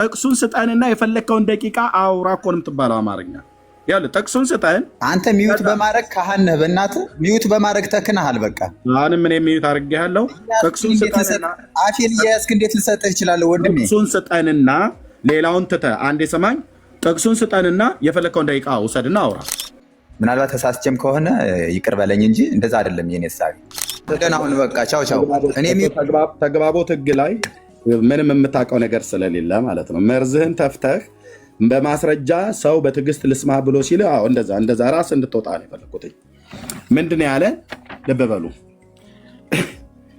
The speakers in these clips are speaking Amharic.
ጥቅሱን ስጠንና የፈለከውን ደቂቃ አውራ እኮ ነው የምትባለው አማርኛ። ያለ ጥቅሱን ስጠን። አንተ ሚዩት በማድረግ ካህን ነህ። በእናትህ ሚዩት በማድረግ ተክነሃል። በቃ አሁንም እኔ ሚዩት አድርጌሃለሁ። ጥቅሱን ስጠንና አፌን እያያዝክ እንዴት ልሰጥህ እችላለሁ ወንድሜ? ጥቅሱን ስጠንና ሌላውን ትተህ አንዴ ሰማኝ። ጥቅሱን ስጠንና የፈለከውን ደቂቃ ውሰድና አውራ። ምናልባት ተሳስቼም ከሆነ ይቅር በለኝ እንጂ እንደዛ አይደለም የኔ ሳቢ። ደህና ሁን። በቃ ቻው ቻው። እኔ ተግባቦት ህግ ላይ ምንም የምታውቀው ነገር ስለሌለ ማለት ነው። መርዝህን ተፍተህ በማስረጃ ሰው በትዕግስት ልስማ ብሎ ሲል እንደዛ ራስ እንድትወጣ ነው የፈለኩት። ምንድን ያለ ልብ በሉ።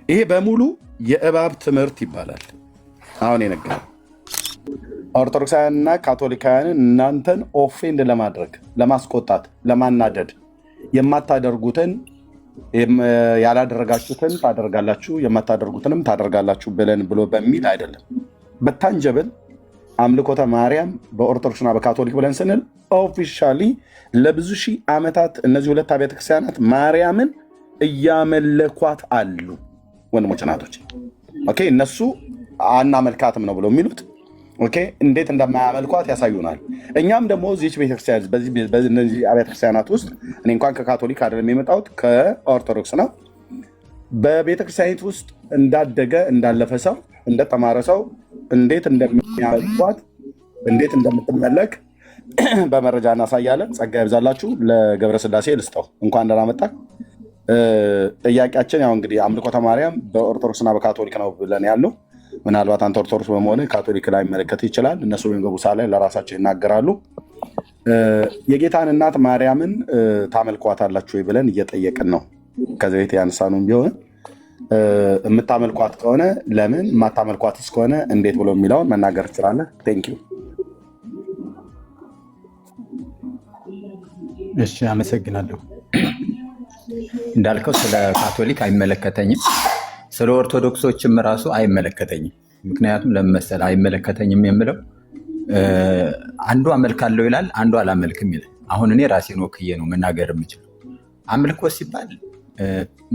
ይሄ በሙሉ የእባብ ትምህርት ይባላል። አሁን የነገረው ኦርቶዶክሳውያንና ካቶሊካውያንን እናንተን ኦፌንድ ለማድረግ ለማስቆጣት፣ ለማናደድ የማታደርጉትን ያላደረጋችሁትን ታደርጋላችሁ የማታደርጉትንም ታደርጋላችሁ ብለን ብሎ በሚል አይደለም። በታንጀብል አምልኮተ ማርያም በኦርቶዶክስና በካቶሊክ ብለን ስንል ኦፊሻሊ ለብዙ ሺህ ዓመታት እነዚህ ሁለት አብያተ ክርስቲያናት ማርያምን እያመለኳት አሉ። ወንድሞች ናቶች እነሱ አናመልካትም ነው ብሎ የሚሉት እንዴት እንደማያመልኳት ያሳዩናል። እኛም ደግሞ እዚች ቤተክርስቲያን በእነዚህ አብያተ ክርስቲያናት ውስጥ እኔ እንኳን ከካቶሊክ አይደለም የመጣሁት ከኦርቶዶክስ ነው። በቤተክርስቲያኒት ውስጥ እንዳደገ እንዳለፈ ሰው እንደተማረ ሰው እንዴት እንደሚያመልኳት እንዴት እንደምትመለክ በመረጃ እናሳያለን። ጸጋ ይብዛላችሁ። ለገብረ ስላሴ ልስጠው። እንኳን ደህና መጣ። ጥያቄያችን ያው እንግዲህ አምልኮተ ማርያም በኦርቶዶክስና በካቶሊክ ነው ብለን ያለው። ምናልባት አንተ ኦርቶዶክስ በመሆነ ካቶሊክ ላይ መለከት ይችላል። እነሱ በሚገቡ ሰዓት ላይ ለራሳቸው ይናገራሉ። የጌታን እናት ማርያምን ታመልኳታላችሁ ወይ ብለን እየጠየቅን ነው። ከዚህ ቤት ያነሳኑም ቢሆን የምታመልኳት ከሆነ ለምን፣ የማታመልኳትስ ከሆነ እንዴት ብሎ የሚለውን መናገር ትችላለህ። ቴንኪው። እሺ፣ አመሰግናለሁ። እንዳልከው ስለ ካቶሊክ አይመለከተኝም፣ ስለ ኦርቶዶክሶችም ራሱ አይመለከተኝም። ምክንያቱም ለምን መሰለህ አይመለከተኝም የምለው አንዱ አመልካለሁ ይላል፣ አንዱ አላመልክም ይላል። አሁን እኔ ራሴን ወክዬ ነው መናገር የምችለው። አምልኮ ሲባል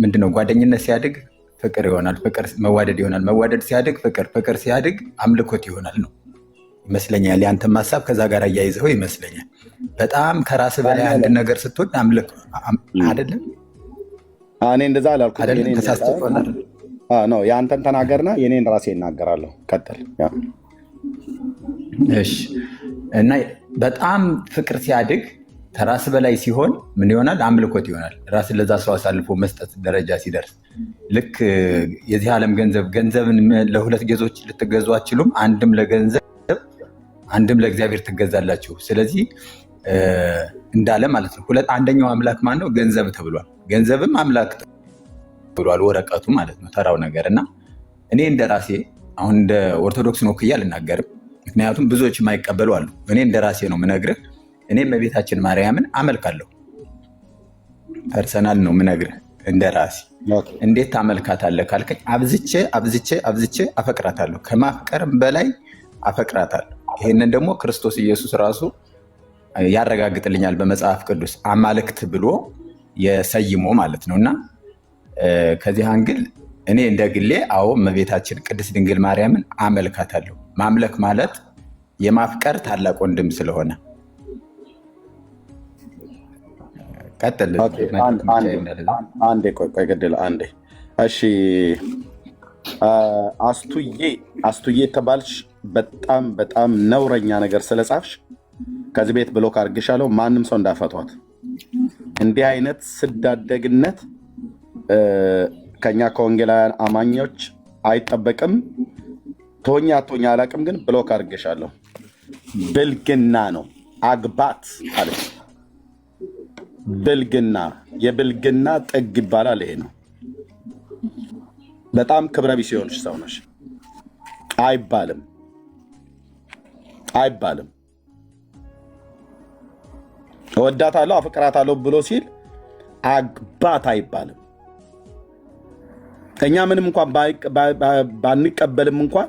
ምንድነው? ጓደኝነት ሲያድግ ፍቅር ይሆናል፣ ፍቅር መዋደድ ይሆናል፣ መዋደድ ሲያድግ ፍቅር፣ ፍቅር ሲያድግ አምልኮት ይሆናል ነው ይመስለኛል። ያንተም ሀሳብ ከዛ ጋር እያይዘው ይመስለኛል። በጣም ከራስ በላይ አንድ ነገር ስትወድ አምልክ አይደለም። እኔ እንደዛ አላልኩም። ነው የአንተን ተናገርና የኔን ራሴ እናገራለሁ። ቀጥል። እሺ። እና በጣም ፍቅር ሲያድግ ከራስ በላይ ሲሆን ምን ይሆናል? አምልኮት ይሆናል። ራስን ለዛ ሰው አሳልፎ መስጠት ደረጃ ሲደርስ ልክ የዚህ ዓለም ገንዘብን ለሁለት ጌዞች ልትገዙ አትችሉም፣ አንድም ለገንዘብ አንድም ለእግዚአብሔር ትገዛላችሁ። ስለዚህ እንዳለ ማለት ነው። አንደኛው አምላክ ማን ነው? ገንዘብ ተብሏል። ገንዘብም አምላክ ተብሏል፣ ወረቀቱ ማለት ነው፣ ተራው ነገር። እና እኔ እንደ ራሴ አሁን እንደ ኦርቶዶክስ ነው ክያ አልናገርም፣ ምክንያቱም ብዙዎች የማይቀበሉ አሉ። እኔ እንደ ራሴ ነው ምነግርህ። እኔ እመቤታችን ማርያምን አመልካለሁ። ፐርሰናል ነው ምነግርህ እንደ ራሴ። እንዴት ታመልካታለህ ካልከኝ አብዝቼ አብዝቼ አብዝቼ አፈቅራታለሁ። ከማፍቀርም በላይ አፈቅራታለሁ። ይህንን ደግሞ ክርስቶስ ኢየሱስ ራሱ ያረጋግጥልኛል በመጽሐፍ ቅዱስ አማልክት ብሎ የሰይሞ ማለት ነው። እና ከዚህ አንግል እኔ እንደ ግሌ አዎ እመቤታችን ቅድስት ድንግል ማርያምን አመልካታለሁ። ማምለክ ማለት የማፍቀር ታላቅ ወንድም ስለሆነ ቀጥል። አንዴ ቆይ ገድል አንዴ። እሺ አስቱዬ የተባልሽ በጣም በጣም ነውረኛ ነገር ስለጻፍሽ ከዚህ ቤት ብሎክ አድርግሻለሁ። ማንም ሰው እንዳፈቷት። እንዲህ አይነት ስዳደግነት ከኛ ከወንጌላውያን አማኞች አይጠበቅም። ቶኛ አላቅም፣ ግን ብሎክ አድርግሻለሁ። ብልግና ነው። አግባት አለች። ብልግና፣ የብልግና ጥግ ይባላል። ይሄ ነው። በጣም ክብረ ቢስ የሆንሽ ሰው ነሽ። አይባልም። እወዳታለሁ አፈቅራታለሁ ብሎ ሲል አግባት አይባልም። እኛ ምንም እንኳን ባንቀበልም እንኳን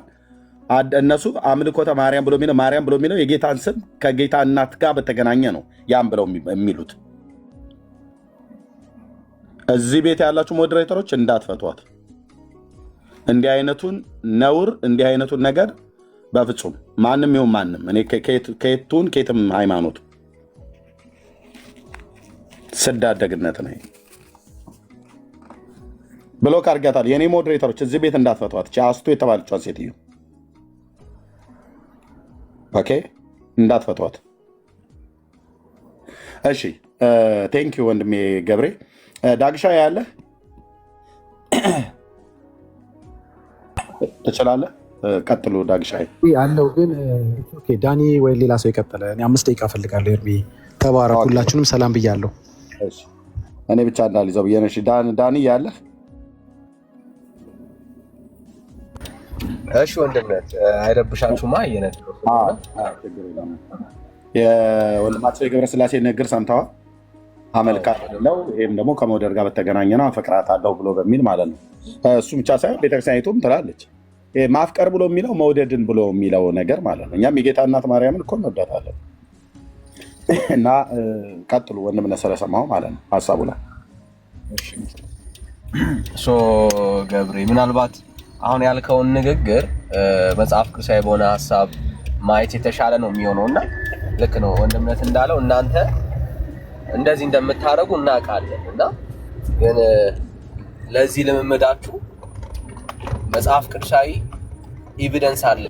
እነሱ አምልኮተ ማርያም ብሎ የሚለው ማርያም ብሎ የሚለው የጌታን ስም ከጌታ እናት ጋር በተገናኘ ነው ያም ብለው የሚሉት። እዚህ ቤት ያላችሁ ሞዴሬተሮች እንዳትፈቷት። እንዲህ አይነቱን ነውር፣ እንዲህ አይነቱን ነገር በፍጹም ማንም ይሁን ማንም እኔ ከየትም ሃይማኖት ስዳደግነት ነው ብሎክ አድርጋታል። የእኔ ሞዴሬተሮች እዚህ ቤት እንዳትፈቷት አስቱ የተባለቿን ሴትዮ ኦኬ፣ እንዳትፈቷት እሺ። ቴንኪው ወንድሜ ገብሬ። ዳግሻ ያለ ትችላለህ? ቀጥሉ ዳግሻ ያለው ግን ዳኒ ወይ ሌላ ሰው የቀጠለ 5 ደቂቃ እፈልጋለሁ። ኤርሚ ተባረክ። ሁላችሁንም ሰላም ብያለሁ። እኔ ብቻ እንዳልይዘው ብዬ ነው። ዳኒ ያለህ? እሺ ወንድምነት አይረብሻችሁማ። የወንድማቸው የገብረስላሴ ንግግር ሰምተዋል? አመልካለሁ ይህም ደግሞ ከመውደድ ጋር በተገናኘ ነው አፈቅራታለሁ ብሎ በሚል ማለት ነው። እሱ ብቻ ሳይሆን ቤተክርስቲያኒቱም ትላለች ማፍቀር ብሎ የሚለው መውደድን ብሎ የሚለው ነገር ማለት ነው። እኛም የጌታ እናት ማርያምን እኮ እንወዳታለን። እና ቀጥሉ ወንድምነት ስለሰማሁ ማለት ነው ሀሳቡ ላይ ገብሬ ምናልባት አሁን ያልከውን ንግግር መጽሐፍ ቅዱሳዊ በሆነ ሀሳብ ማየት የተሻለ ነው የሚሆነው እና ልክ ነው ወንድምነት እንዳለው እናንተ እንደዚህ እንደምታደርጉ እናውቃለን እና ግን ለዚህ ልምምዳችሁ መጽሐፍ ቅዱሳዊ ኤቪደንስ አለ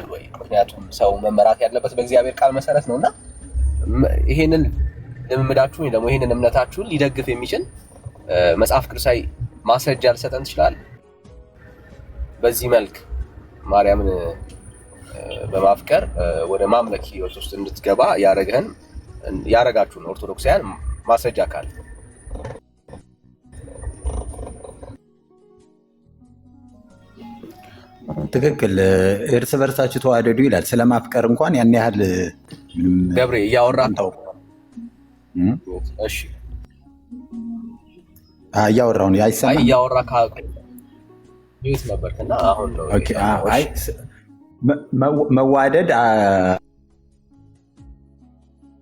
ወይ? ምክንያቱም ሰው መመራት ያለበት በእግዚአብሔር ቃል መሰረት ነውና ይሄንን ልምምዳችሁ ወይ ደግሞ ይሄንን እምነታችሁን ሊደግፍ የሚችል መጽሐፍ ቅዱሳዊ ማስረጃ ልሰጠን ትችላለህ? በዚህ መልክ ማርያምን በማፍቀር ወደ ማምለክ ህይወት ውስጥ እንድትገባ ያረጋችሁን ኦርቶዶክሳውያን ማስረጃ ካለ ትክክል። እርስ በርሳችሁ ተዋደዱ ይላል። ስለማፍቀር እንኳን ያን ያህል ገብሬ እያወራ እሺ እያወራሁ ነው። አይሰማም? እያወራ ቤት ነበርክና አሁን ነው። አይ መዋደድ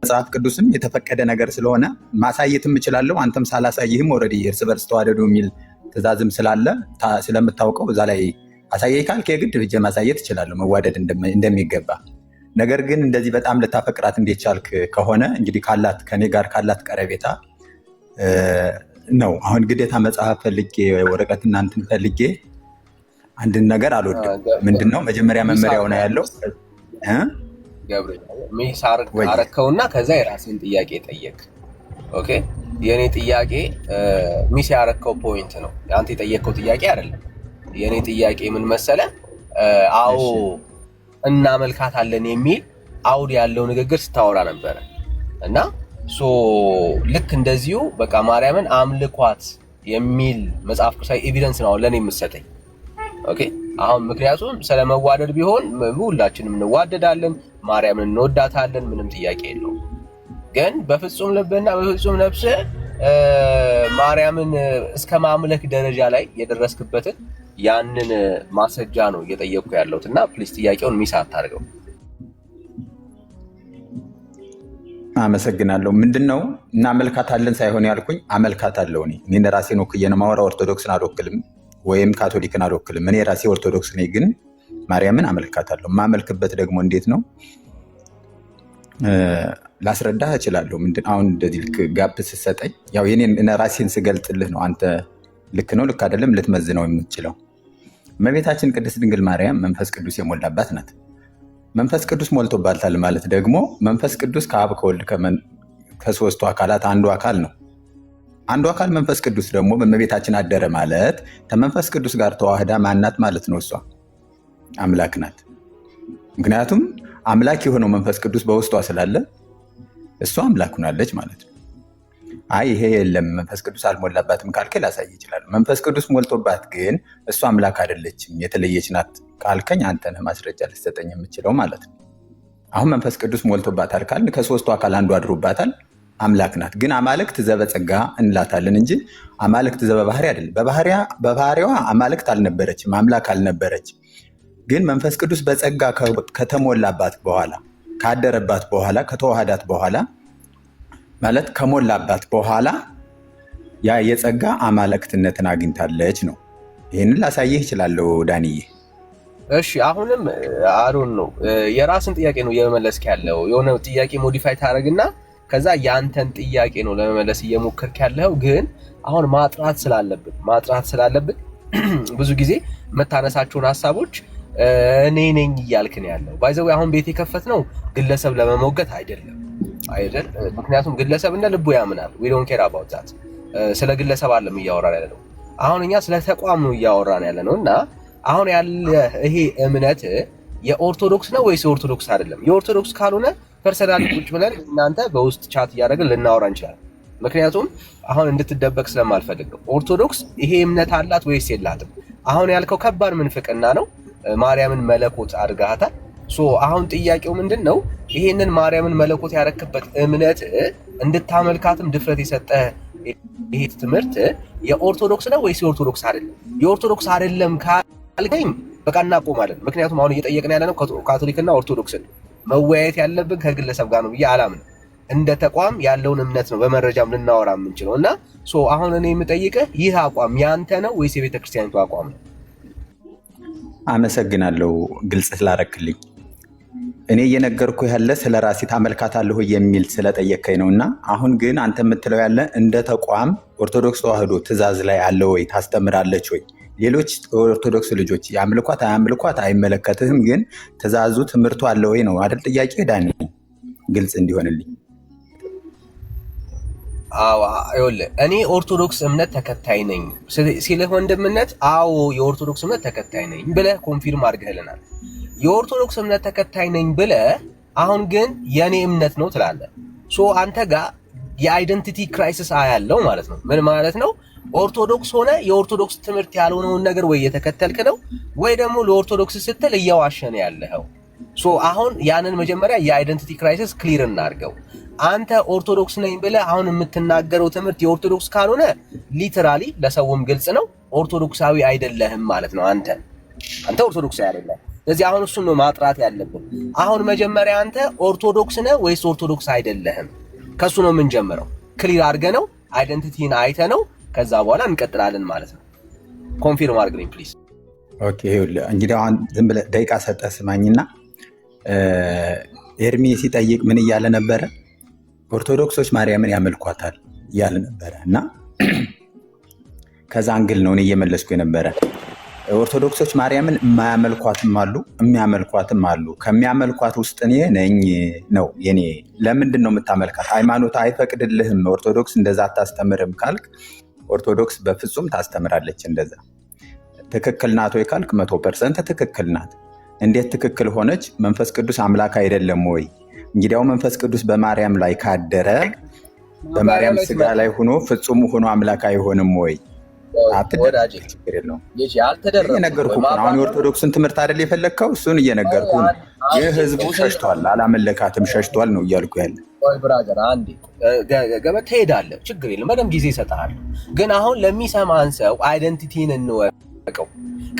መጽሐፍ ቅዱስም የተፈቀደ ነገር ስለሆነ ማሳየትም እችላለሁ። አንተም ሳላሳይህም ኦልሬዲ እርስ በርስ ተዋደዱ የሚል ትእዛዝም ስላለ ስለምታውቀው እዛ ላይ አሳየኝ ካልክ የግድ ብቻ ማሳየት እችላለሁ መዋደድ እንደሚገባ። ነገር ግን እንደዚህ በጣም ልታፈቅራት እንዴት ቻልክ ከሆነ እንግዲህ ከኔ ጋር ካላት ቀረቤታ ነው። አሁን ግዴታ መጽሐፍ ፈልጌ ወረቀት እናንትን ፈልጌ አንድን ነገር አልወድም። ምንድነው መጀመሪያ መመሪያው ነው ያለው። ሚስ አረከውና ከዛ የራስን ጥያቄ ጠየቅ። ኦኬ የኔ ጥያቄ ሚስ ያረከው ፖይንት ነው። አንተ የጠየቀው ጥያቄ አይደለም። የኔ ጥያቄ ምን መሰለ? አዎ እናመልካታለን የሚል አውድ ያለው ንግግር ስታወራ ነበረ እና ልክ እንደዚሁ በቃ ማርያምን አምልኳት የሚል መጽሐፍ ቅዱሳዊ ኤቪደንስ ነው ለኔ የምትሰጠኝ። ኦኬ አሁን ምክንያቱም ስለመዋደድ ቢሆን ሁላችንም እንዋደዳለን፣ ማርያምን እንወዳታለን፣ ምንም ጥያቄ የለውም። ግን በፍጹም ልብና በፍጹም ነፍስ ማርያምን እስከ ማምለክ ደረጃ ላይ የደረስክበትን ያንን ማስረጃ ነው እየጠየቅኩ ያለሁት እና ፕሊስ ጥያቄውን ሚስ አታድርገው። አመሰግናለሁ። ምንድነው እናመልካታለን ሳይሆን ያልኩኝ አመልካታለሁ። እኔ ራሴን ወክዬ ነው የማወራው። ኦርቶዶክስን አልወክልም ወይም ካቶሊክን አልወክልም። እኔ ራሴ ኦርቶዶክስ ነኝ፣ ግን ማርያምን አመልካታለሁ። የማመልክበት ደግሞ እንዴት ነው ላስረዳህ እችላለሁ። አሁን እንደዚህ ልክ ጋፕ ስትሰጠኝ ያው የኔን ራሴን ስገልጥልህ ነው አንተ ልክ ነው ልክ አይደለም ልትመዝነው የምትችለው። እመቤታችን ቅድስት ድንግል ማርያም መንፈስ ቅዱስ የሞላባት ናት። መንፈስ ቅዱስ ሞልቶባታል ማለት ደግሞ መንፈስ ቅዱስ ከአብ ከወልድ ከሶስቱ አካላት አንዱ አካል ነው። አንዱ አካል መንፈስ ቅዱስ ደግሞ በእመቤታችን አደረ ማለት ከመንፈስ ቅዱስ ጋር ተዋህዳ ማናት ማለት ነው? እሷ አምላክ ናት። ምክንያቱም አምላክ የሆነው መንፈስ ቅዱስ በውስጧ ስላለ እሷ አምላክ ሆናለች ማለት ነው። አይ ይሄ የለም መንፈስ ቅዱስ አልሞላባትም ካልከኝ ላሳይ ይችላል። መንፈስ ቅዱስ ሞልቶባት ግን እሷ አምላክ አይደለችም የተለየች ናት ካልከኝ አንተ ነህ ማስረጃ ልትሰጠኝ የምችለው ማለት ነው። አሁን መንፈስ ቅዱስ ሞልቶባታል ካልን ከሶስቱ አካል አንዱ አድሮባታል፣ አምላክ ናት። ግን አማልክት ዘበጸጋ እንላታለን እንጂ አማልክት ዘበባህሪ አይደለም። በባህሪዋ አማልክት አልነበረችም፣ አምላክ አልነበረችም። ግን መንፈስ ቅዱስ በጸጋ ከተሞላባት በኋላ ካደረባት በኋላ ከተዋሃዳት በኋላ ማለት ከሞላባት በኋላ ያ የጸጋ አማልክትነትን አግኝታለች ነው። ይህንን ላሳየህ እችላለሁ ዳንዬ። እሺ አሁንም አሮን ነው የራስን ጥያቄ ነው እየመለስክ ያለው። የሆነ ጥያቄ ሞዲፋይ ታደርግና ከዛ ያንተን ጥያቄ ነው ለመመለስ እየሞከርክ ያለው። ግን አሁን ማጥራት ስላለብን ብዙ ብዙ ጊዜ የምታነሳቸውን ሀሳቦች እኔ ነኝ እያልክ ነው ያለው። ባይዘው አሁን ቤት የከፈትነው ግለሰብ ለመሞገት አይደለም። ምክንያቱም ግለሰብ እንደ ልቡ ያምናል። we don't care about that። ስለ ግለሰብ አይደለም እያወራን ያለነው። አሁን እኛ ስለ ተቋም ነው እያወራን ያለነው እና አሁን ያለ ይሄ እምነት የኦርቶዶክስ ነው ወይስ የኦርቶዶክስ አይደለም? የኦርቶዶክስ ካልሆነ ፐርሰናሊ ቁጭ ብለን እናንተ በውስጥ ቻት እያደረግን ልናወራ እንችላለን። ምክንያቱም አሁን እንድትደበቅ ስለማልፈልግ ነው። ኦርቶዶክስ ይሄ እምነት አላት ወይስ የላትም? አሁን ያልከው ከባድ ምንፍቅና ነው። ማርያምን መለኮት አድርጋታል። አሁን ጥያቄው ምንድን ነው? ይሄንን ማርያምን መለኮት ያረክበት እምነት እንድታመልካትም ድፍረት የሰጠ ይሄ ትምህርት የኦርቶዶክስ ነው ወይስ የኦርቶዶክስ አይደለም? የኦርቶዶክስ አይደለም ካልከኝ በቃ እናቆማለን። ምክንያቱም አሁን እየጠየቅን ያለነው ካቶሊክና ኦርቶዶክስን መወያየት ያለብን ከግለሰብ ጋር ነው ብዬ አላምንም። እንደ ተቋም ያለውን እምነት ነው በመረጃም ልናወራ የምንችለው እና አሁን እኔ የምጠይቅህ ይህ አቋም ያንተ ነው ወይስ የቤተክርስቲያኒቱ አቋም ነው? አመሰግናለሁ ግልጽ ስላረክልኝ። እኔ እየነገርኩ ያለ ስለ ራሴ ታመልካታለሁ የሚል ስለጠየከኝ ነው። እና አሁን ግን አንተ የምትለው ያለ እንደ ተቋም ኦርቶዶክስ ተዋህዶ ትእዛዝ ላይ አለ ወይ ታስተምራለች ወይ? ሌሎች ኦርቶዶክስ ልጆች የአምልኳት አያምልኳት አይመለከትህም፣ ግን ትእዛዙ ትምህርቱ አለ ወይ ነው አይደል ጥያቄ? ዳኒ ግልጽ እንዲሆንልኝ። ይኸውልህ እኔ ኦርቶዶክስ እምነት ተከታይ ነኝ ሲልህ ወንድምነት፣ አዎ የኦርቶዶክስ እምነት ተከታይ ነኝ ብለህ ኮንፊርም አድርገህልናል። የኦርቶዶክስ እምነት ተከታይ ነኝ ብለህ አሁን ግን የኔ እምነት ነው ትላለህ። አንተ ጋር የአይደንቲቲ ክራይሲስ አያለው ማለት ነው። ምን ማለት ነው? ኦርቶዶክስ ሆነ የኦርቶዶክስ ትምህርት ያልሆነውን ነገር ወይ የተከተልክ ነው ወይ ደግሞ ለኦርቶዶክስ ስትል እያዋሸነ ያለኸው። አሁን ያንን መጀመሪያ የአይደንቲቲ ክራይሲስ ክሊር እናድርገው። አንተ ኦርቶዶክስ ነኝ ብለህ አሁን የምትናገረው ትምህርት የኦርቶዶክስ ካልሆነ ሊተራሊ ለሰውም ግልጽ ነው ኦርቶዶክሳዊ አይደለህም ማለት ነው። አንተ ኦርቶዶክሳዊ አይደለህም። ስለዚህ አሁን እሱን ነው ማጥራት ያለብን። አሁን መጀመሪያ አንተ ኦርቶዶክስ ነህ ወይስ ኦርቶዶክስ አይደለህም? ከሱ ነው የምንጀምረው። ክሊር አድርገህ ነው አይደንቲቲን አይተህ ነው ከዛ በኋላ እንቀጥላለን ማለት ነው። ኮንፊርም አድርግልኝ ፕሊዝ። ኦኬ ይኸውልህ እንግዲህ አሁን ዝም ብለህ ደቂቃ ሰጠህ ስማኝና ኤርሚ ሲጠይቅ ምን እያለ ነበረ? ኦርቶዶክሶች ማርያምን ያመልኳታል እያለ ነበረ እና ከዛ አንግል ነው እኔ እየመለስኩ የነበረ። ኦርቶዶክሶች ማርያምን የማያመልኳትም አሉ የሚያመልኳትም አሉ። ከሚያመልኳት ውስጥ እኔ ነኝ ነው የኔ። ለምንድን ነው የምታመልካት? ሃይማኖት አይፈቅድልህም። ኦርቶዶክስ እንደዛ አታስተምርም ካልክ ኦርቶዶክስ በፍጹም ታስተምራለች እንደዛ። ትክክል ናት ወይ ካልክ 100% ትክክል ናት። እንዴት ትክክል ሆነች? መንፈስ ቅዱስ አምላክ አይደለም ወይ? እንግዲያው መንፈስ ቅዱስ በማርያም ላይ ካደረ በማርያም ስጋ ላይ ሆኖ ፍጹም ሆኖ አምላክ አይሆንም ወይ? ችግር የለውም። እየነገርኩህ ነው። አሁን የኦርቶዶክስን ትምህርት አይደል የፈለግከው? እሱን እየነገርኩህ ነው። ይህ ህዝቡ ሸሽቷል፣ አላመለካትም፣ ሸሽቷል ነው እያልኩ ያለ። ብራዘር አንዴ ገበህ ትሄዳለህ፣ ችግር የለም፣ በደምብ ጊዜ ይሰጥሃል። ግን አሁን ለሚሰማን ሰው አይደንቲቲን እንወቀው።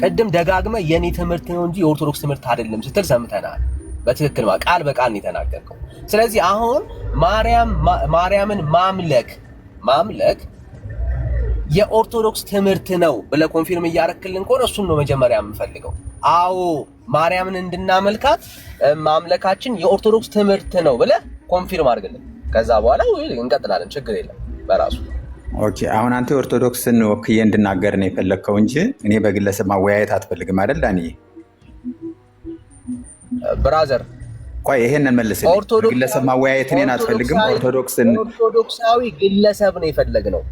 ቅድም ደጋግመህ የኔ ትምህርት ነው እንጂ የኦርቶዶክስ ትምህርት አይደለም ስትል ሰምተናል። በትክክል ቃል በቃል ነው የተናገርከው። ስለዚህ አሁን ማርያምን ማምለክ የኦርቶዶክስ ትምህርት ነው ብለህ ኮንፊርም እያረክልን ከሆነ እሱን ነው መጀመሪያ የምፈልገው። አዎ ማርያምን እንድናመልካት ማምለካችን የኦርቶዶክስ ትምህርት ነው ብለህ ኮንፊርም አድርግልን። ከዛ በኋላ እንቀጥላለን፣ ችግር የለም በራሱ። ኦኬ አሁን አንተ የኦርቶዶክስን ወክዬ እንድናገር ነው የፈለግከው እንጂ እኔ በግለሰብ ማወያየት አትፈልግም አይደል ዳንዬ? ብራዘር ቆይ ይሄንን መልስልኝ። በግለሰብ ማወያየት እኔን አትፈልግም? ኦርቶዶክሳዊ ግለሰብ ነው የፈለግነው።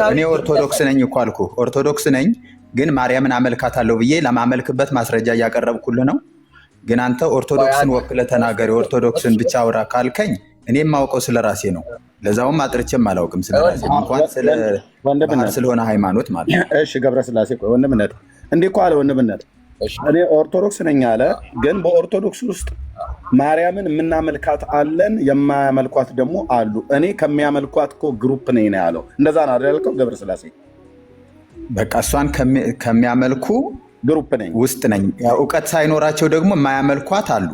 እኔ ኦርቶዶክስ ነኝ እኮ አልኩህ። ኦርቶዶክስ ነኝ ግን ማርያምን አመልካታለሁ ብዬ ለማመልክበት ማስረጃ እያቀረብኩልህ ነው። ግን አንተ ኦርቶዶክስን ወክለህ ተናገር፣ ኦርቶዶክስን ብቻ አውራ ካልከኝ እኔ የማውቀው ስለ ራሴ ነው። ለዛውም አጥርቼም አላውቅም ስለ ራሴ እንኳን ስለሆነ ሃይማኖት ማለት ነው። እሺ ገብረስላሴ ቆይ ወንድምነት እንዲህ እኮ አለ ወንድምነት። እኔ ኦርቶዶክስ ነኝ አለ፣ ግን በኦርቶዶክስ ውስጥ ማርያምን የምናመልካት አለን፣ የማያመልኳት ደግሞ አሉ። እኔ ከሚያመልኳት እኮ ግሩፕ ነኝ ነው ያለው። እንደዛ ነው አይደል ያልከው ገብረስላሴ? በቃ እሷን ከሚያመልኩ ግሩፕ ነኝ ውስጥ ነኝ። እውቀት ሳይኖራቸው ደግሞ የማያመልኳት አሉ።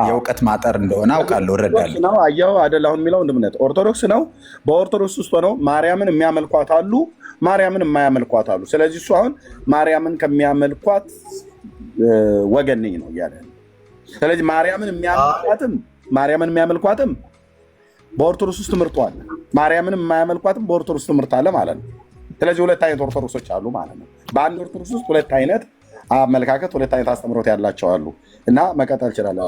የእውቀት ማጠር እንደሆነ አውቃለሁ፣ እረዳለሁ። አየኸው አይደል አሁን የሚለው ወንድምነት ኦርቶዶክስ ነው። በኦርቶዶክስ ውስጥ ሆነው ማርያምን የሚያመልኳት አሉ፣ ማርያምን የማያመልኳት አሉ። ስለዚህ እሱ አሁን ማርያምን ከሚያመልኳት ወገን ነኝ ነው እያለ። ስለዚህ ማርያምን የሚያመልኳትም በኦርቶዶክስ ውስጥ ትምህርቱ አለ፣ ማርያምንም የማያመልኳትም በኦርቶዶክስ ትምህርት አለ ማለት ነው። ስለዚህ ሁለት አይነት ኦርቶዶክሶች አሉ ማለት ነው። በአንድ ኦርቶዶክስ ውስጥ ሁለት አይነት አመለካከት፣ ሁለት አይነት አስተምሮት ያላቸው አሉ እና መቀጠል ይችላል።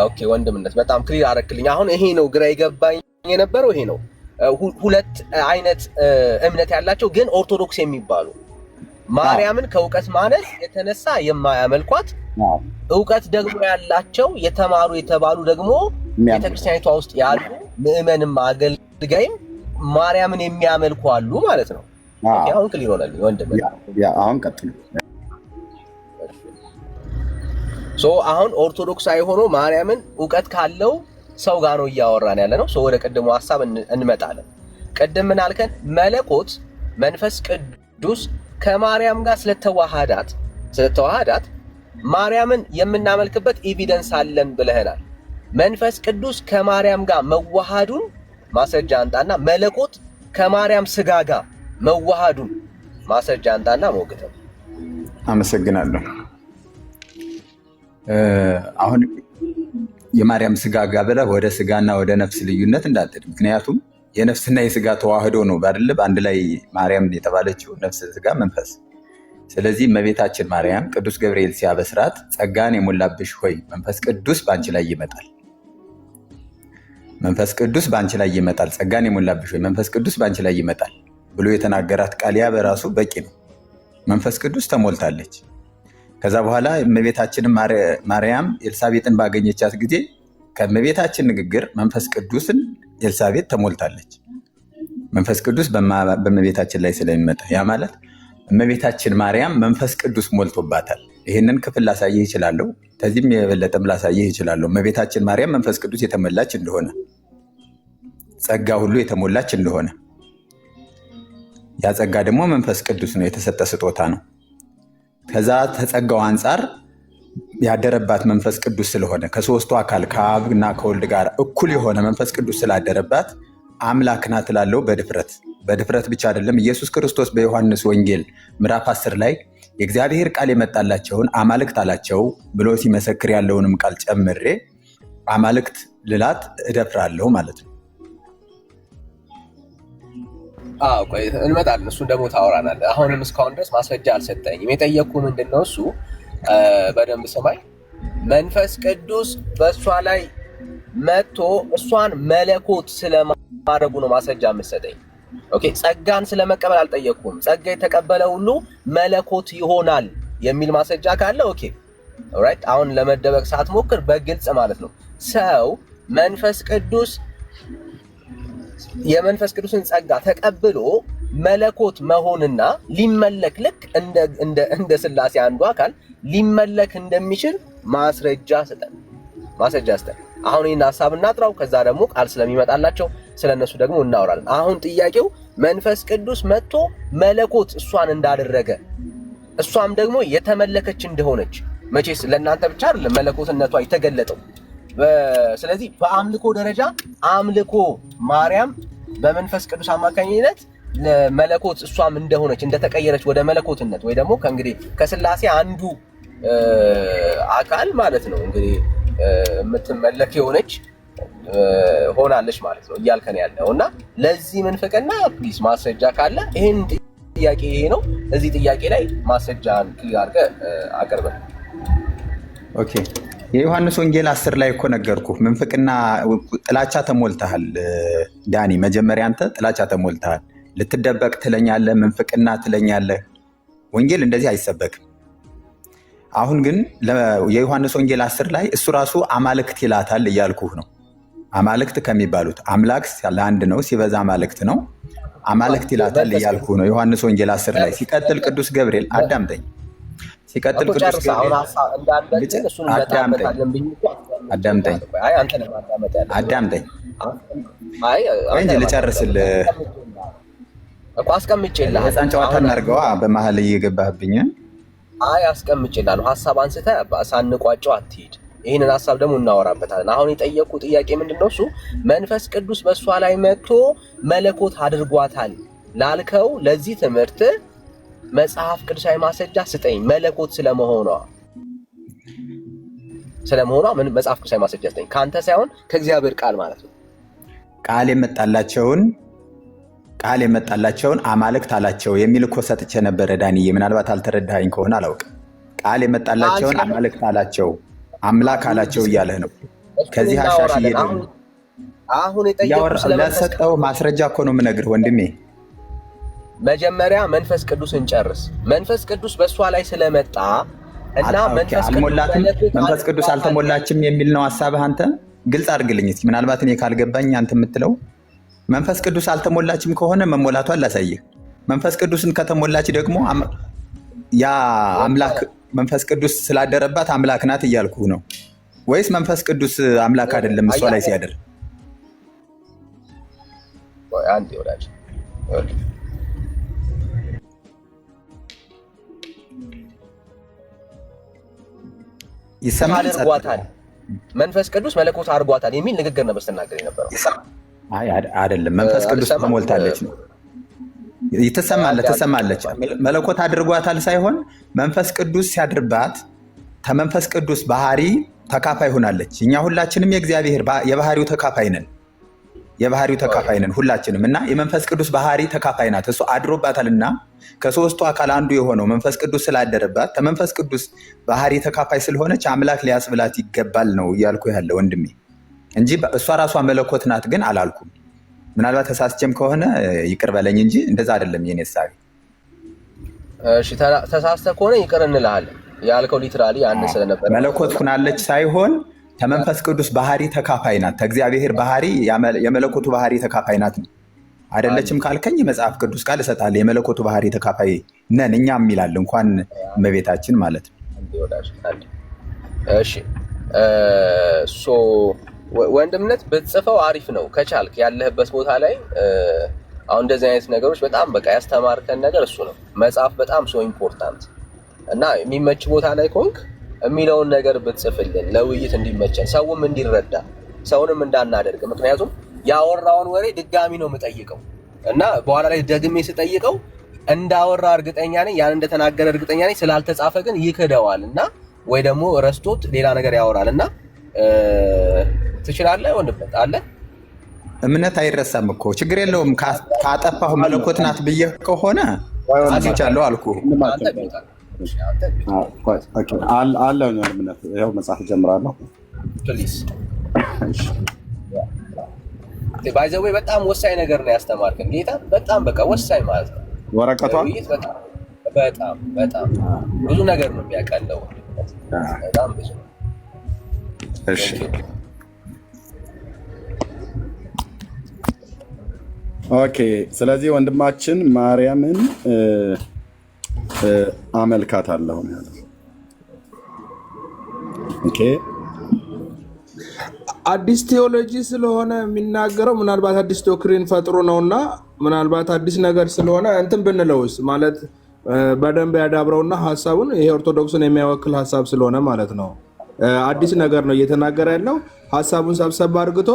ኦኬ ወንድምነት በጣም ክሊር አደረክልኝ። አሁን ይሄ ነው ግራ የገባኝ የነበረው ይሄ ነው። ሁለት አይነት እምነት ያላቸው ግን ኦርቶዶክስ የሚባሉ ማርያምን ከእውቀት ማነስ የተነሳ የማያመልኳት፣ እውቀት ደግሞ ያላቸው የተማሩ የተባሉ ደግሞ ቤተክርስቲያኒቷ ውስጥ ያሉ ምዕመንም አገልጋይም ማርያምን የሚያመልኩ አሉ ማለት ነው። አሁን ክሊር ሆነልኝ ወንድም። አሁን ቀጥሉ። አሁን ኦርቶዶክሳዊ ሆኖ ማርያምን እውቀት ካለው ሰው ጋር ነው እያወራን ያለ ነው። ወደ ቅድሙ ሀሳብ እንመጣለን። ቅድም ምን አልከን? መለኮት መንፈስ ቅዱስ ከማርያም ጋር ስለተዋሃዳት ማርያምን የምናመልክበት ኤቪደንስ አለን ብለህናል። መንፈስ ቅዱስ ከማርያም ጋር መዋሃዱን ማስረጃ አንጣና፣ መለኮት ከማርያም ስጋ ጋር መዋሃዱን ማስረጃ አንጣና ሞግተው። አመሰግናለሁ። አሁን የማርያም ስጋ ጋር ብለህ ወደ ስጋና ወደ ነፍስ ልዩነት እንዳትል። ምክንያቱም የነፍስና የስጋ ተዋህዶ ነው አይደል? በአንድ ላይ ማርያም የተባለችው ነፍስ፣ ስጋ፣ መንፈስ። ስለዚህ እመቤታችን ማርያም ቅዱስ ገብርኤል ሲያበስራት ጸጋን የሞላብሽ ሆይ መንፈስ ቅዱስ በአንቺ ላይ ይመጣል፣ መንፈስ ቅዱስ በአንቺ ላይ ይመጣል፣ ጸጋን የሞላብሽ ሆይ መንፈስ ቅዱስ በአንቺ ላይ ይመጣል ብሎ የተናገራት ቃል ያ በራሱ በቂ ነው። መንፈስ ቅዱስ ተሞልታለች። ከዛ በኋላ እመቤታችንም ማርያም ኤልሳቤጥን ባገኘቻት ጊዜ ከእመቤታችን ንግግር መንፈስ ቅዱስን ኤልሳቤጥ ተሞልታለች። መንፈስ ቅዱስ በእመቤታችን ላይ ስለሚመጣ ያ ማለት እመቤታችን ማርያም መንፈስ ቅዱስ ሞልቶባታል። ይህንን ክፍል ላሳየህ ይችላለሁ፣ ከዚህም የበለጠም ላሳየህ ይችላለሁ። እመቤታችን ማርያም መንፈስ ቅዱስ የተሞላች እንደሆነ፣ ጸጋ ሁሉ የተሞላች እንደሆነ፣ ያ ጸጋ ደግሞ መንፈስ ቅዱስ ነው፣ የተሰጠ ስጦታ ነው። ከዛ ተጸጋው አንጻር ያደረባት መንፈስ ቅዱስ ስለሆነ ከሶስቱ አካል ከአብና ከወልድ ጋር እኩል የሆነ መንፈስ ቅዱስ ስላደረባት አምላክ ናት እላለሁ በድፍረት ብቻ አይደለም። ኢየሱስ ክርስቶስ በዮሐንስ ወንጌል ምዕራፍ 10 ላይ የእግዚአብሔር ቃል የመጣላቸውን አማልክት አላቸው ብሎ ሲመሰክር ያለውንም ቃል ጨምሬ አማልክት ልላት እደፍራለሁ ማለት ነው። ቆይ እንመጣለን። እሱን ደግሞ ታወራናለህ። አሁንም እስካሁን ድረስ ማስረጃ አልሰጠኝም። የጠየቅኩ ምንድን ነው እሱ በደንብ ስማኝ። መንፈስ ቅዱስ በእሷ ላይ መጥቶ እሷን መለኮት ስለማድረጉ ነው ማስረጃ የምትሰጠኝ። ኦኬ፣ ጸጋን ስለመቀበል አልጠየቅኩም። ጸጋ የተቀበለ ሁሉ መለኮት ይሆናል የሚል ማስረጃ ካለ ኦኬ ኦልራይት። አሁን ለመደበቅ ሳትሞክር በግልጽ ማለት ነው ሰው መንፈስ ቅዱስ የመንፈስ ቅዱስን ጸጋ ተቀብሎ መለኮት መሆንና ሊመለክ ልክ እንደ ስላሴ አንዱ አካል ሊመለክ እንደሚችል ማስረጃ ስጠን። አሁን ይህን ሀሳብ እናጥራው፣ ከዛ ደግሞ ቃል ስለሚመጣላቸው ስለነሱ ደግሞ እናወራለን። አሁን ጥያቄው መንፈስ ቅዱስ መጥቶ መለኮት እሷን እንዳደረገ እሷም ደግሞ የተመለከች እንደሆነች መቼስ ለእናንተ ብቻ አይደለም መለኮትነቷ የተገለጠው። ስለዚህ በአምልኮ ደረጃ አምልኮ ማርያም በመንፈስ ቅዱስ አማካኝነት ለመለኮት እሷም እንደሆነች እንደተቀየረች ወደ መለኮትነት ወይ ደግሞ ከእንግዲህ ከስላሴ አንዱ አካል ማለት ነው እንግዲህ የምትመለክ የሆነች ሆናለች ማለት ነው እያልከን ያለው እና ለዚህ ምንፍቅና ፕሊስ ማስረጃ ካለ ይሄን ጥያቄ ይሄ ነው። እዚህ ጥያቄ ላይ ማስረጃን ክሊር አድርገህ አቅርበን። ኦኬ፣ የዮሐንስ ወንጌል 10 ላይ እኮ ነገርኩህ። ምንፍቅና ጥላቻ ተሞልተሃል ዳኒ። መጀመሪያ አንተ ጥላቻ ተሞልተሃል። ልትደበቅ ትለኛለህ፣ ምንፍቅና ትለኛለህ። ወንጌል እንደዚህ አይሰበክም። አሁን ግን የዮሐንስ ወንጌል 10 ላይ እሱ ራሱ አማልክት ይላታል እያልኩህ ነው። አማልክት ከሚባሉት አምላክ ለአንድ ነው፣ ሲበዛ አማልክት ነው። አማልክት ይላታል እያልኩህ ነው ዮሐንስ ወንጌል 10 ላይ። ሲቀጥል ቅዱስ ገብርኤል አዳምጠኝ። ሲቀጥል ቅዱስ ገብርኤል አዳምጠኝ እንጂ ልጨርስልህ እኮ አስቀምጬልህ። ህፃን ጨዋታ እናድርገዋ። በመሀል እየገባህብኝ። አስቀምጬልሃለሁ። ሀሳብ አንስተህ ሳንቋጨው አትሂድ። ይህንን ሀሳብ ደግሞ እናወራበታለን። አሁን የጠየቅኩ ጥያቄ ምንድነው? እሱ መንፈስ ቅዱስ በእሷ ላይ መጥቶ መለኮት አድርጓታል ላልከው ለዚህ ትምህርት መጽሐፍ ቅዱሳዊ ማስረጃ ስጠኝ መለኮት ስለመሆኗ ምን መጽሐፍ ቅዱሳዊ ማስረጃ ስጠኝ። ከአንተ ሳይሆን ከእግዚአብሔር ቃል ማለት ነው። ቃል የመጣላቸውን አማልክት አላቸው የሚል እኮ ሰጥቼ ነበረ ዳንዬ። ምናልባት አልተረዳኸኝ ከሆነ አላውቅም። ቃል የመጣላቸውን አማልክት አላቸው አምላክ አላቸው እያለህ ነው። ከዚህ አሻሽ አሁን ለሰጠው ማስረጃ እኮ ነው የምነግርህ ወንድሜ። መጀመሪያ መንፈስ ቅዱስን ጨርስ። መንፈስ ቅዱስ በእሷ ላይ ስለመጣ እና መንፈስ ቅዱስ አልተሞላችም የሚል ነው ሀሳብህ። አንተ ግልጽ አድርግልኝ እስኪ። ምናልባት እኔ ካልገባኝ አንተ የምትለው መንፈስ ቅዱስ አልተሞላችም ከሆነ መሞላቷን ላሳይህ። መንፈስ ቅዱስን ከተሞላች ደግሞ ያ አምላክ መንፈስ ቅዱስ ስላደረባት አምላክ ናት እያልኩ ነው ወይስ መንፈስ ቅዱስ አምላክ አይደለም እሷ ላይ ሲያደር? አንዴ ወዳጅ ይሰማል። መንፈስ ቅዱስ መለኮት አድርጓታል የሚል ንግግር ነበር ስትናገር የነበረው። አይ አይደለም፣ መንፈስ ቅዱስ ተሞልታለች ነው። ትሰማለች። መለኮት አድርጓታል ሳይሆን መንፈስ ቅዱስ ሲያድርባት ከመንፈስ ቅዱስ ባህሪ ተካፋይ ሆናለች። እኛ ሁላችንም የእግዚአብሔር የባህሪው ተካፋይ ነን ሁላችንም እና የመንፈስ ቅዱስ ባህሪ ተካፋይ ናት። እሱ አድሮባታልና ከሶስቱ አካል አንዱ የሆነው መንፈስ ቅዱስ ስላደረባት ከመንፈስ ቅዱስ ባህሪ ተካፋይ ስለሆነች አምላክ ሊያስብላት ይገባል ነው እያልኩ ያለ ወንድሜ እንጂ እሷ ራሷ መለኮት ናት ግን አላልኩም። ምናልባት ተሳስቼም ከሆነ ይቅር በለኝ እንጂ እንደዛ አይደለም የኔ ሐሳብ። እሺ ተሳስተህ ከሆነ ይቅር እንልሃለን። ያልከው ሊትራሊ ያን ስለነበር መለኮት ሆናለች ሳይሆን ከመንፈስ ቅዱስ ባህሪ ተካፋይ ናት። ከእግዚአብሔር ባህሪ የመለኮቱ ባህሪ ተካፋይ ናት ነው አይደለችም ካልከኝ መጽሐፍ ቅዱስ ቃል እሰጥሃለሁ። የመለኮቱ ባህሪ ተካፋይ ነን እኛም ይላል እንኳን እመቤታችን ማለት ነው። እሺ ወንድምነት ብትጽፈው አሪፍ ነው ከቻልክ ያለህበት ቦታ ላይ። አሁን እንደዚህ አይነት ነገሮች በጣም በቃ ያስተማርከን ነገር እሱ ነው። መጽሐፍ በጣም ኢምፖርታንት እና የሚመች ቦታ ላይ ኮንክ የሚለውን ነገር ብትጽፍልን ለውይይት እንዲመቸን ሰውም እንዲረዳ ሰውንም እንዳናደርግ። ምክንያቱም ያወራውን ወሬ ድጋሚ ነው የምጠይቀው እና በኋላ ላይ ደግሜ ስጠይቀው እንዳወራ እርግጠኛ ነኝ፣ ያን እንደተናገረ እርግጠኛ ነኝ። ስላልተጻፈ ግን ይክደዋል እና ወይ ደግሞ ረስቶት ሌላ ነገር ያወራል እና ትችላለህ ወንድምነት አለ። እምነት አይረሳም እኮ ችግር የለውም። ካጠፋሁ መለኮት ናት ብዬ ከሆነ አጥፍቻለሁ አልኩህ አለ። እምነት ይኸው መጽሐፍ ጀምራለሁ። ባይ ዘ ዌይ በጣም ወሳኝ ነገር ነው ያስተማርከን ጌታ። በጣም በቃ ወሳኝ ማለት ነው። ወረቀቷ በጣም ብዙ ነገር ነው የሚያቀለው። በጣም ብዙ። እሺ ኦኬ። ስለዚህ ወንድማችን ማርያምን አመልካታለሁ ነው ያለው። ኦኬ አዲስ ቴዎሎጂ ስለሆነ የሚናገረው ምናልባት አዲስ ዶክትሪን ፈጥሮ ነውና ምናልባት አዲስ ነገር ስለሆነ እንትን ብንለውስ ማለት በደንብ ያዳብረውና ሐሳቡን ይሄ ኦርቶዶክስን የሚያወክል ሐሳብ ስለሆነ ማለት ነው። አዲስ ነገር ነው እየተናገረ ያለው። ሐሳቡን ሰብሰብ አድርግቶ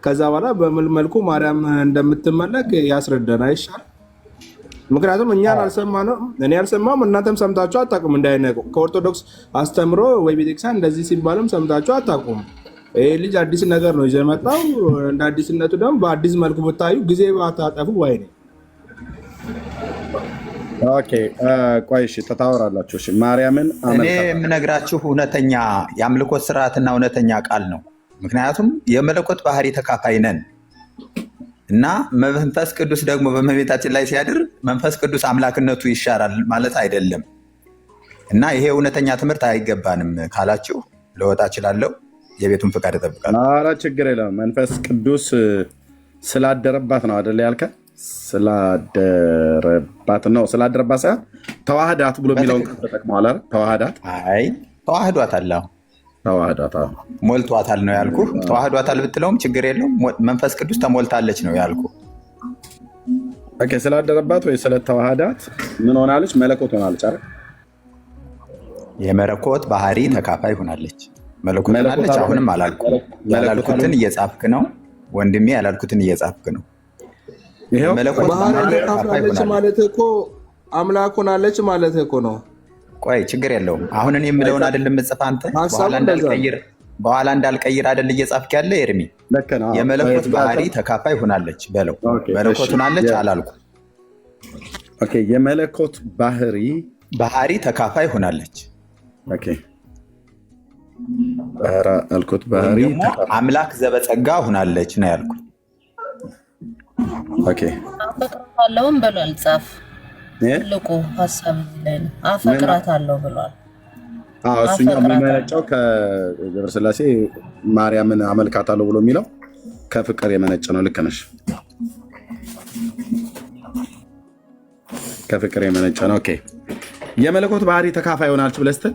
ከዛ በኋላ በምን መልኩ ማርያም እንደምትመለክ ያስረዳና ይሻል። ምክንያቱም እኛን አልሰማንም፣ እኔ አልሰማም፣ እናንተም ሰምታችሁ አታውቁም። እንዳይነቁ ከኦርቶዶክስ አስተምሮ ወይ ቤተክርስቲያን እንደዚህ ሲባልም ሰምታችሁ አታውቁም። ይሄ ልጅ አዲስ ነገር ነው ይዘህ መጣው። እንደ አዲስነቱ ደግሞ በአዲስ መልኩ ብታዩ ጊዜ ባታጠፉ ወይ ነው። ኦኬ ቆይ እሺ፣ ተታወራላችሁ። እሺ ማርያምን እኔ የምነግራችሁ እውነተኛ የአምልኮት ስርዓትና እውነተኛ ቃል ነው። ምክንያቱም የመለኮት ባህሪ ተካፋይ ነን እና መንፈስ ቅዱስ ደግሞ በእመቤታችን ላይ ሲያድር መንፈስ ቅዱስ አምላክነቱ ይሻራል ማለት አይደለም። እና ይሄ እውነተኛ ትምህርት አይገባንም ካላችሁ ልወጣ እችላለሁ። የቤቱን ፍቃድ እጠብቃለሁ። ኧረ ችግር የለም። መንፈስ ቅዱስ ስላደረባት ነው አይደል ያልከ? ስላደረባት ነው። ስላደረባት ሳይሆን ተዋህዳት ብሎ የሚለውን ተጠቅመዋል አይደል? ተዋህዳት። አይ ተዋህዷታል። ተዋህዷት ሞልቷታል ነው ያልኩ። ተዋህዷታል ብትለውም ችግር የለውም። መንፈስ ቅዱስ ተሞልታለች ነው ያልኩ። ኦኬ ስላደረባት ወይ ስለተዋህዳት ምን ሆናለች? መለኮት ሆናለች አይደል? የመለኮት ባህሪ ተካፋይ ሆናለች። መለኮት ሆናለች። አሁንም አላልኩም። ያላልኩትን እየጻፍክ ነው ወንድሜ፣ ያላልኩትን እየጻፍክ ነው። ባህሪ ተካፋለች ማለት እኮ አምላክ ሆናለች ማለት እኮ ነው። ቆይ ችግር የለውም። አሁን እኔ የምለውን አይደለም የምጽፍ አንተ በኋላ እንዳልቀይር አይደል እየጻፍክ ያለ ኤርሚ። የመለኮት ባህሪ ተካፋይ ሆናለች በለው። መለኮት ሆናለች አላልኩ። ኦኬ የመለኮት ባህሪ ተካፋይ ሆናለች። ኦኬ አልኩት ባህሪ አምላክ ዘበጸጋ ሆናለች ነው ያልኩት። ኦኬ አፈቅራታለሁም ብሏል። ጻፍ ትልቁ ሀሳብ ላይ ነው። አፈቅራታለሁ ብሏል። እሱኛው የሚመነጨው ከገብረ ሥላሴ ማርያምን አመልካታለሁ ብሎ የሚለው ከፍቅር የመነጨ ነው። ልክ ነሽ፣ ከፍቅር የመነጨ ነው። ኦኬ የመለኮት ባህሪ ተካፋይ ሆናለች ብለህ ስትል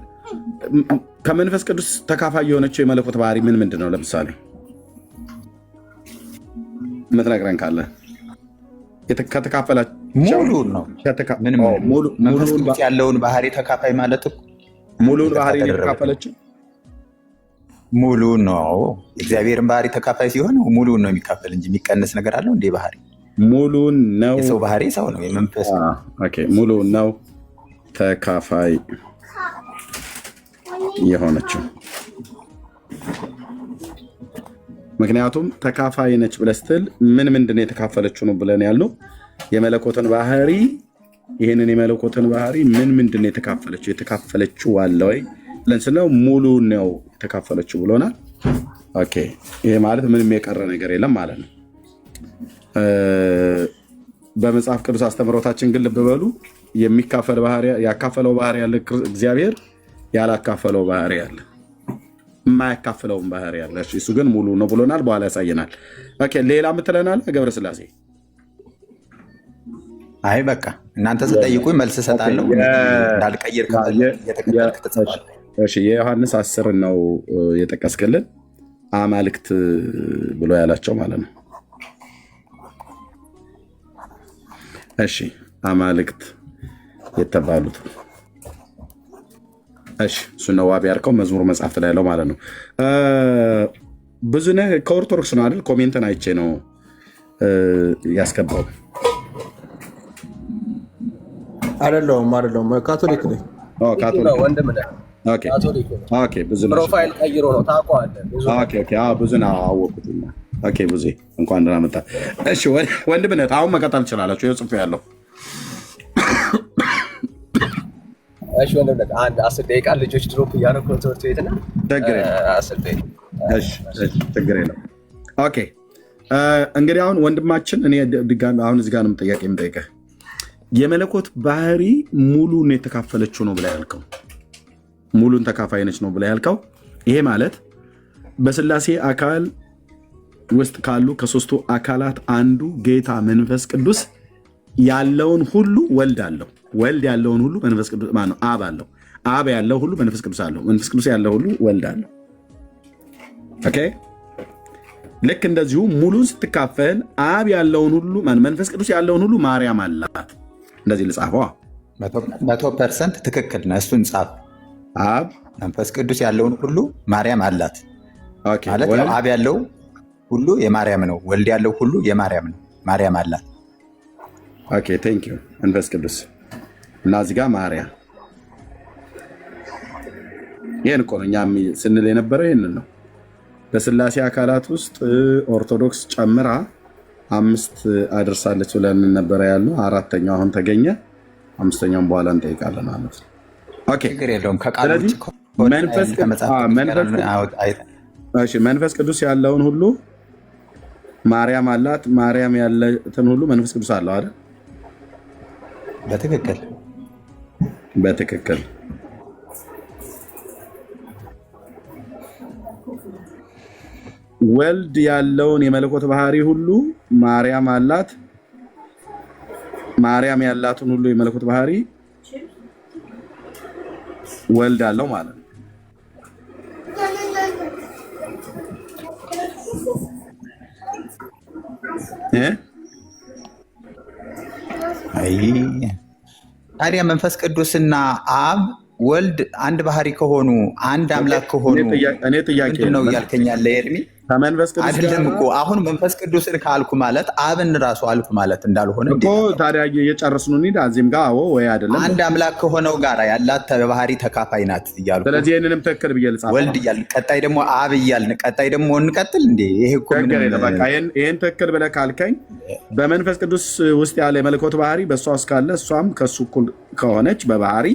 ከመንፈስ ቅዱስ ተካፋይ የሆነችው የመለኮት ባህሪ ምንድን ነው? ለምሳሌ የምትነግረን ካለ ከተካፈላቸው ሙሉን ነው። መንፈስ ቅዱስ ያለውን ባህሪ ተካፋይ ማለት እኮ ሙሉን ባህሪ የተካፈለችው ሙሉን ነው። እግዚአብሔርን ባህሪ ተካፋይ ሲሆን ሙሉን ነው የሚካፈል እንጂ የሚቀንስ ነገር አለው እንዴ? ባህሪ ሙሉን ነው። የሰው ባህሪ ሰው ነው። የመንፈስ ሙሉን ነው ተካፋይ የሆነችው። ምክንያቱም ተካፋይ ነች ብለህ ስትል ምንድን ነው የተካፈለችው ነው ብለን ያልነው የመለኮትን ባህሪ። ይህንን የመለኮትን ባህሪ ምንድን ነው የተካፈለችው አለ ወይ ብለን ስለው ሙሉ ነው የተካፈለችው ብሎናል። ኦኬ ይሄ ማለት ምንም የቀረ ነገር የለም ማለት ነው። በመጽሐፍ ቅዱስ አስተምህሮታችን ግን ልብ በሉ ያካፈለው ባህሪ ያለ እግዚአብሔር ያላካፈለው ባህሪ ያለ፣ የማያካፍለውን ባህሪ ያለ። እሱ ግን ሙሉ ነው ብሎናል። በኋላ ያሳየናል። ኦኬ ሌላ ምትለናል ገብረ ሥላሴ? አይ በቃ እናንተ ስጠይቁኝ መልስ እሰጣለሁ። እንዳልቀይር እየተቀየርክ ትጽፋለህ። እሺ የዮሐንስ 10 ነው የጠቀስክልን አማልክት ብሎ ያላቸው ማለት ነው። እሺ አማልክት የተባሉት እሺ እሱን ነው ዋቢ ያልከው መዝሙር መጽሐፍት ላይ ያለው ማለት ነው። ብዙነህ ከኦርቶዶክስ ነው አይደል? ኮሜንትን አይቼ ነው ያስገባው። አይደለሁም ካቶሊክ ነኝ። ፕሮፋይል ቀይሮ ነው ታውቀዋለህ። ብዙን አወቁትና ብዙ እንኳን ደህና መጣ። እሺ ወንድምነት አሁን መቀጠል ትችላላችሁ። ይኸው ጽፌ ያለው እሺ ወንድምነት አንድ 10 ደቂቃ ልጆች ድሮፕ እያደረኩ ትምህርት ቤትና ችግር የለም። ኦኬ እንግዲህ አሁን ወንድማችን እኔ ድጋሚ አሁን እዚህ ጋር ነው ጥያቄ የምጠይቀህ። የመለኮት ባህሪ ሙሉን የተካፈለችው ነው ብላ ያልከው፣ ሙሉን ተካፋይ ነች ነው ብላ ያልከው፣ ይሄ ማለት በስላሴ አካል ውስጥ ካሉ ከሶስቱ አካላት አንዱ ጌታ መንፈስ ቅዱስ ያለውን ሁሉ ወልድ አለው። ወልድ ያለውን ሁሉ መንፈስ ቅዱስ ማነው? አብ አለው። አብ ያለው ሁሉ መንፈስ ቅዱስ አለው። መንፈስ ቅዱስ ያለው ሁሉ ወልድ አለው። ኦኬ ልክ እንደዚሁ ሙሉን ስትካፈል አብ ያለውን ሁሉ መንፈስ ቅዱስ ያለውን ሁሉ ማርያም አላት። እንደዚህ ልጻፈዋ 100% ትክክል ነው። እሱን ጻፍ። አብ መንፈስ ቅዱስ ያለውን ሁሉ ማርያም አላት ማለት አብ ያለው ሁሉ የማርያም ነው። ወልድ ያለው ሁሉ የማርያም ነው። ማርያም አላት። ኦኬ ቴንክ ዩ። መንፈስ ቅዱስ እና እዚህ ጋር ማርያም። ይህን እኮ ነው እኛም ስንል የነበረው ይህንን ነው። በስላሴ አካላት ውስጥ ኦርቶዶክስ ጨምራ 5 አድርሳለች ብለን ነበረ ያልነው። 4ኛው አሁን ተገኘ። 5ኛውን በኋላ እንጠይቃለን ማለት ነው። ኦኬ መንፈስ ቅዱስ ያለውን ሁሉ ማርያም አላት። ማርያም ያለትን ሁሉ መንፈስ ቅዱስ አለው አይደል? በትክክል ወልድ ያለውን የመለኮት ባህሪ ሁሉ ማርያም አላት። ማርያም ያላትን ሁሉ የመለኮት ባህሪ ወልድ አለው ማለት ነው። ታዲያ መንፈስ ቅዱስና አብ ወልድ አንድ ባህሪ ከሆኑ አንድ አምላክ ከሆኑ እኔ ጥያቄ ምንድን ነው እያልከኝ ያለ ኤርሚ? ከመንፈስ ቅዱስ አይደለም እኮ አሁን መንፈስ ቅዱስን ካልኩ ማለት አብን ራሱ አልኩ ማለት እንዳልሆነ እኮ ታዲያ እየጨረስን እንሂድ። እዚህም ጋር አዎ ወይ አይደለም አንድ አምላክ ከሆነው ጋር ያላት ባህሪ ተካፋይ ናት እያልኩ ስለዚህ ይህንንም ትክክል ብዬ ልጻፍ ወልድ እያልን ቀጣይ ደግሞ አብ እያልን ቀጣይ ደግሞ እንቀጥል እንዴ? ይሄ እኮ በቃ ይህን ትክክል ብለህ ካልከኝ በመንፈስ ቅዱስ ውስጥ ያለ የመለኮት ባህሪ በእሷ ውስጥ ካለ እሷም ከእሱ እኩል ከሆነች በባህሪ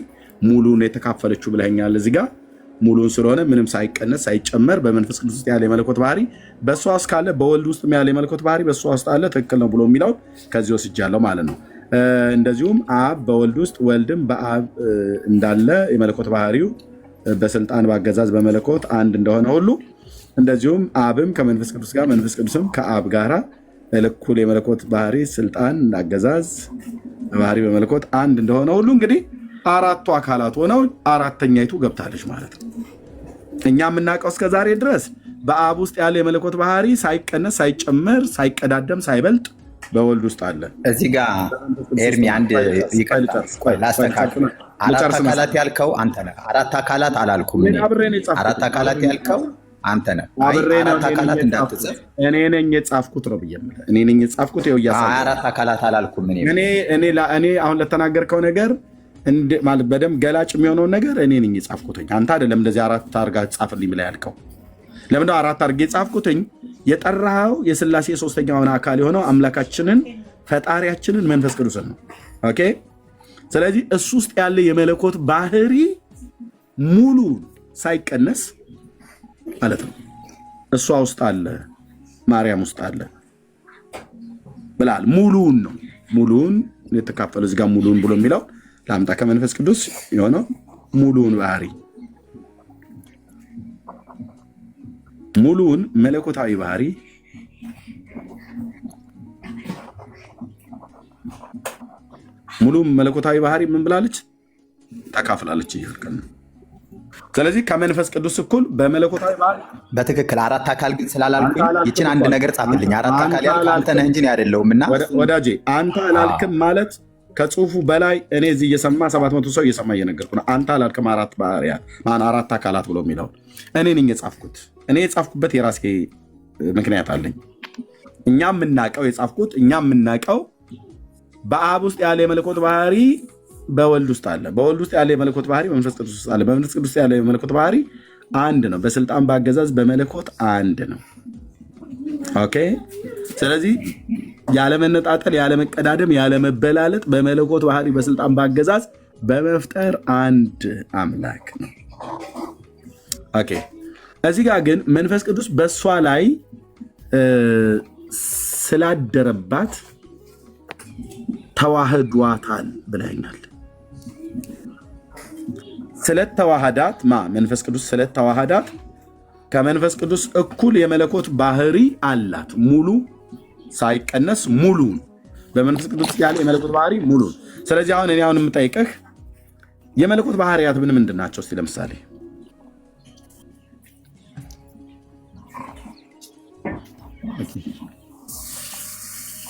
ሙሉን የተካፈለችው ብለኸኛል። እዚህ ጋር ሙሉን ስለሆነ ምንም ሳይቀነስ ሳይጨመር በመንፈስ ቅዱስ ውስጥ ያለ የመለኮት ባህሪ በእሷ ውስጥ ካለ በወልድ ውስጥ ያለ የመለኮት ባህሪ በእሷ ውስጥ አለ። ትክክል ነው ብሎ የሚለውን ከዚህ ወስጃለሁ ማለት ነው። እንደዚሁም አብ በወልድ ውስጥ ወልድም በአብ እንዳለ የመለኮት ባህሪው በስልጣን በአገዛዝ በመለኮት አንድ እንደሆነ ሁሉ እንደዚሁም አብም ከመንፈስ ቅዱስ ጋር መንፈስ ቅዱስም ከአብ ጋራ እኩል የመለኮት ባህሪ ስልጣን አገዛዝ ባህሪ በመለኮት አንድ እንደሆነ ሁሉ እንግዲህ አራቱ አካላት ሆነው አራተኛይቱ ገብታለች ማለት ነው። እኛ የምናውቀው እስከ ዛሬ ድረስ በአብ ውስጥ ያለ የመለኮት ባህሪ ሳይቀነስ ሳይጨመር ሳይቀዳደም ሳይበልጥ በወልድ ውስጥ አለ። እዚህ ጋር ኤርሚ አንድ ላስተካክል። አራት አካላት ያልከው አንተ ነህ። አራት አካላት አላልኩም። አራት አካላት ያልከው አንተ ነህ። አራት አካላት እንዳትጽፍ እኔ ነኝ የጻፍኩት ነው ብዬ እኔ ነኝ የጻፍኩት። አራት አካላት አላልኩም። እኔ አሁን ለተናገርከው ነገር ማለት በደንብ ገላጭ የሚሆነውን ነገር እኔ ነኝ የጻፍኩትኝ። አንተ አይደለም እንደዚህ አራት አድርጋ ጻፍልኝ ብላ ያልከው። ለምን አራት አድርጌ የጻፍኩትኝ? የጠራኸው የሥላሴ ሶስተኛውን አካል የሆነው አምላካችንን ፈጣሪያችንን መንፈስ ቅዱስን ነው። ኦኬ። ስለዚህ እሱ ውስጥ ያለ የመለኮት ባህሪ ሙሉ ሳይቀነስ ማለት ነው እሷ ውስጥ አለ፣ ማርያም ውስጥ አለ ብላል። ሙሉውን ነው ሙሉውን የተካፈለ እዚህ ጋር ሙሉውን ብሎ የሚለው ላምጣ ከመንፈስ ቅዱስ የሆነው ሙሉውን ባህሪ ሙሉውን መለኮታዊ ባህሪ ሙሉውን መለኮታዊ ባህሪ ምን ብላለች? ተካፍላለች ይልከን። ስለዚህ ከመንፈስ ቅዱስ እኩል በመለኮታዊ ባህሪ በትክክል አራት አካል ግን ስላላልኩኝ ይችን አንድ ነገር ጻፍልኝ። አራት አካል ያልኩ አንተ ነህ እንጂ አይደለሁም። እና ወዳጄ አንተ አላልክም ማለት ከጽሁፉ በላይ እኔ እዚህ እየሰማ 700 ሰው እየሰማ እየነገርኩ ነው። አንተ አላልክም አራት ባህሪያት አራት አካላት ብሎ የሚለው እኔ ነኝ የጻፍኩት። እኔ የጻፍኩበት የራሴ ምክንያት አለኝ። እኛ የምናውቀው በአብ ውስጥ ያለ የመለኮት ባህሪ በወልድ ውስጥ አለ። በወልድ ውስጥ ያለ የመለኮት ባህሪ በመንፈስ ቅዱስ ውስጥ አለ። በመንፈስ ቅዱስ ያለ የመለኮት ባህሪ አንድ ነው። በስልጣን በአገዛዝ በመለኮት አንድ ነው። ኦኬ። ስለዚህ ያለመነጣጠል፣ ያለመቀዳደም፣ ያለመበላለጥ በመለኮት ባህሪ በስልጣን በአገዛዝ በመፍጠር አንድ አምላክ ነው። ኦኬ። እዚህ ጋር ግን መንፈስ ቅዱስ በእሷ ላይ ስላደረባት ተዋህዷታል ብለኛል። ስለተዋሃዳት መንፈስ ቅዱስ ስለተዋሃዳት ከመንፈስ ቅዱስ እኩል የመለኮት ባህሪ አላት። ሙሉ ሳይቀነስ ሙሉን በመንፈስ ቅዱስ ያለ የመለኮት ባህሪ ሙሉን። ስለዚህ አሁን እኔ የምጠይቅህ የመለኮት ባህሪያት ምንድን ናቸው? እስቲ ለምሳሌ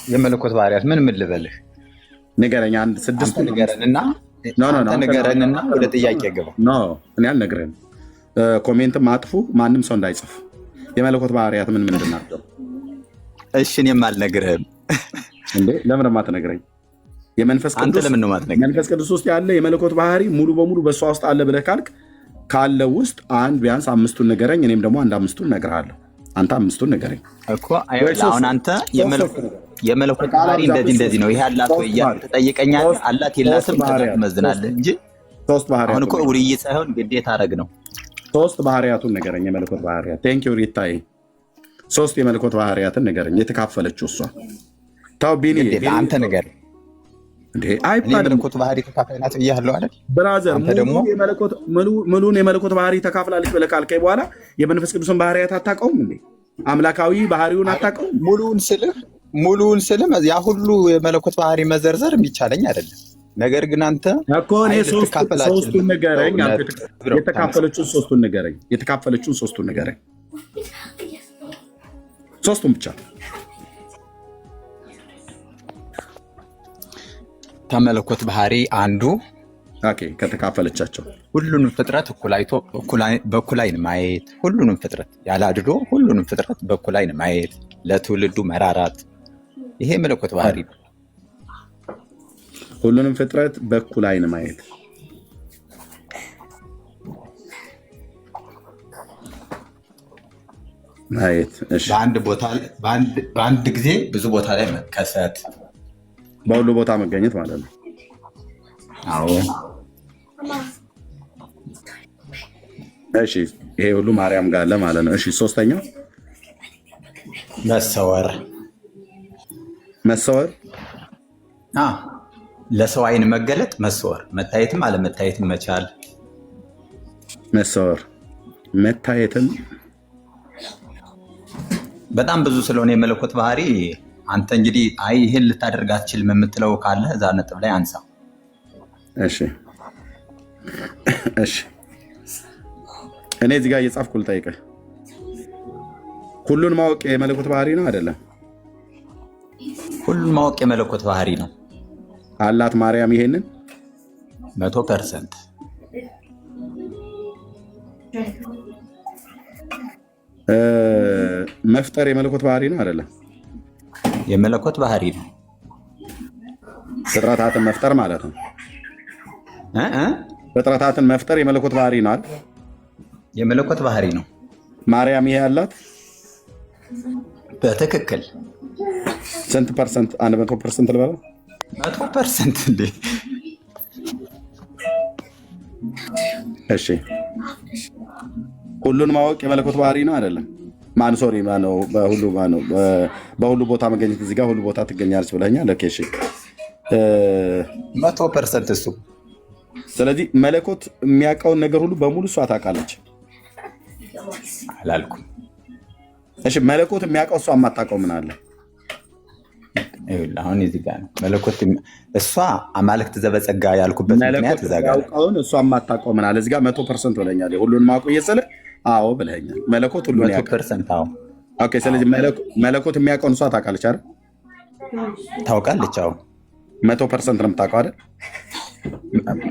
የመለኮት ባህሪያት ምን ልበልህ? ንገረኝ። አንድ ስድስት ንገረንና ወደ ጥያቄ ገባ። እኔ አልነግርህም። ኮሜንትም አጥፉ፣ ማንም ሰው እንዳይጽፍ። የመለኮት ባህሪያት ምንድን ናቸው? እሺ እኔም አልነግርህም። እንዴ ለምን ማትነግረኝ? የመንፈስ ቅዱስ ውስጥ ያለ የመለኮት ባህሪ ሙሉ በሙሉ በእሷ ውስጥ አለ ብለህ ካልክ ካለው ውስጥ አንድ ቢያንስ አምስቱን ንገረኝ። እኔም ደግሞ አንድ አምስቱን እነግርሃለሁ። አንተ አምስቱን ንገረኝ እኮ። አሁን አንተ የመለኮት ባህሪ እንደዚህ ነው ይሄ አላት ወይ እያልክ ትጠይቀኛለህ። አላት የላትም ትመዝናለህ እንጂ አሁን እኮ ውይይት ሳይሆን ግዴታ አደረግ ነው። ሶስት ባህሪያቱን ንገረኝ። የመለኮት ባህሪያት ቴንኪው ሪታይ። ሶስት የመለኮት ባህሪያትን ንገረኝ። የተካፈለችው እሷ ታው ቢኒ አንተ ንገረኝ። የመለኮት ባህሪ ተካፋይ ናት ብያለሁ አይደል ብራዘር? ሙሉን የመለኮት ባህሪ ተካፍላለች ብለህ ካልከኝ በኋላ የመንፈስ ቅዱስን ባህሪያት አታውቀውም እንዴ? አምላካዊ ባህሪውን አታውቀውም? ሙሉውን ስልህ ያ ሁሉ የመለኮት ባህሪ መዘርዘር የሚቻለኝ አይደለም። ነገር ግን አንተ እኮ እኔ ሶስቱን ንገረኝ። የተካፈለችውን ሶስቱን ንገረኝ። ሶስቱን ብቻ። ከመለኮት ባህሪ አንዱ ኦኬ ከተካፈለቻቸው ሁሉንም ፍጥረት በእኩል ዓይን ማየት፣ ሁሉንም ፍጥረት ያለ አድሎ ሁሉንም ፍጥረት በእኩል ዓይን ማየት፣ ለትውልዱ መራራት፣ ይሄ መለኮት ባህሪ ነው። ሁሉንም ፍጥረት በእኩል ዓይን ማየት ማየት። እሺ በአንድ ጊዜ ብዙ ቦታ ላይ መከሰት፣ በሁሉ ቦታ መገኘት ማለት ነው። አዎ። እሺ ይሄ ሁሉ ማርያም ጋር አለ ማለት ነው። እሺ ሶስተኛው መሰወር ለሰው ዓይን መገለጥ መሰወር፣ መታየትም አለመታየትም መቻል። መሰወር መታየትም በጣም ብዙ ስለሆነ የመለኮት ባህሪ አንተ እንግዲህ አይ ይህን ልታደርግ አትችልም የምትለው ካለ እዛ ነጥብ ላይ አንሳ። እሺ እኔ እዚህ ጋር እየጻፍኩ ልጠይቅህ፣ ሁሉን ማወቅ የመለኮት ባህሪ ነው አይደለም? ሁሉን ማወቅ የመለኮት ባህሪ ነው አላት ማርያም ይሄንን 100%። መፍጠር የመለኮት ባህሪ ነው አይደለም? የመለኮት ባህሪ ነው። ፍጥረታትን መፍጠር ማለት ነው። ፍጥረታትን መፍጠር የመለኮት ባህሪ ነው አይደል? የመለኮት ባህሪ ነው። ማርያም ይሄ አላት በትክክል። ስንት ፐርሰንት? 100% ልበለው? 100% እንዴ! እሺ ሁሉን ማወቅ የመለኮት ባህሪ ነው አይደለም? ሶሪ በሁሉ ቦታ መገኘት። እዚህ ጋር ሁሉ ቦታ ትገኛለች ብለኛል። ኦኬ እሺ 100% እሱ። ስለዚህ መለኮት የሚያውቀውን ነገር ሁሉ በሙሉ እሷ ታውቃለች አላልኩም? እሺ መለኮት የሚያውቀው እሷ የማታውቀው ምን አለ? አሁን እዚህ ጋር ነው መለኮት እሷ አማልክት ዘበጸጋ ያልኩበት ምክንያት እዛ ጋር ነው። እሷ የማታውቀው ምን አለ? እዚህ ጋር 100% ብለኛል። ሁሉን ማውቀው እየሰለ አዎ ብለኛል። መለኮት ሁሉን ያውቃል 100%። አዎ ኦኬ። ስለዚህ መለኮት የሚያውቀውን እሷ ታውቃለች አይደል? ታውቃለች። አዎ 100% ነው የምታውቀው አይደል?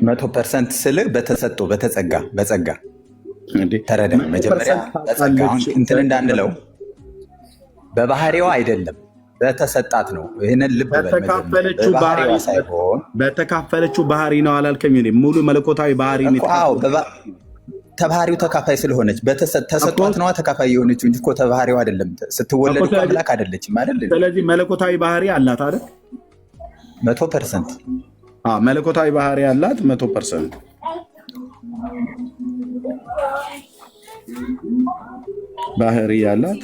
100% ስልህ በጸጋ ተረዳ። መጀመሪያ በጸጋ እንትን እንዳንለው በባህሪዋ አይደለም በተሰጣት ነው። ይህንን ልብ በተካፈለችው ባህሪ ነው አላልከኝ? ሙሉ መለኮታዊ ባህሪ ተባህሪው ተካፋይ ስለሆነች ተሰጧት ነዋ ተካፋይ የሆነች እንጂ እኮ ተባህሪው አይደለም። ስትወለድ እኮ አምላክ አይደለችም አይደል? ስለዚህ መለኮታዊ ባህሪ አላት አይደል? 100%። መለኮታዊ ባህሪ አላት 100%። ባህሪ ያላት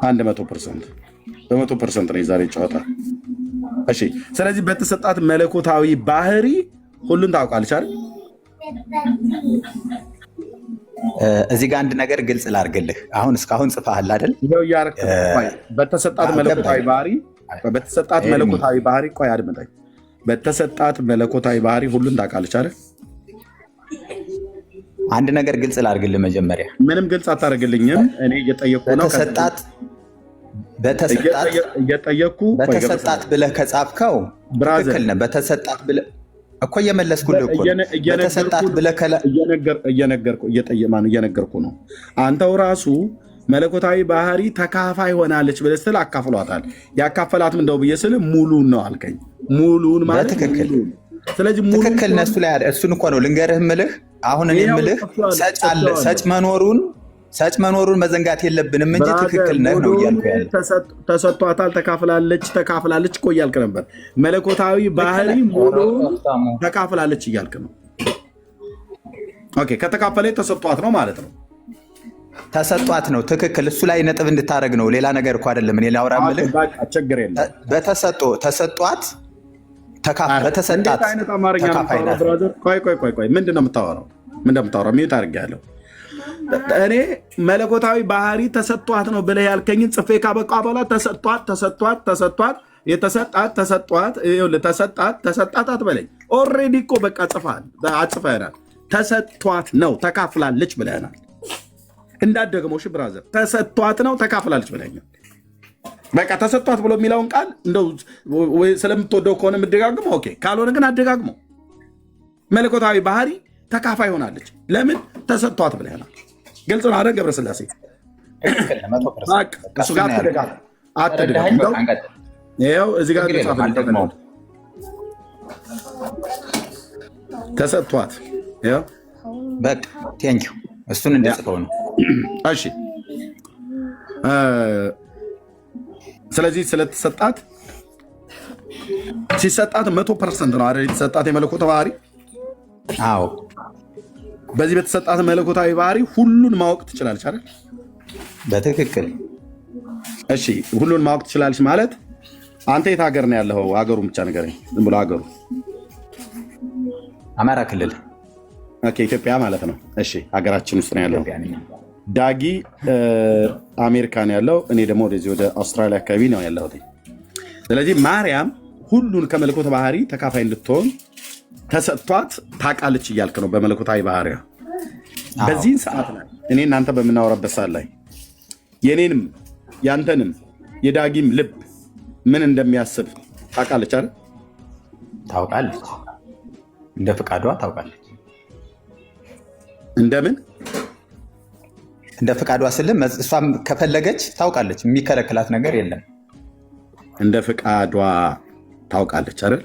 100%። በ100% ነው የዛሬ ጨዋታ። እሺ ስለዚህ በተሰጣት መለኮታዊ ባህሪ ሁሉን ታውቃለች አይደል? እዚህ ጋር አንድ ነገር ግልጽ ላድርግልህ። አሁን እስካሁን ጽፈሃል አይደል? በተሰጣት መለኮታዊ ባህሪ ቆይ አድምጠኝ። በተሰጣት መለኮታዊ ባህሪ ሁሉን ታውቃለች አይደል? አንድ ነገር ግልጽ ላድርግልህ። መጀመሪያ ምንም ግልጽ አታደርግልኝም። እኔ እየጠየኩ ነው። በተሰጣት ብለህ ከጻፍከው ትክክል ነህ። በተሰጣት ብለህ እኮ እየመለስኩልህ እኮ በተሰጣት ብለህ እየነገርኩ ነው። አንተው ራሱ መለኮታዊ ባህሪ ተካፋይ ሆናለች ብለህ ስትል አካፍሏታል። ያካፈላትም እንደው ብዬ ስል ሙሉን ነው አልከኝ። ሙሉን ማለት ትክክል። ስለዚህ ትክክል ነህ። እሱ ላይ እሱን እኮ ነው ልንገርህ የምልህ። አሁን እኔ የምልህ ሰጭ መኖሩን መዘንጋት የለብንም እንጂ ትክክል ነህ ነው እያልኩ ያለ። ተሰጥቷታል፣ ተካፍላለች እኮ እያልክ ነበር። መለኮታዊ ባህሪ ሙሉን ተካፍላለች እያልክ ነው። ኦኬ ከተካፈለች ተሰጥቷት ነው ማለት ነው። ተሰጧት ነው ትክክል። እሱ ላይ ነጥብ እንድታደርግ ነው። ሌላ ነገር እኮ አይደለም። እኔ ላውራ የምልህ ችግር የለም። ተሰጧት በተሰጣት ተካፋይ ናት። ቆይ ምንድን ነው የምታወራው? ሚዩት አድርጌያለሁ። እኔ መለኮታዊ ባህሪ ተሰጧት ነው ብለህ ያልከኝን ጽፌ ካበቃ በኋላ ተሰጣት አትበለኝ። ኦልሬዲ እኮ በቃ አጽፈናል። ተሰጥቷት ነው ተካፍላለች ብለናል። እንዳትደግመው እሺ ብራዘር። ተሰጥቷት ነው ተካፍላለች ብለኛል። በቃ ተሰጥቷት ብሎ የሚለውን ቃል እንደው ስለምትወደው ከሆነ የምደጋግመው ኦኬ፣ ካልሆነ ግን አደጋግመው። መለኮታዊ ባህሪ ተካፋይ ሆናለች። ለምን ተሰጥቷት ብለናል። ግልጽ ነው አይደል? ገብረስላሴ እሱ ጋር አትደጋም። ይኸው እዚህ ጋር ተሰጥቷት በቃ ቴንኪው እሱን እንድጽፈው ነው። እሺ ስለዚህ ስለተሰጣት ሲሰጣት 100% ነው አይደል? የተሰጣት የመለኮት ባህሪ። አዎ በዚህ በተሰጣት መለኮታዊ ባህሪ ሁሉን ማወቅ ትችላለች አይደል? በትክክል። እሺ ሁሉን ማወቅ ትችላለች ማለት አንተ የት ሀገር ነው ያለው? ሀገሩን ብቻ ንገረኝ። ዝም ብሎ ሀገሩ አማራ ክልል። ኦኬ ኢትዮጵያ ማለት ነው። እሺ ሀገራችን ውስጥ ነው ያለው። ዳጊ አሜሪካ ነው ያለው። እኔ ደግሞ ወደዚህ ወደ አውስትራሊያ አካባቢ ነው ያለሁት። ስለዚህ ማርያም ሁሉን ከመለኮት ባህሪ ተካፋይ እንድትሆን ተሰጥቷት ታውቃለች እያልክ ነው። በመለኮታዊ ባህሪያ በዚህን ሰዓት ላይ እኔ እናንተ በምናወራበት ሰዓት ላይ የኔንም ያንተንም የዳጊም ልብ ምን እንደሚያስብ ታውቃለች አይደል? ታውቃለች። እንደ ፍቃዷ ታውቃለች። እንደምን እንደ ፍቃዷ ስልም እሷም ከፈለገች ታውቃለች። የሚከለክላት ነገር የለም። እንደ ፍቃዷ ታውቃለች አይደል?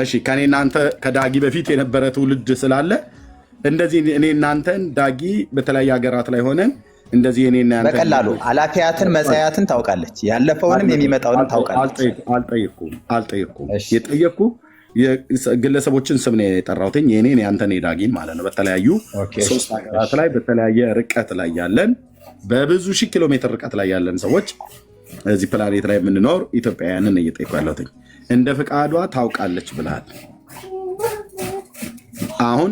እሺ ከኔ እናንተ ከዳጊ በፊት የነበረ ትውልድ ስላለ እንደዚህ እኔ እናንተን ዳጊ በተለያየ ሀገራት ላይ ሆነን እንደዚህ እኔ እናንተ በቀላሉ አላፊያትን መጻያትን ታውቃለች። ያለፈውንም የሚመጣውንም ታውቃለች። አልጠየኩም። የጠየኩ ግለሰቦችን ስም ነው የጠራሁት። የኔን ያንተን የዳጊን ማለት ነው። በተለያዩ 3 ሀገራት ላይ በተለያየ ርቀት ላይ ያለን በብዙ ሺህ ኪሎ ሜትር ርቀት ላይ ያለን ሰዎች እዚህ ፕላኔት ላይ የምንኖር ኢትዮጵያውያንን እየጠየኩ ያለሁት እንደ ፍቃዷ ታውቃለች ብለሃል። አሁን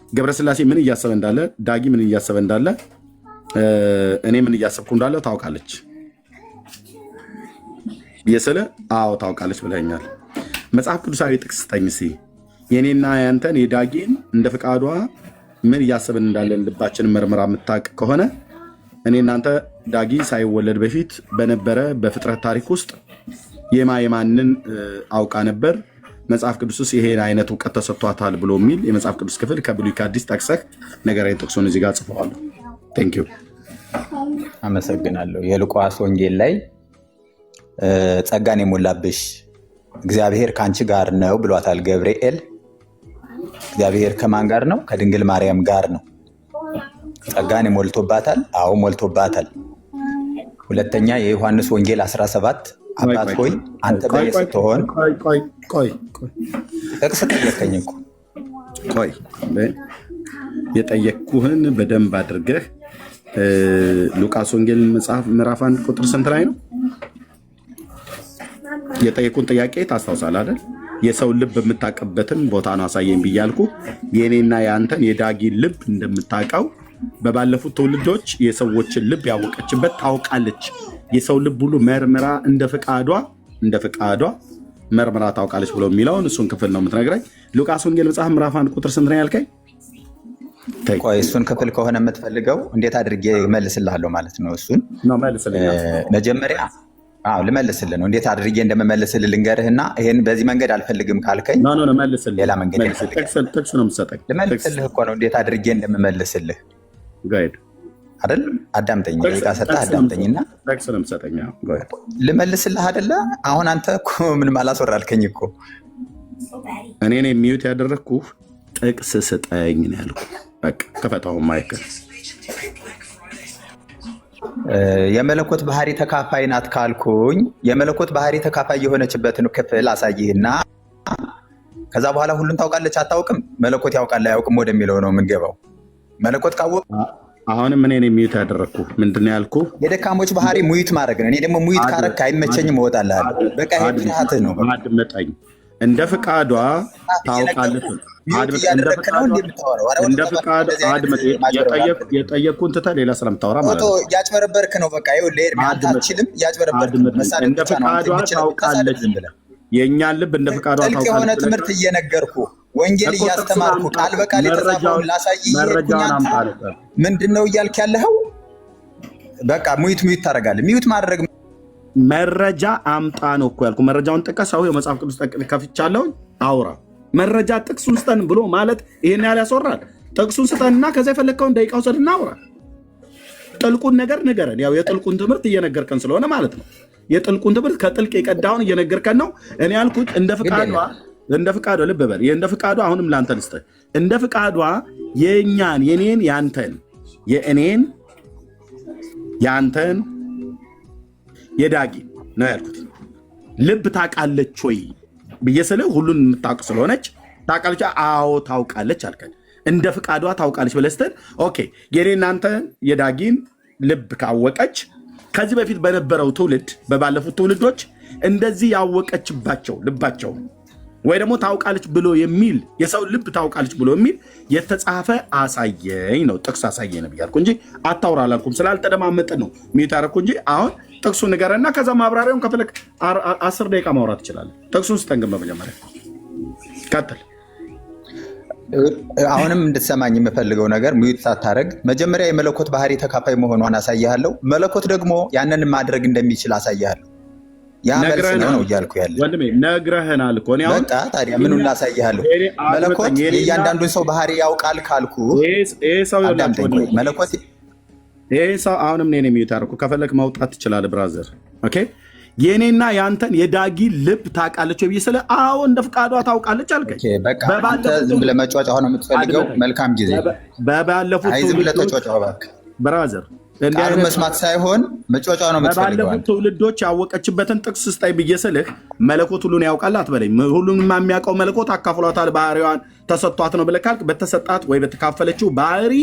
ገብረስላሴ ምን እያሰበ እንዳለ፣ ዳጊ ምን እያሰበ እንዳለ፣ እኔ ምን እያሰብኩ እንዳለ ታውቃለች የስለ አዎ ታውቃለች ብለኛል። መጽሐፍ ቅዱሳዊ ጥቅስ ስጠኝ እስኪ የኔና ያንተን የዳጊን እንደ ፍቃዷ ምን እያሰብን እንዳለን ልባችንን መርምራ የምታውቅ ከሆነ እኔ እናንተ ዳጊ ሳይወለድ በፊት በነበረ በፍጥረት ታሪክ ውስጥ የማንን አውቃ ነበር? መጽሐፍ ቅዱስ ውስጥ ይሄን አይነት እውቀት ተሰጥቷታል ብሎ የሚል የመጽሐፍ ቅዱስ ክፍል ከብሉይ ከአዲስ ጠቅሰህ ነገራዊ ጥቅሱን እዚህ ጋር ጽፈዋለሁ። ቴንክ ዩ አመሰግናለሁ። የሉቃስ ወንጌል ላይ ጸጋን የሞላብሽ እግዚአብሔር ከአንቺ ጋር ነው ብሏታል ገብርኤል። እግዚአብሔር ከማን ጋር ነው? ከድንግል ማርያም ጋር ነው። ጸጋን ሞልቶባታል። አዎ ሞልቶባታል። ሁለተኛ የዮሐንስ ወንጌል 17 አባት ሆይ አንተ በእኔ ስትሆን ጥቅስ ጠየቀኝ እኮ ቆይ የጠየቅኩህን በደንብ አድርገህ ሉቃስ ወንጌል መጽሐፍ ምዕራፍ 1 ቁጥር ስንት ላይ ነው? የጠየቁን ጥያቄ ታስታውሳለህ አይደል? የሰው ልብ የምታውቅበትን ቦታ ነው አሳየኝ ብያልኩ። የኔና የአንተን የዳጊን ልብ እንደምታውቀው በባለፉት ትውልዶች የሰዎችን ልብ ያወቀችበት ታውቃለች። የሰው ልብ ሁሉ መርምራ እንደ ፍቃዷ መርምራ ታውቃለች ብሎ የሚለውን እሱን ክፍል ነው የምትነግረኝ። ሉቃስ ወንጌል መጽሐፍ ምዕራፍ 1 ቁጥር ስንት ነው ያልከኝ? ቆይ እሱን ክፍል ከሆነ የምትፈልገው እንዴት አድርጌ መልስልሃለሁ ማለት ነው። እሱን መጀመሪያ ልመልስልህ ነው። እንዴት አድርጌ እንደምመልስልህ ልንገርህና ይሄን በዚህ መንገድ አልፈልግም ካልከኝ ሌላ መንገድ ልመልስልህ እኮ ነው። እንዴት አድርጌ እንደምመልስልህ አይደል? አዳምጠኝ፣ ደቂቃ ሰጠህ አዳምጠኝና ልመልስልህ አይደለ? አሁን አንተ እኮ ምንም አላስወራልከኝ እኮ። እኔን የሚዩት ያደረግኩህ ጥቅስ ስጠኝ ነው ያልኩህ። በቃ ከፈታው ማይከል የመለኮት ባህሪ ተካፋይ ናት ካልኩኝ የመለኮት ባህሪ ተካፋይ የሆነችበትን ክፍል አሳይህና ከዛ በኋላ ሁሉን ታውቃለች አታውቅም፣ መለኮት ያውቃል አያውቅም ወደሚለው ነው የምንገባው። መለኮት ካወቅ አሁንም እኔን የሚዩት ያደረግኩህ ምንድን ነው ያልኩህ? የደካሞች ባህሪ ሙዩት ማድረግ ነው። እኔ ደግሞ ሙዩት ካረክ አይመቸኝም እወጣልሃለሁ። በቃ ይሄ ፍርሃትህ ነው። አድምጠኝ። እንደ ፍቃዷ ታውቃለች። የጠየቅኩህን ትተህ ሌላ ስለምታወራ ማለት ነው። እያጭበረበርክ ነው። በቃ አትችልም። እያጭበረበርክ ነው። እንደ ፍቃዷ ታውቃለች። የእኛን ልብ እንደ ፍቃዷ ታውቃለች። ጥልቅ የሆነ ትምህርት እየነገርኩ ወንጌል እያስተማርኩ ቃል በቃል የተጻፈውን ላሳይ። ምንድን ነው እያልክ ያለኸው? በቃ ሙዩት ታደርጋለህ። ሚዩት ማድረግ መረጃ አምጣ ነው እኮ ያልኩ። መረጃውን ጥቀሰው የመጽሐፍ ቅዱስ ከፍቻለሁ አውራ። መረጃ ጥቅሱን ስጠን ብሎ ማለት ይሄን ያህል ያስወራል? ጥቅሱን ስጠንና ከዛ የፈለግከውን ደቂቃ ውሰድና አውራ። ጥልቁን ነገር ንገረን። ያው የጥልቁን ትምህርት እየነገርከን ስለሆነ ማለት ነው። የጥልቁን ትምህርት ከጥልቅ የቀዳውን እየነገርከን ነው። እኔ ያልኩት እንደ ፍቃዷ ልብ በል። እንደ ፍቃዷ አሁንም ላንተ ልስጥህ። እንደ ፍቃዷ የእኛን የኔን ያንተን የእኔን ያንተን የዳጊ ነው ያልኩት ልብ ታውቃለች ወይ ብዬ ስልህ ሁሉን የምታውቅ ስለሆነች ታውቃለች። አዎ ታውቃለች አልከን። እንደ ፍቃዷ ታውቃለች ብለህ ስትል ኦኬ፣ የኔን እናንተን የዳጊን ልብ ካወቀች ከዚህ በፊት በነበረው ትውልድ በባለፉት ትውልዶች እንደዚህ ያወቀችባቸው ልባቸው ወይ ደግሞ ታውቃለች ብሎ የሚል የሰው ልብ ታውቃለች ብሎ የሚል የተጻፈ አሳየኝ ነው። ጥቅስ አሳየኝ ነው ብያልኩ እንጂ አታውራ አላልኩም። ስላልተደማመጥን ነው ሚዩት አደረኩ እንጂ አሁን ጥቅሱ ንገረና ከዛ ማብራሪያውን ከፈለክ 10 ደቂቃ ማውራት ትችላለህ። ጥቅሱን ስተንግም በመጀመሪያ ቀጥል። አሁንም እንድትሰማኝ የምፈልገው ነገር ሚዩት ሳታረግ መጀመሪያ የመለኮት ባህሪ ተካፋይ መሆኗን አሳያለሁ። መለኮት ደግሞ ያንን ማድረግ እንደሚችል አሳያለሁ። ያ መልስ ነው እያልኩ ያለ ወንድሜ፣ ነግረህናል እኮ ነው። በቃ ታዲያ ምኑን ላሳይሃለሁ? መለኮት የእያንዳንዱን ሰው ባህሪ ያውቃል ካልኩ መለኮት ይሄ ሰው አሁንም እኔ ሚዩት አደረኩ። ከፈለክ ማውጣት ትችላለህ ብራዘር። ኦኬ፣ የኔና ያንተን የዳጊ ልብ ታውቃለች ብዬ ስለ አዎ እንደ ፍቃዷ ታውቃለች አልከኝ። በቃ አንተ ዝም ብለህ መጫወጫ ሆነ የምትፈልገው። መልካም ጊዜ። በባለፉት ዝም ብለህ ተጫወጫ እባክህ ብራዘር። ቃሉን መስማት ሳይሆን መጫወጫ ነው የምትፈልገው። በባለፉት ትውልዶች ያወቀችበትን ጥቅስ ስታይ ብዬ ስልህ መለኮት ሁሉን ያውቃል አትበለኝ። ሁሉንም የሚያውቀው መለኮት አካፍሏታል፣ ባህሪዋን ተሰጥቷት ነው ብለህ ካልክ በተሰጣት ወይ በተካፈለችው ባህሪ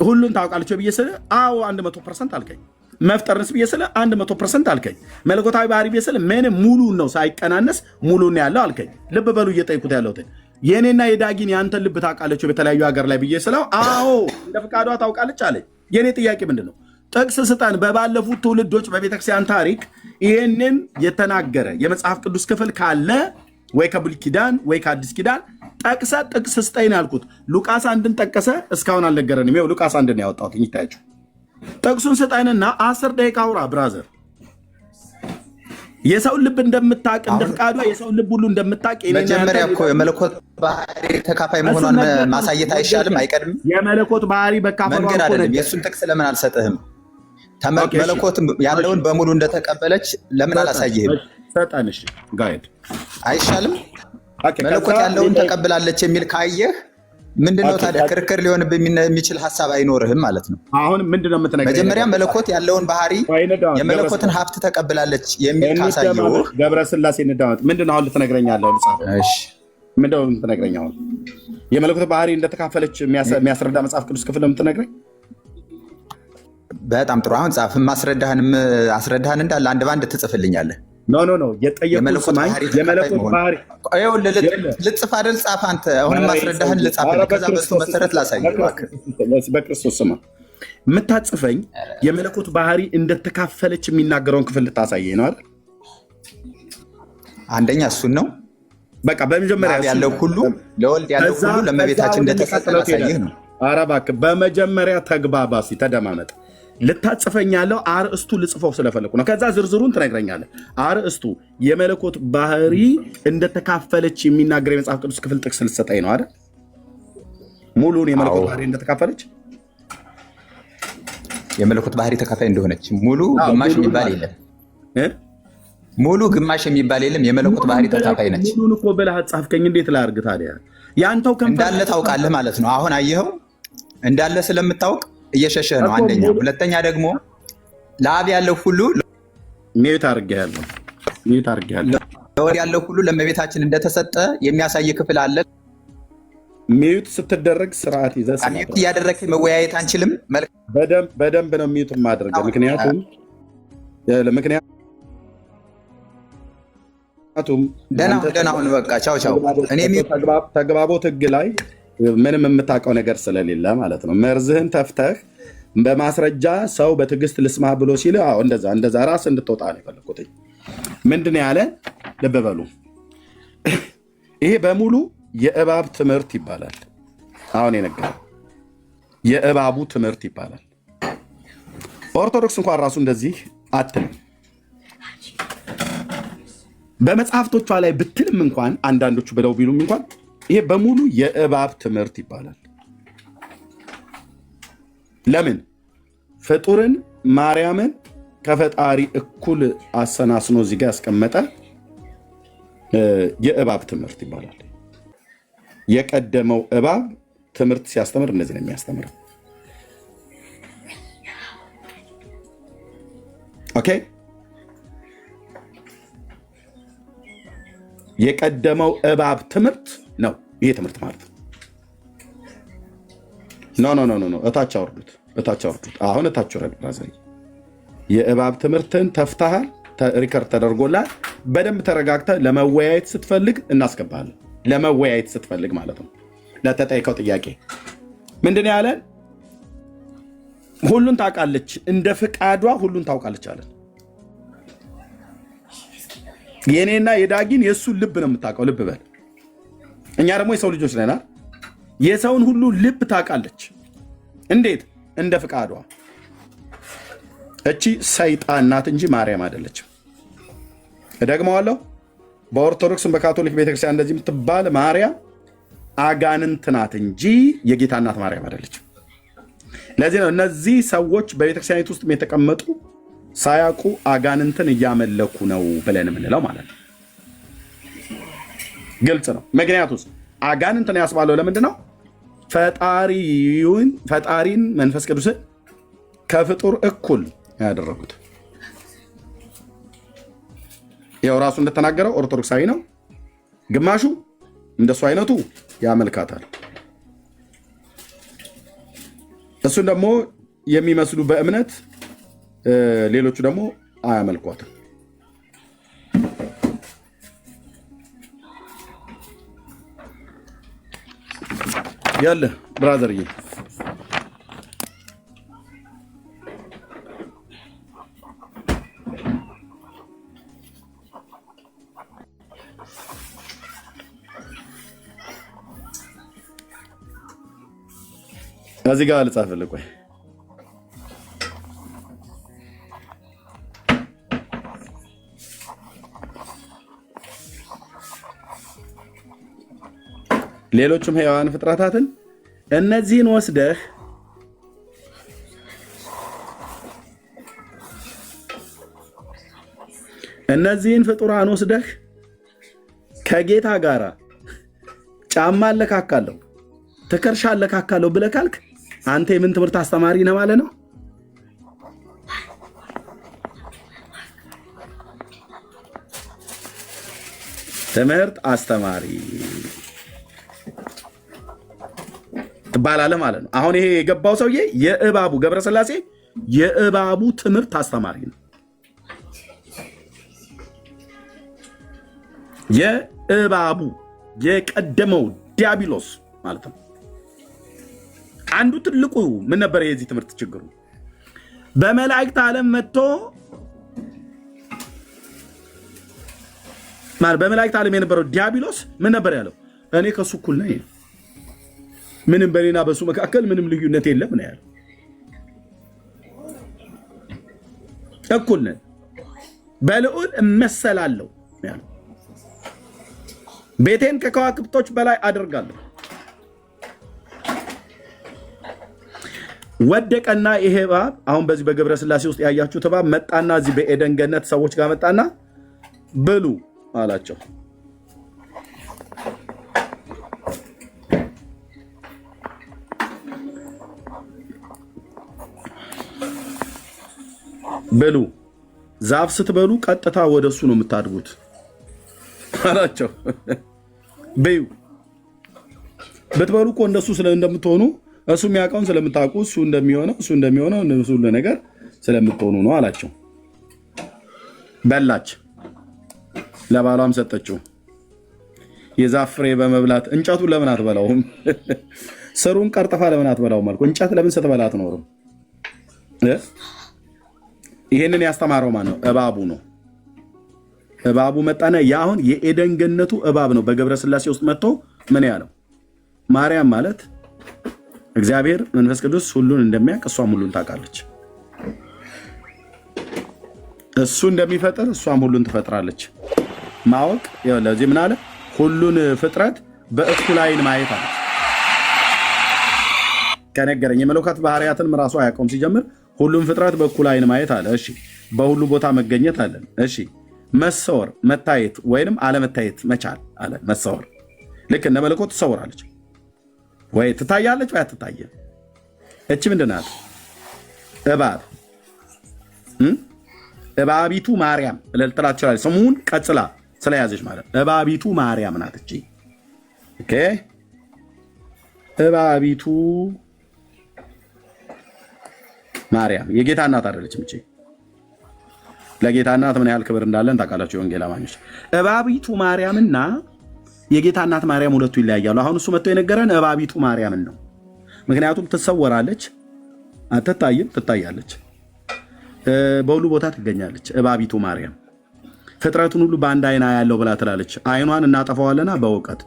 ሁሉን ታውቃለች ብዬ ስልህ አዎ 100% አልከኝ። መፍጠርንስ ብዬ ስልህ 100% አልከኝ። መለኮታዊ ባህሪ ብዬ ስልህ ምንም ሙሉን ነው ሳይቀናነስ ሙሉን ያለው አልከኝ። ልብ በሉ እየጠይኩት ያለሁት የኔና የዳጊን ያንተን ልብ ታውቃለች በተለያዩ ሀገር ላይ ብዬ ስለው አዎ እንደ ፍቃዷ ታውቃለች አለኝ። የኔ ጥያቄ ምንድን ነው? ጥቅስ ስጠን። በባለፉት ትውልዶች በቤተክርስቲያን ታሪክ ይህንን የተናገረ የመጽሐፍ ቅዱስ ክፍል ካለ ወይ ከብሉይ ኪዳን ወይ ከአዲስ ኪዳን ጠቅሰ ጥቅስ ስጠኝ ያልኩት። ሉቃስ 1ን ጠቀሰ፣ እስካሁን አልነገረንም። ይኸው ሉቃስ 1ን ያወጣሁት ይታያችሁ። ጥቅሱን ስጠንና 10 ደቂቃ አውራ ብራዘር። የሰውን ልብ እንደምታውቅ እንደ ፍቃዷ የሰውን ልብ ሁሉ እንደምታውቅ መጀመሪያ እኮ የመለኮት ባህሪ ተካፋይ መሆኗን ማሳየት አይሻልም? አይቀድም? የመለኮት ባህሪ በካፈሏ መንገድ አይደለም። የእሱን ጥቅስ ለምን አልሰጥህም? መለኮት ያለውን በሙሉ እንደተቀበለች ለምን አላሳይህም? ሰጠንሽ ጋይድ አይሻልም? መለኮት ያለውን ተቀብላለች የሚል ካየህ ምንድነው ታዲያ ክርክር ሊሆንብህ የሚችል ሀሳብ አይኖርህም ማለት ነው። አሁን ምንድነው የምትነግረኝ? መጀመሪያ መለኮት ያለውን ባህሪ የመለኮትን ሀብት ተቀብላለች የሚል ካሳየው ገብረስላሴ እንዳመጥ ምንድነው አሁን ልትነግረኝ ያለው? እሺ ምንድነው የምትነግረኝ አሁን? የመለኮት ባህሪ እንደተካፈለች የሚያስረዳ መጽሐፍ ቅዱስ ክፍል ነው የምትነግረኝ? በጣም ጥሩ። አሁን ጻፍ። አስረዳህን እንዳለ አንድ ባንድ ትጽፍልኛለህ። ኖ የጠየቁት ሰማይ የመለኮት ባህሪ ልጽፍ አይደል? ጻፍ አንተ። አሁንም ማስረዳህን ልጻፍ። ከዛ በሱ መሰረት ላሳይ። በክርስቶስ ስማ የምታጽፈኝ የመለኮት ባህሪ እንደተካፈለች የሚናገረውን ክፍል ልታሳየኝ ነው አይደል? አንደኛ እሱን ነው። በቃ በመጀመሪያ ያለው ሁሉ ለወልድ ያለው ሁሉ ለእመቤታችን እንደተሰጠ ላሳይህ ነው። ኧረ እባክህ በመጀመሪያ ተግባባ፣ ተደማመጥ። ልታጽፈኝ ያለው አርእስቱ ልጽፈው ስለፈለኩ ነው። ከዛ ዝርዝሩን ትነግረኛለህ። አርእስቱ የመለኮት ባህሪ እንደተካፈለች የሚናገር የመጽሐፍ ቅዱስ ክፍል ጥቅስ ልትሰጠኝ ነው አይደል? ሙሉን የመለኮት ባህሪ እንደተካፈለች የመለኮት ባህሪ ተካፋይ እንደሆነች ሙሉ ግማሽ የሚባል የለም። ሙሉ ግማሽ የሚባል የለም። የመለኮት ባህሪ ተካፋይ ነች። ሙሉን እኮ ብለህ ጻፍከኝ። እንዴት ላድርግ ታዲያ? ያንተው እንዳለ ታውቃለህ ማለት ነው። አሁን አየኸው እንዳለ ስለምታውቅ እየሸሸህ ነው። አንደኛ። ሁለተኛ ደግሞ ለአብ ያለው ሁሉ ሚዩት አድርጌያለሁ። ለወልድ ያለው ሁሉ ለእመቤታችን እንደተሰጠ የሚያሳይ ክፍል አለ። ሚዩት ስትደረግ ስርዓት ይዘህ ሚዩት እያደረግህ መወያየት አንችልም። በደንብ ነው ሚዩት የማደርገው። ምክንያቱም ደህና ሁን በቃ ቻው። እኔ ተግባቦት ህግ ላይ ምንም የምታውቀው ነገር ስለሌለ ማለት ነው። መርዝህን ተፍተህ በማስረጃ ሰው በትዕግስት ልስማ ብሎ ሲል እንደዛ ራስ እንድትወጣ ነው የፈለኩት። ምንድን ያለ ልብ በሉ። ይሄ በሙሉ የእባብ ትምህርት ይባላል። አሁን የነገረው የእባቡ ትምህርት ይባላል። ኦርቶዶክስ እንኳን ራሱ እንደዚህ አትልም። በመጽሐፍቶቿ ላይ ብትልም እንኳን አንዳንዶቹ ብለው ቢሉም እንኳን ይሄ በሙሉ የእባብ ትምህርት ይባላል። ለምን? ፍጡርን ማርያምን ከፈጣሪ እኩል አሰናስኖ እዚህ ጋር ያስቀመጠ የእባብ ትምህርት ይባላል። የቀደመው እባብ ትምህርት ሲያስተምር እንደዚህ ነው የሚያስተምረው። ኦኬ፣ የቀደመው እባብ ትምህርት ነው ይሄ ትምህርት ማለት ኖ እታች አውርዱት፣ እታች አውርዱት። አሁን እታች ወረድ ብራዘር። የእባብ ትምህርትን ተፍታሃል፣ ሪከርድ ተደርጎላል። በደንብ ተረጋግተህ ለመወያየት ስትፈልግ እናስገባለን። ለመወያየት ስትፈልግ ማለት ነው። ለተጠይቀው ጥያቄ ምንድን ነው ያለን? ሁሉን ታውቃለች፣ እንደ ፍቃዷ ሁሉን ታውቃለች አለን። የኔና የዳጊን የእሱን ልብ ነው የምታውቀው። ልብ በል። እኛ ደግሞ የሰው ልጆች ነና የሰውን ሁሉ ልብ ታውቃለች። እንዴት? እንደ ፍቃዷ። እቺ ሰይጣን ናት እንጂ ማርያም አይደለችም። እደግመዋለሁ። በኦርቶዶክስም በካቶሊክ ቤተክርስቲያን እንደዚህ የምትባል ማርያም አጋንንት ናት እንጂ የጌታ እናት ማርያም አይደለችም። ለዚህ ነው እነዚህ ሰዎች በቤተክርስቲያኒቱ ውስጥ የተቀመጡ ሳያውቁ አጋንንትን እያመለኩ ነው ብለን የምንለው ማለት ነው። ግልጽ ነው። ምክንያቱስ አጋንንትን ያስባለው ለምንድን ነው? ፈጣሪን መንፈስ ቅዱስን ከፍጡር እኩል ያደረጉት። ያው ራሱ እንደተናገረው ኦርቶዶክሳዊ ነው፣ ግማሹ እንደሱ አይነቱ ያመልካታል። እሱን ደግሞ የሚመስሉ በእምነት ሌሎቹ ደግሞ አያመልኳትም። ያለ ብራዘርዬ እዚህ ጋር ልጻፍልህ። ቆይ ሌሎችም ሕያዋን ፍጥረታትን እነዚህን ወስደህ እነዚህን ፍጡራን ወስደህ ከጌታ ጋር ጫማ አለካካለሁ ትከርሻ አለካካለሁ ብለህ ካልክ አንተ የምን ትምህርት አስተማሪ ነህ ማለት ነው? ትምህርት አስተማሪ ትባላለህ ማለት ነው። አሁን ይሄ የገባው ሰውዬ የእባቡ ገብረስላሴ የእባቡ ትምህርት አስተማሪ ነው። የእባቡ የቀደመው ዲያብሎስ ማለት ነው። አንዱ ትልቁ ምን ነበር የዚህ ትምህርት ችግሩ? በመላእክት ዓለም መጥቶ በመላእክት ዓለም የነበረው ዲያብሎስ ምን ነበር ያለው? እኔ ከሱ እኩል ነኝ፣ ምንም በኔና በሱ መካከል ምንም ልዩነት የለም ነው ያለው። እኩል ነን፣ በልዑል እመሰላለሁ ያለው። ቤቴን ከከዋክብቶች በላይ አደርጋለሁ። ወደቀና ይሄ እባብ አሁን በዚህ በገብረ ስላሴ ውስጥ ያያችሁት እባብ መጣና እዚህ በኤደን ገነት ሰዎች ጋር መጣና ብሉ አላቸው። ብሉ፣ ዛፍ ስትበሉ ቀጥታ ወደሱ ነው የምታድጉት አላቸው። በዩ ብትበሉ እኮ እንደሱ እንደምትሆኑ እሱ የሚያውቀውን ስለምታውቁ እሱ እንደሚሆነው እነሱ ሁሉ ነገር ስለምትሆኑ ነው አላቸው። በላች፣ ለባሏም ሰጠችው። የዛፍ ፍሬ በመብላት እንጨቱን ለምን አትበላውም? ስሩን ቀርጥፋ ለምን አትበላውም አልኩ። እንጨት ለምን ስትበላ አትኖርም? ይሄንን ያስተማረው ማን ነው? እባቡ ነው። እባቡ መጣና ያሁን የኤደን ገነቱ እባብ ነው በገብረ ስላሴ ውስጥ መጥቶ ምን ያለው? ማርያም ማለት እግዚአብሔር መንፈስ ቅዱስ ሁሉን እንደሚያውቅ እሷም ሁሉን ታውቃለች። እሱ እንደሚፈጥር እሷም ሁሉን ትፈጥራለች። ማወቅ ለዚህ ምን አለ? ሁሉን ፍጥረት በእኩል ዓይን ማየት አለ። ከነገረኝ የመለኮት ባህሪያትን ራሱ አያውቀውም ሲጀምር። ሁሉም ፍጥረት በእኩል ዓይን ማየት አለ። እሺ፣ በሁሉ ቦታ መገኘት አለ። እሺ፣ መሰወር መታየት ወይንም አለመታየት መቻል አለ። መሰወር ልክ እንደ መለኮት ትሰወራለች ወይ ትታያለች ወይ አትታየም። እቺ ምንድን ናት? እባብ እባቢቱ ማርያም ልትላት ትችላለች። ስሙን ቀጽላ ስለያዘች ማለት እባቢቱ ማርያም ናት። እቺ ኦኬ፣ እባቢቱ ማርያም የጌታ እናት አይደለችም። እቺ ለጌታ እናት ምን ያህል ክብር እንዳለን ታውቃላችሁ የወንጌል አማኞች። እባቢቱ ማርያምና የጌታ እናት ማርያም ሁለቱ ይለያያሉ። አሁን እሱ መጥቶ የነገረን እባቢቱ ማርያምን ነው። ምክንያቱም ትሰወራለች፣ አትታይም፣ ትታያለች፣ በሁሉ ቦታ ትገኛለች። እባቢቱ ማርያም ፍጥረቱን ሁሉ በአንድ አይና ያለው ብላ ትላለች። አይኗን እናጠፋዋለና በእውቀት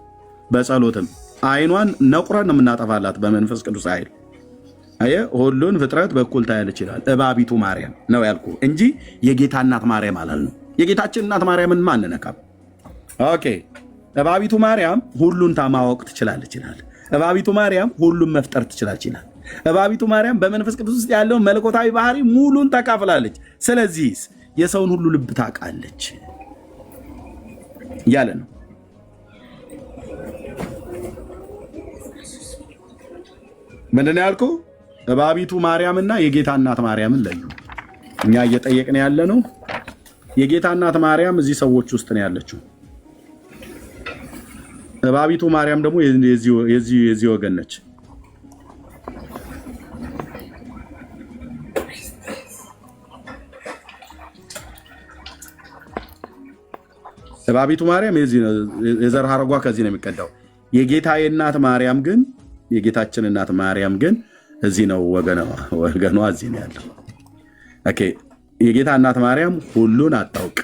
በጸሎትም አይኗን ነቁረን ነው የምናጠፋላት በመንፈስ ቅዱስ ኃይል። አየህ፣ ሁሉን ፍጥረት በእኩል ታያለች ይላል። እባቢቱ ማርያም ነው ያልኩ እንጂ የጌታ እናት ማርያም አላልነው። የጌታችን እናት ማርያምን ማንነካም። ኦኬ፣ እባቢቱ ማርያም ሁሉን ማወቅ ትችላለች ይላል። እባቢቱ ማርያም ሁሉን መፍጠር ትችላለች ይላል። እባቢቱ ማርያም በመንፈስ ቅዱስ ውስጥ ያለውን መለኮታዊ ባህሪ ሙሉን ተካፍላለች። ስለዚህ የሰውን ሁሉ ልብ ታውቃለች ያለ ነው። ምንድን ነው ያልኩ? እባቢቱ ማርያምና የጌታ እናት ማርያምን ለዩ። እኛ እየጠየቅን ያለ ነው። የጌታ እናት ማርያም እዚህ ሰዎች ውስጥ ነው ያለችው። እባቢቱ ማርያም ደግሞ የዚህ ወገን ነች። እባቢቱ ማርያም የዘር ሐረጓ ከዚህ ነው የሚቀዳው። የጌታዬ እናት ማርያም ግን የጌታችን እናት ማርያም ግን እዚህ ነው ወገኗ እዚህ ነው ያለው። ኦኬ፣ የጌታ እናት ማርያም ሁሉን አታውቅ።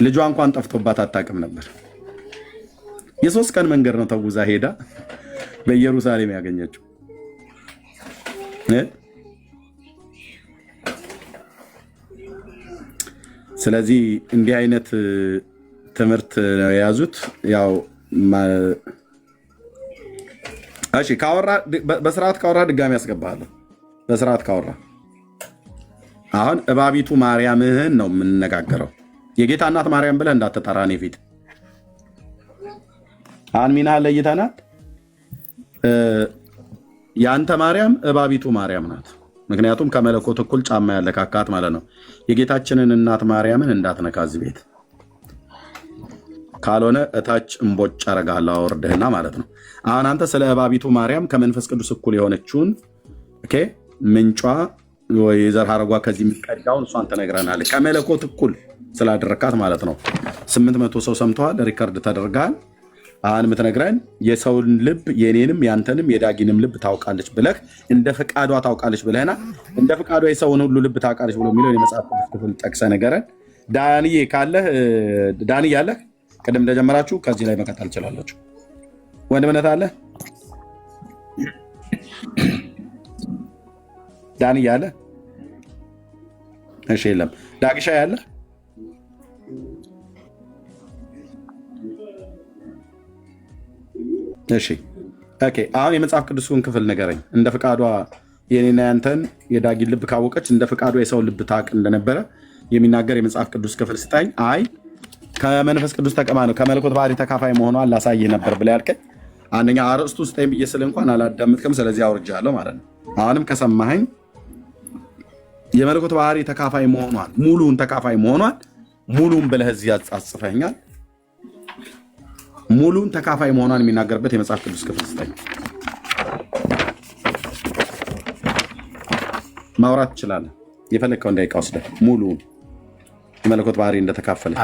ልጇ እንኳን ጠፍቶባት አታውቅም ነበር። የ3 ቀን መንገድ ነው ተጉዛ ሄዳ በኢየሩሳሌም ያገኘችው። ስለዚህ እንዲህ አይነት ትምህርት ነው የያዙት። ያው እሺ፣ በስርዓት ካወራ ድጋሚ ያስገባለሁ። በስርዓት ካወራ አሁን እባቢቱ ማርያምህን ነው የምንነጋገረው። የጌታ እናት ማርያም ብለህ እንዳትጠራ እኔ ፊት። አሁን ሚና ለይተናል። የአንተ ማርያም እባቢቱ ማርያም ናት። ምክንያቱም ከመለኮት እኩል ጫማ ያለካካት ማለት ነው። የጌታችንን እናት ማርያምን እንዳትነካ እዚህ ቤት፣ ካልሆነ እታች እምቦጭ አረጋለሁ አወርድህና ማለት ነው። አሁን አንተ ስለ እባቢቱ ማርያም ከመንፈስ ቅዱስ እኩል የሆነችውን ምንጯ ወይ የዘር ሐረጓ ከዚህ የሚቀዳውን እሷን ትነግረናለህ። ከመለኮት እኩል ስላደረካት ማለት ነው። 800 ሰው ሰምተዋል፣ ሪከርድ ተደርገሃል። አሁን የምትነግረን የሰውን ልብ የኔንም ያንተንም የዳጊንም ልብ ታውቃለች ብለህ እንደ ፈቃዷ ታውቃለች ብለህና እንደ ፈቃዷ የሰውን ሁሉ ልብ ታውቃለች ብሎ የሚለውን የመጽሐፍ ቅዱስ ክፍል ጠቅሰህ ነገረን። ዳንዬ ካለህ ዳኒ ያለህ ቅድም እንደጀመራችሁ ከዚህ ላይ መቀጠል ትችላላችሁ። ወንድምነት አለ ዳኒ ያለ? እሺ፣ የለም። ዳግሻ ያለ? እሺ፣ ኦኬ። አሁን የመጽሐፍ ቅዱስን ክፍል ንገረኝ። እንደ ፈቃዷ የኔና ያንተን የዳጊን ልብ ካወቀች እንደ ፈቃዷ የሰውን ልብ ታውቅ እንደነበረ የሚናገር የመጽሐፍ ቅዱስ ክፍል ስጠኝ። አይ ከመንፈስ ቅዱስ ተቀማ ነው ከመለኮት ባህሪ ተካፋይ መሆኗን ላሳይህ ነበር ብለህ ያልከኝ አንደኛ አርእስቱ ስጠኝ ብዬ ስል እንኳን አላዳምጥክም። ስለዚህ አውርጃለሁ ማለት ነው። አሁንም ከሰማኸኝ የመለኮት ባህሪ ተካፋይ መሆኗን ሙሉን ተካፋይ መሆኗን ሙሉን ብለህ እዚህ አጽፈኛል። ሙሉን ተካፋይ መሆኗን የሚናገርበት የመጽሐፍ ቅዱስ ክፍል ስጠኝ። ማውራት ትችላለህ። የፈለግከው እንዳይቃ ወስደህ ሙሉን የመለኮት ባህሪ እንደተካፈለች።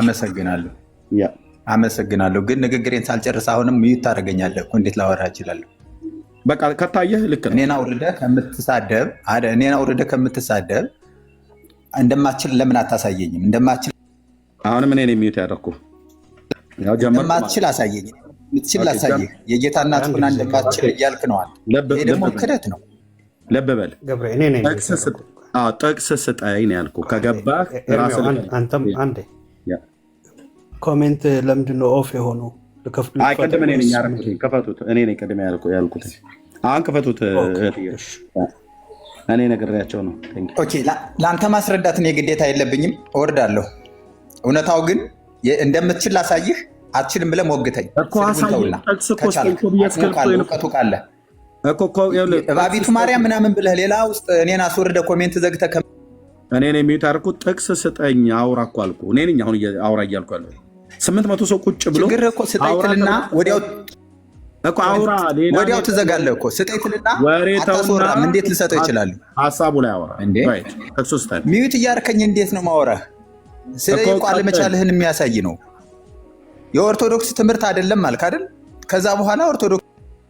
አመሰግናለሁ። ግን ንግግሬን ሳልጨርስ አሁንም ሚዩት ታደርገኛለህ እኮ። እንዴት ላወራ እችላለሁ? በቃ ከታየህ ልክ ነው። እኔን አውርደህ ከምትሳደብ እንደማትችል ለምን አታሳየኝም? እንደማትችል አሁንም እኔ ነኝ ሚዩት ያደረኩህ። እንደማትችል አሳየኝ። የምትችል አሳየህ። የጌታ እናት ሆና እንደማትችል እያልክ ነዋል። ይሄ ደግሞ ክደት ነው። ልብ በል። ጥቅስ ስጠኝ ነው ያልኩህ። ከገባህ ራስህ ኮሜንት ለምንድን ነው ኦፍ የሆነው? ቅድም እኔ ነኝ ያደረኩት። ክፈቱት። እኔ ነኝ ቅድም ያልኩት። አሁን ክፈቱት። እኔ ነግሬያቸው ነው። ለአንተ ማስረዳት እኔ ግዴታ የለብኝም፣ እወርዳለሁ። እውነታው ግን እንደምትችል ላሳይህ። አትችልም ብለህ ሞግተኝ። እውቀቱ ካለ እባቢቱ ማርያም ምናምን ብለህ ሌላ ውስጥ እኔን አስወርደህ ኮሜንት ዘግተህ እኔ ነኝ የሚዩት ያደረኩት። ጥቅስ ስጠኝ አውራ እኮ አልኩህ። እኔ ነኝ አሁን አውራ እያልኩ ያለው 800 ሰው ቁጭ ብሎ ችግር እኮ ስጠኝ ትልና ወዲያው ትዘጋለህ እኮ። ስጠኝ ትልና አታስወራም። እንዴት ልሰጠው ይችላል? ሀሳቡ ላይ አወራ እንዴ? ሚዩት እያደረከኝ እንዴት ነው ማወራህ? ስለ ቃል መቻልህን የሚያሳይ ነው። የኦርቶዶክስ ትምህርት አይደለም አልክ አይደል? ከዛ በኋላ ኦርቶዶክስ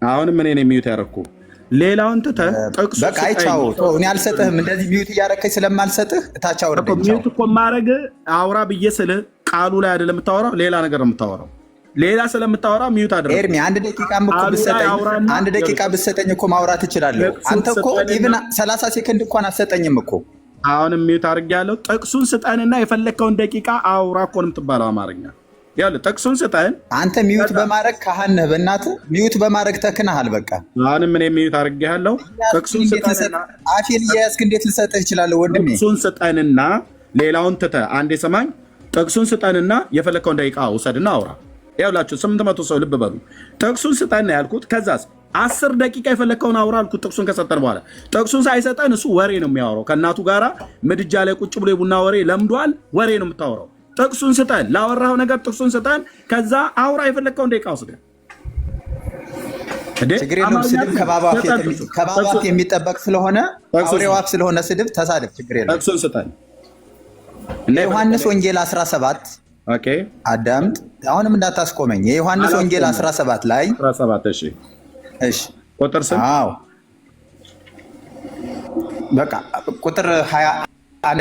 አሁንም እኔ ነኝ ሚዩት ያደረኩህ። ሌላውን ትተህ ጥቅሱ በቃ አይቻው እኔ አልሰጥህም። እንደዚህ ሚዩት እያደረከኝ ስለማልሰጥህ እታች አውርደኝ። ሚዩት እኮ ማድረግ አውራ ብዬ ስልህ ቃሉ ላይ አይደለም የምታወራው፣ ሌላ ነገር ነው የምታወራው። ሌላ ስለምታወራ ሚዩት አድርገህ ኤርሚ አንድ ደቂቃ ብትሰጠኝ እኮ ማውራት እችላለሁ። አንተ እኮ ኢቭን 30 ሴከንድ እንኳን አትሰጠኝም እኮ። አሁንም ሚዩት አድርጌያለሁ። ጥቅሱን ስጠንና የፈለግከውን ደቂቃ አውራ እኮ ነው የምትባለው አማርኛ። ያለ ጥቅሱን ስጠን። አንተ ሚዩት በማድረግ ካህን ነህ። በእናትህ ሚዩት በማድረግ ተክነሃል። በቃ አሁንም እኔ ሚዩት አድርጌያለሁ። ጥቅሱን ስጠንና አፌን እያያዝክ እንዴት ልሰጥህ እችላለሁ ወንድሜ? ጥቅሱን ስጠንና ሌላውን ትተህ አንዴ ሰማኝ። ጥቅሱን ስጠንና የፈለግከውን ደቂቃ ውሰድና አውራ። ያውላችሁ 800 ሰው ልብ በሉ። ጥቅሱን ስጠን ያልኩት። ከዛስ 10 ደቂቃ የፈለግከውን አውራ አልኩት። ጥቅሱን ከሰጠን በኋላ ጥቅሱን ሳይሰጠን እሱ ወሬ ነው የሚያወራው። ከእናቱ ጋራ ምድጃ ላይ ቁጭ ብሎ የቡና ወሬ ለምዷል። ወሬ ነው የምታወራው። ጥቅሱን ስጠን፣ ላወራው ነገር ጥቅሱን ስጠን። ከዛ አውራ የፈለግከውን ደቂቃ ወስደን። ችግር የለውም። ስድብ ከባባፍ የሚጠበቅ ስለሆነ አውሬው አፍ ስለሆነ ስድብ ተሳደብ፣ ችግር የለውም። ጥቅሱን ስጠን። የዮሐንስ ወንጌል 17 ኦኬ፣ አዳምጥ። አሁንም እንዳታስቆመኝ። የዮሐንስ ወንጌል 17 ላይ 17 እሺ፣ ቁጥር ስንት? አዎ በቃ ቁጥር 21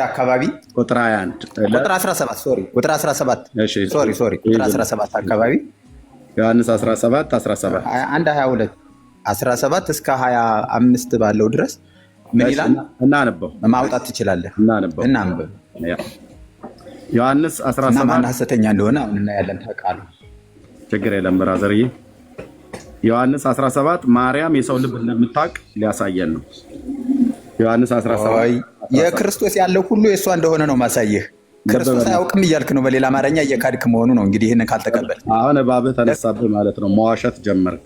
አካባቢ ቁጥር 21 ቁጥር 17 ሶሪ ቁጥር 17 ሶሪ ቁጥር 17 አካባቢ ዮሐንስ 17 21 22 17 እስከ 25 ባለው ድረስ ምን ይላል? እናነበው። ማውጣት ትችላለህ። እናንብብ። ዮሐንስ 17 ማን ሐሰተኛ እንደሆነ አሁን እናያለን። ተቃሉ ችግር የለም ብራዘርዬ። ዮሐንስ 17 ማርያም የሰው ልብ እንደምታውቅ ሊያሳየን ነው። ዮሐንስ 17 የክርስቶስ ያለው ሁሉ የእሷ እንደሆነ ነው ማሳየህ። ክርስቶስ አያውቅም እያልክ ነው። በሌላ አማርኛ እየካድክ መሆኑ ነው። እንግዲህ ይህንን ካልተቀበል አሁን እባብህ ተነሳብህ ማለት ነው። መዋሸት ጀመርክ።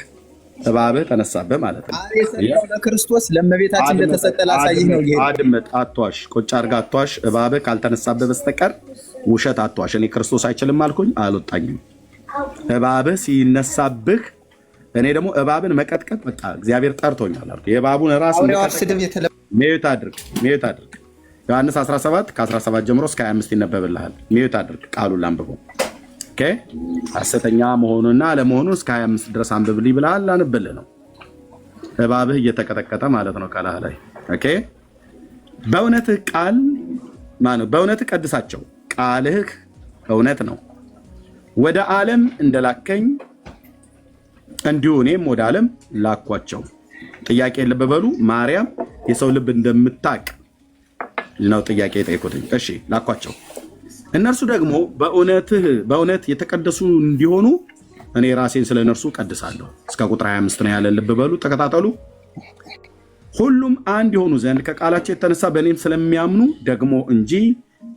እባብህ ተነሳብህ ማለት ነው። ለክርስቶስ ለእመቤታችን እንደተሰጠ ላሳይህ ነው። አድምጥ፣ አትዋሽ። ቁጭ አድርገህ አትዋሽ። እባብህ ካልተነሳብህ በስተቀር ውሸት አትዋሽ። እኔ ክርስቶስ አይችልም አልኩኝ? አልወጣኝም። እባብህ ሲነሳብህ እኔ ደግሞ እባብን መቀጥቀጥ በቃ እግዚአብሔር ጠርቶኛል አልኩ። የእባቡን ራስ ሚዩት አድርግ። ዮሐንስ 17 ከ17 ጀምሮ እስከ 25 ይነበብልሃል። ሚዩት አድርግ። ቃሉን ላንብበው። ኦኬ፣ ሐሰተኛ መሆኑና አለመሆኑን እስከ 25 ድረስ አንብብልኝ ብለሃል። ላንብልህ ነው። እባብህ እየተቀጠቀጠ ማለት ነው ከላህ ላይ። ኦኬ፣ በእውነትህ ቃል ማነው? በእውነትህ ቀድሳቸው፣ ቃልህ እውነት ነው። ወደ ዓለም እንደላከኝ እንዲሁ እኔም ወደ ዓለም ላኳቸው። ጥያቄ ልብ በሉ። ማርያም የሰው ልብ እንደምታቅ ነው ጥያቄ የጠየቁትኝ። እሺ፣ ላኳቸው። እነርሱ ደግሞ በእውነት የተቀደሱ እንዲሆኑ እኔ ራሴን ስለ እነርሱ ቀድሳለሁ። እስከ ቁጥር 25 ነው ያለ። ልብ በሉ፣ ተከታተሉ። ሁሉም አንድ የሆኑ ዘንድ ከቃላቸው የተነሳ በእኔም ስለሚያምኑ ደግሞ እንጂ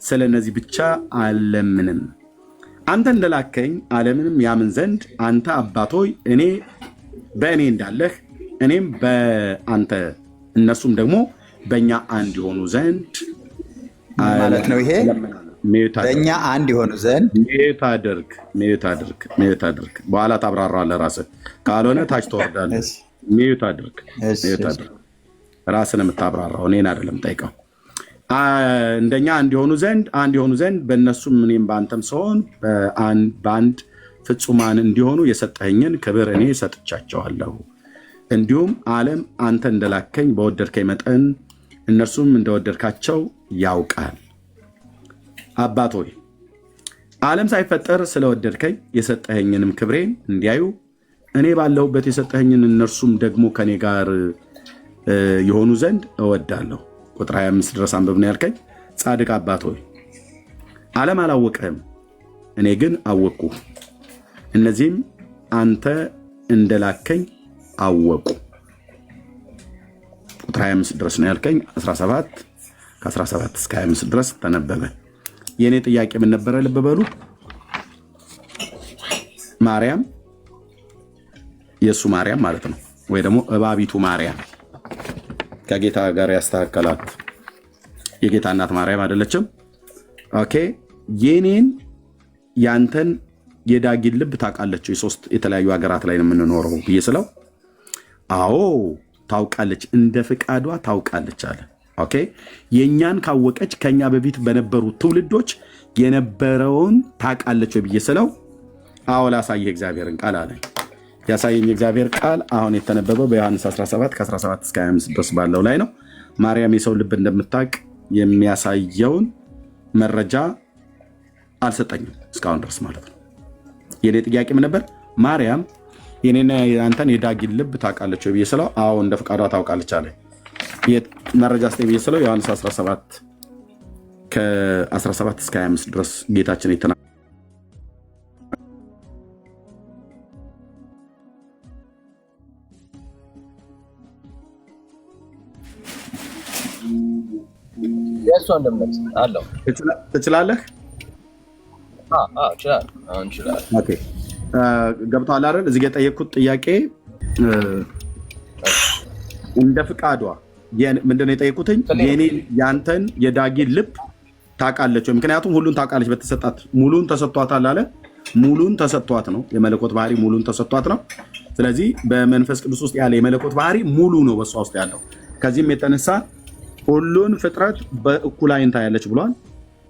ስለ እነዚህ ብቻ አልለምንም። አንተ እንደላከኝ ዓለምንም ያምን ዘንድ አንተ አባት ሆይ እኔ በእኔ እንዳለህ እኔም በአንተ እነሱም ደግሞ በእኛ አንድ የሆኑ ዘንድ ማለት ነው። ይሄ በእኛ አንድ የሆኑ ዘንድ ሚዩት አድርግ። በኋላ ታብራራለህ ራስህ። ካልሆነ ታች ትወርዳለህ። ሚዩት አድርግ። ራስን የምታብራራው እኔን አይደለም ጠይቀው። እንደኛ አንድ የሆኑ ዘንድ በእነሱም እኔም በአንተም ስሆን በአንድ ፍጹማን እንዲሆኑ የሰጠኸኝን ክብር እኔ ሰጥቻቸዋለሁ። እንዲሁም ዓለም አንተ እንደላከኝ በወደድከኝ መጠን እነርሱም እንደወደድካቸው ያውቃል። አባት ሆይ ዓለም ሳይፈጠር ስለወደድከኝ የሰጠኸኝንም ክብሬን እንዲያዩ እኔ ባለሁበት የሰጠኸኝን እነርሱም ደግሞ ከኔ ጋር የሆኑ ዘንድ እወዳለሁ። ቁጥር 25 ድረስ አንብብ ነው ያልከኝ። ጻድቅ አባት ሆይ ዓለም አላወቀህም፣ እኔ ግን አወቅኩ፣ እነዚህም አንተ እንደላከኝ አወቁ። ቁጥር 25 ድረስ ነው ያልከኝ። 17 ከ17 እስከ 25 ድረስ ተነበበ። የእኔ ጥያቄ ምን ነበረ? ልብ በሉ። ማርያም የእሱ ማርያም ማለት ነው፣ ወይ ደግሞ እባቢቱ ማርያም ከጌታ ጋር ያስተካከላት የጌታ እናት ማርያም አይደለችም? ኦኬ። የኔን ያንተን የዳጊን ልብ ታውቃለች? የሶስት የተለያዩ ሀገራት ላይ ነው የምንኖረው ብዬ ስለው አዎ ታውቃለች፣ እንደ ፍቃዷ ታውቃለች አለ። ኦኬ። የእኛን ካወቀች ከኛ በፊት በነበሩ ትውልዶች የነበረውን ታውቃለች ብዬ ስለው አዎ ላሳየህ እግዚአብሔርን ቃል አለኝ። ያሳየኝ እግዚአብሔር ቃል አሁን የተነበበው በዮሐንስ 17 ከ17 እስከ 25 ድረስ ባለው ላይ ነው። ማርያም የሰው ልብ እንደምታውቅ የሚያሳየውን መረጃ አልሰጠኝም እስካሁን ድረስ ማለት ነው። የኔ ጥያቄ ምን ነበር? ማርያም የኔና አንተን የዳጊን ልብ ታውቃለች ብዬ ስለው አዎ እንደ ፍቃዷ ታውቃለች አለ። መረጃ ስጠኝ ብዬ ስለው ዮሐንስ 17 ከ17 እስከ 25 ድረስ ጌታችን የተና የእሱ እንደምነት አለው። ትችላለህ? ገብቶሃል አይደል? እዚህ ጋር የጠየቅኩት ጥያቄ እንደ ፍቃዷ ምንድነው የጠየቁትኝ? ያንተን የዳጊን ልብ ታውቃለች ወይ? ምክንያቱም ሁሉን ታውቃለች በተሰጣት ሙሉን ተሰጥቷታል አለ። ሙሉን ተሰጥቷት ነው፣ የመለኮት ባህሪ ሙሉን ተሰጥቷት ነው። ስለዚህ በመንፈስ ቅዱስ ውስጥ ያለ የመለኮት ባህሪ ሙሉ ነው በሷ ውስጥ ያለው። ከዚህም የተነሳ ሁሉን ፍጥረት በእኩል ዓይን ታያለች ብሏል።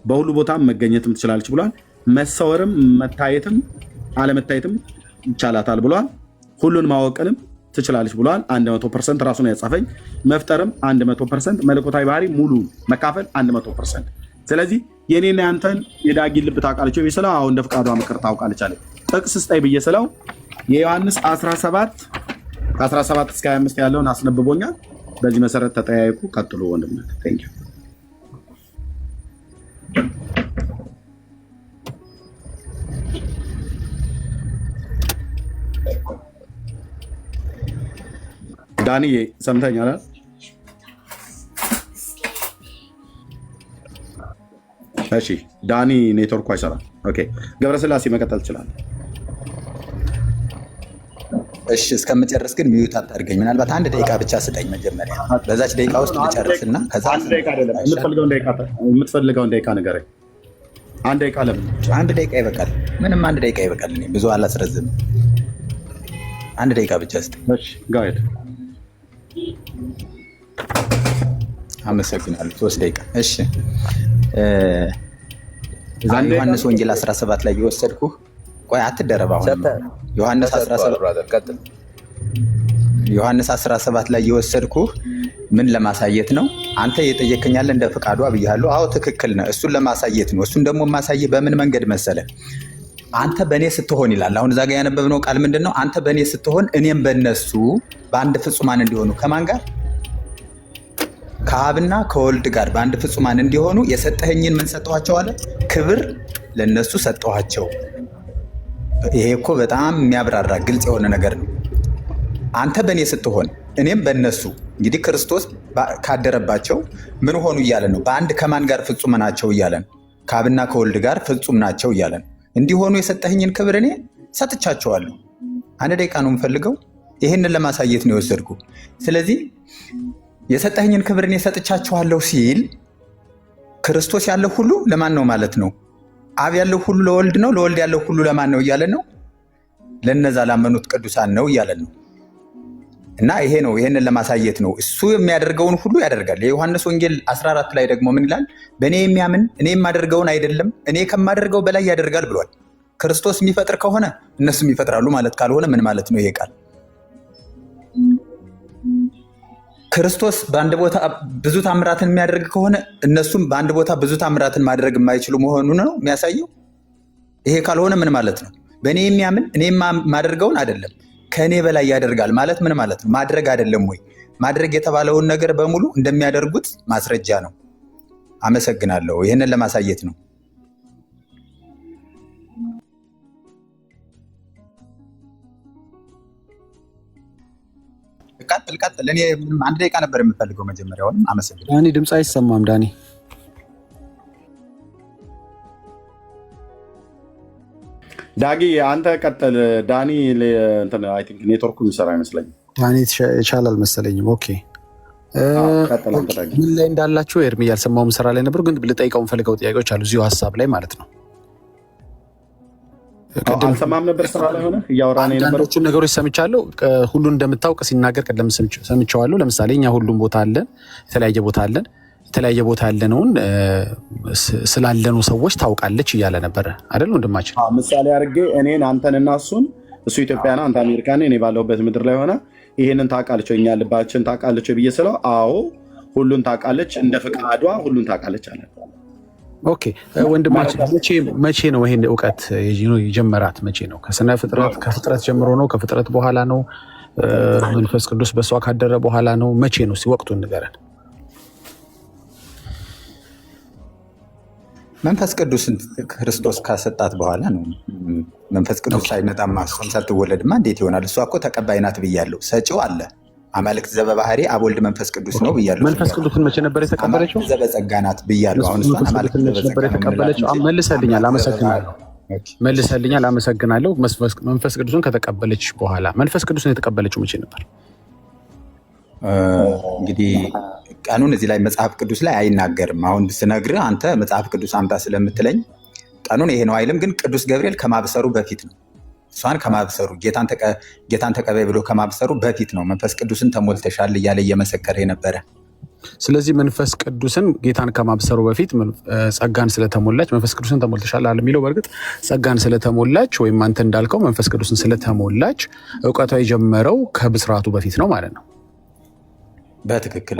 በሁሉ ቦታም መገኘትም ትችላለች ብሏል። መሰወርም መታየትም አለመታየትም ይቻላታል ብሏል። ሁሉን ማወቅንም ትችላለች ብሏል። 100% ራሱን ያጻፈኝ መፍጠርም 100% መለኮታዊ ባህሪ ሙሉ መካፈል 100%። ስለዚህ የኔና ያንተን የዳጊን ልብ ታውቃለች ወይ ስለው አሁን እንደ ፍቃዷ ምክር ታውቃለች አለ። ጥቅስ ስጠኝ ብዬ ስለው የዮሐንስ 17 ከ17 እስከ 25 ያለውን አስነብቦኛል። በዚህ መሰረት ተጠያየቁ። ቀጥሎ ወንድምነት ቴንክ ዩ። ዳንዬ ሰምተኛል? እሺ ዳኒ ኔትወርኩ አይሰራም። ኦኬ ገብረስላሴ መቀጠል ትችላለህ። እሺ እስከምጨርስ ግን ሚዩት አታድርገኝ። ምናልባት 1 ደቂቃ ብቻ ስጠኝ መጀመሪያ። በዛች ደቂቃ ውስጥ ልጨርስና ከዛ 1 ደቂቃ አይደለም የምትፈልገውን ደቂቃ ንገረኝ። 1 ደቂቃ ለምን? 1 ደቂቃ ይበቃል። ምንም 1 ደቂቃ ይበቃል። እኔ ብዙ አላስረዝም። 1 ደቂቃ ብቻ ስጠኝ። እሺ ጋይድ አመሰግናለሁ። 3 ደቂቃ እሺ። ዮሐንስ ወንጌል 17 ላይ የወሰድኩህ ቆይ አትደረብ። አሁን ዮሐንስ 17 ላይ የወሰድኩህ ምን ለማሳየት ነው? አንተ እየጠየከኝ ያለ እንደ ፍቃዷ ብያለሁ። አዎ ትክክል ነህ። እሱን ለማሳየት ነው። እሱን ደግሞ ማሳየት በምን መንገድ መሰለ? አንተ በእኔ ስትሆን ይላል። አሁን እዛ ጋ ያነበብነው ቃል ምንድን ነው? አንተ በእኔ ስትሆን እኔም በእነሱ በአንድ ፍጹማን እንዲሆኑ ከማን ጋር? ከአብና ከወልድ ጋር በአንድ ፍጹማን እንዲሆኑ የሰጠኸኝን ምን ሰጠኋቸው አለ? ክብር ለእነሱ ሰጠኋቸው። ይሄ እኮ በጣም የሚያብራራ ግልጽ የሆነ ነገር ነው። አንተ በእኔ ስትሆን እኔም በእነሱ። እንግዲህ ክርስቶስ ካደረባቸው ምን ሆኑ እያለ ነው? በአንድ ከማን ጋር ፍጹም ናቸው እያለ ነው? ከአብና ከወልድ ጋር ፍጹም ናቸው እያለ ነው። እንዲሆኑ የሰጠኸኝን ክብር እኔ ሰጥቻቸዋለሁ። 1 ደቂቃ ነው የምፈልገው። ይህንን ለማሳየት ነው የወሰድኩ። ስለዚህ የሰጠኸኝን ክብር እኔ ሰጥቻቸዋለሁ ሲል ክርስቶስ ያለው ሁሉ ለማን ነው ማለት ነው? አብ ያለው ሁሉ ለወልድ ነው። ለወልድ ያለው ሁሉ ለማን ነው እያለ ነው? ለነዛ ላመኑት ቅዱሳን ነው እያለ ነው። እና ይሄ ነው፣ ይሄንን ለማሳየት ነው። እሱ የሚያደርገውን ሁሉ ያደርጋል። የዮሐንስ ወንጌል 14 ላይ ደግሞ ምን ይላል? በእኔ የሚያምን እኔ የማደርገውን አይደለም እኔ ከማደርገው በላይ ያደርጋል ብሏል። ክርስቶስ የሚፈጥር ከሆነ እነሱም ይፈጥራሉ ማለት ካልሆነ ምን ማለት ነው ይሄ ቃል? ክርስቶስ በአንድ ቦታ ብዙ ታምራትን የሚያደርግ ከሆነ እነሱም በአንድ ቦታ ብዙ ታምራትን ማድረግ የማይችሉ መሆኑ ነው የሚያሳየው። ይሄ ካልሆነ ምን ማለት ነው? በእኔ የሚያምን እኔ የማደርገውን አይደለም ከእኔ በላይ ያደርጋል ማለት ምን ማለት ነው? ማድረግ አይደለም ወይ? ማድረግ የተባለውን ነገር በሙሉ እንደሚያደርጉት ማስረጃ ነው። አመሰግናለሁ። ይህንን ለማሳየት ነው። ቀጥል። እኔ አንድ ደቂቃ ነበር የምፈልገው መጀመሪያውንም። አመሰግናለሁ። ዳኒ ድምፅ አይሰማም። ዳኒ ዳጊ አንተ ቀጥል። ዳኒ አይ ቲንክ ኔትወርኩ የሚሰራ አይመስለኝም። ዳኒ ይቻላል መሰለኝም። ኦኬ ቀጥል አንተ ዳጊ። ምን ላይ እንዳላችሁ ኤርሚ ያልሰማውም ስራ ላይ ነበር፣ ግን ልጠይቀው የምፈልገው ጥያቄዎች አሉ እዚሁ ሀሳብ ላይ ማለት ነው። አልሰማም ነበር ስራ ላይ ሆነ እያወራን የነበረው አንዳንዶቹን ነገሮች ሰምቻለሁ። ሁሉን እንደምታውቅ ሲናገር ቀደም ሰምቼዋለሁ። ለምሳሌ እኛ ሁሉም ቦታ አለን፣ የተለያየ ቦታ አለን። የተለያየ ቦታ ያለነውን ስላለኑ ሰዎች ታውቃለች እያለ ነበረ አይደል ወንድማችን? ምሳሌ አድርጌ እኔን አንተንና እሱን፣ እሱ ኢትዮጵያ ነው አንተ አሜሪካ ነህ፣ እኔ ባለሁበት ምድር ላይ ሆነ ይሄንን ታውቃለች እኛ ልባችን ታውቃለች ብዬ ስለው አዎ ሁሉን ታውቃለች፣ እንደ ፍቃዷ ሁሉን ታውቃለች አለ። ኦኬ ወንድማችን መቼ ነው ይሄን እውቀት የጀመራት? መቼ ነው? ከፍጥረት ጀምሮ ነው? ከፍጥረት በኋላ ነው? መንፈስ ቅዱስ በሷ ካደረ በኋላ ነው? መቼ ነው? ወቅቱን ንገረን። መንፈስ ቅዱስን ክርስቶስ ካሰጣት በኋላ ነው። መንፈስ ቅዱስ ሳይመጣማ እሷም ሳትወለድማ እንዴት ይሆናል? እሷ እኮ ተቀባይ ናት ብያለሁ። ሰጪው አለ። አማልክት ዘበባህሪ አብ ወልድ መንፈስ ቅዱስ ነው ብያለሁ። መንፈስ ቅዱስን መቼ ነበር የተቀበለችው? ዘበጸጋ ናት ብያለሁ። አሁን እሷ አማልክት ነበር የተቀበለችው። መልሰልኛል፣ አመሰግናለሁ። መንፈስ ቅዱስን ከተቀበለች በኋላ መንፈስ ቅዱስን የተቀበለችው መቼ ነበር? እንግዲህ ቀኑን እዚህ ላይ መጽሐፍ ቅዱስ ላይ አይናገርም። አሁን ስነግርህ አንተ መጽሐፍ ቅዱስ አምጣ ስለምትለኝ ቀኑን ይሄ ነው አይልም። ግን ቅዱስ ገብርኤል ከማብሰሩ በፊት ነው። እሷን ከማብሰሩ ጌታን ተቀበይ ብሎ ከማብሰሩ በፊት ነው መንፈስ ቅዱስን ተሞልተሻል እያለ እየመሰከረ የነበረ። ስለዚህ መንፈስ ቅዱስን ጌታን ከማብሰሩ በፊት ጸጋን ስለተሞላች መንፈስ ቅዱስን ተሞልተሻል አለ የሚለው። በእርግጥ ጸጋን ስለተሞላች ወይም አንተ እንዳልከው መንፈስ ቅዱስን ስለተሞላች እውቀቷ የጀመረው ከብስራቱ በፊት ነው ማለት ነው። በትክክል።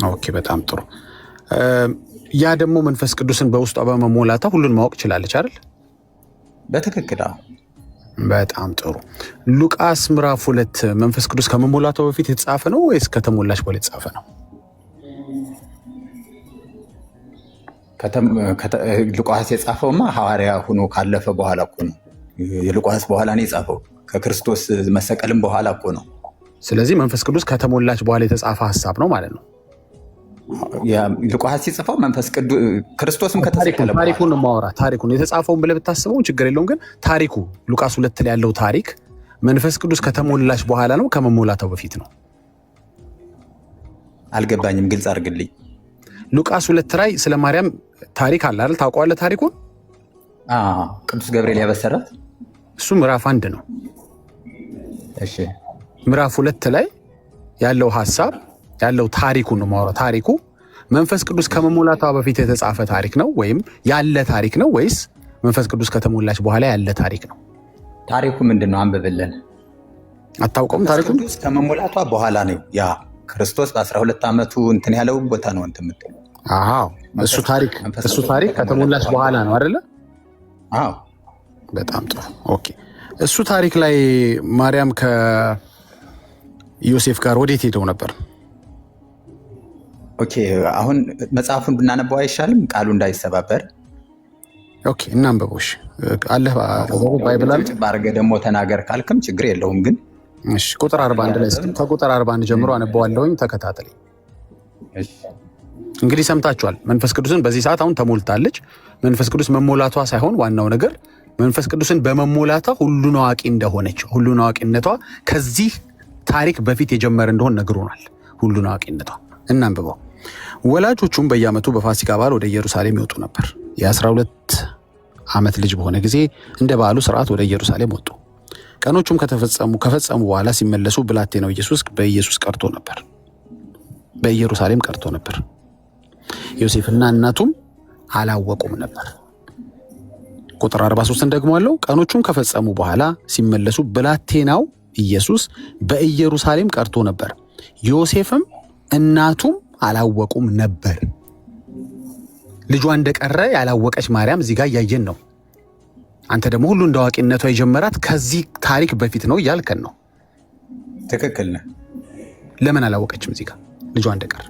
ኦኬ፣ በጣም ጥሩ። ያ ደግሞ መንፈስ ቅዱስን በውስጧ በመሞላታ ሁሉን ማወቅ ችላለች አይደል? በትክክል። በጣም ጥሩ። ሉቃስ ምዕራፍ 2 መንፈስ ቅዱስ ከመሞላቷ በፊት የተጻፈ ነው ወይስ ከተሞላች በኋላ የተጻፈ ነው? ሉቃስ የጻፈውማ ሐዋርያ ሆኖ ካለፈ በኋላ እኮ ነው። የሉቃስ በኋላ ነው የጻፈው፣ ከክርስቶስ መሰቀልም በኋላ እኮ ነው። ስለዚህ መንፈስ ቅዱስ ከተሞላች በኋላ የተጻፈ ሀሳብ ነው ማለት ነው። ሉቃስ ሲጽፈው መንፈስ ቅዱስ ክርስቶስም ከተሰቀለ ታሪኩን ማውራ ታሪኩን የተጻፈውን ብለህ ብታስበው ችግር የለውም። ግን ታሪኩ ሉቃስ 2 ላይ ያለው ታሪክ መንፈስ ቅዱስ ከተሞላች በኋላ ነው ከመሞላታው በፊት ነው? አልገባኝም፣ ግልጽ አድርግልኝ። ሉቃስ 2 ላይ ስለ ማርያም ታሪክ አለ አይደል? ታውቀዋለህ ታሪኩን? ቅዱስ ገብርኤል ያበሰራት እሱ ምዕራፍ 1 ነው። እሺ፣ ምዕራፍ 2 ላይ ያለው ሀሳብ ያለው ታሪኩን ነው ማውራ። ታሪኩ መንፈስ ቅዱስ ከመሞላቷ በፊት የተጻፈ ታሪክ ነው ወይም ያለ ታሪክ ነው ወይስ መንፈስ ቅዱስ ከተሞላች በኋላ ያለ ታሪክ ነው? ታሪኩ ምንድን ነው? አንብብልን። አታውቀውም? ታሪኩን ከመሞላቷ በኋላ ነው። ያ ክርስቶስ በ12 ዓመቱ እንትን ያለው ቦታ ነው እንትን የምትለው። አዎ፣ እሱ ታሪክ ከተሞላች በኋላ ነው አይደለ? አዎ፣ በጣም ጥሩ። ኦኬ፣ እሱ ታሪክ ላይ ማርያም ከዮሴፍ ጋር ወዴት ሄደው ነበር? ኦኬ፣ አሁን መጽሐፉን ብናነበው አይሻልም? ቃሉ እንዳይሰባበር። ኦኬ፣ እናንበቦሽ አለህ ባይብል አለ። ባረገ ደግሞ ተናገር ካልክም ችግር የለውም። ግን እሺ፣ ቁጥር 41 ላይ ከቁጥር 41 ጀምሮ አነበዋለሁኝ፣ ተከታተለኝ። እንግዲህ ሰምታችኋል። መንፈስ ቅዱስን በዚህ ሰዓት አሁን ተሞልታለች። መንፈስ ቅዱስ መሞላቷ ሳይሆን ዋናው ነገር መንፈስ ቅዱስን በመሞላቷ ሁሉን አዋቂ እንደሆነች፣ ሁሉን አዋቂነቷ ከዚህ ታሪክ በፊት የጀመረ እንደሆነ ነግሮናል። ሁሉን አዋቂነቷ እናንብበው። ወላጆቹም በየዓመቱ በፋሲካ በዓል ወደ ኢየሩሳሌም ይወጡ ነበር። የ12 ዓመት ልጅ በሆነ ጊዜ እንደ በዓሉ ስርዓት ወደ ኢየሩሳሌም ወጡ። ቀኖቹም ከፈጸሙ በኋላ ሲመለሱ ብላቴናው ኢየሱስ በኢየሩሳሌም ቀርቶ ነበር። ዮሴፍና እናቱም አላወቁም ነበር። ቁጥር 43 ደግሞ አለው። ቀኖቹም ከፈጸሙ በኋላ ሲመለሱ ብላቴናው ኢየሱስ በኢየሩሳሌም ቀርቶ ነበር። ዮሴፍም እናቱም አላወቁም ነበር። ልጇ እንደቀረ ያላወቀች ማርያም እዚህ ጋር እያየን ነው። አንተ ደግሞ ሁሉ እንደ አዋቂነቷ የጀመራት ከዚህ ታሪክ በፊት ነው እያልከን ነው። ትክክል ነህ። ለምን አላወቀችም እዚህ ጋር ልጇ እንደቀረ?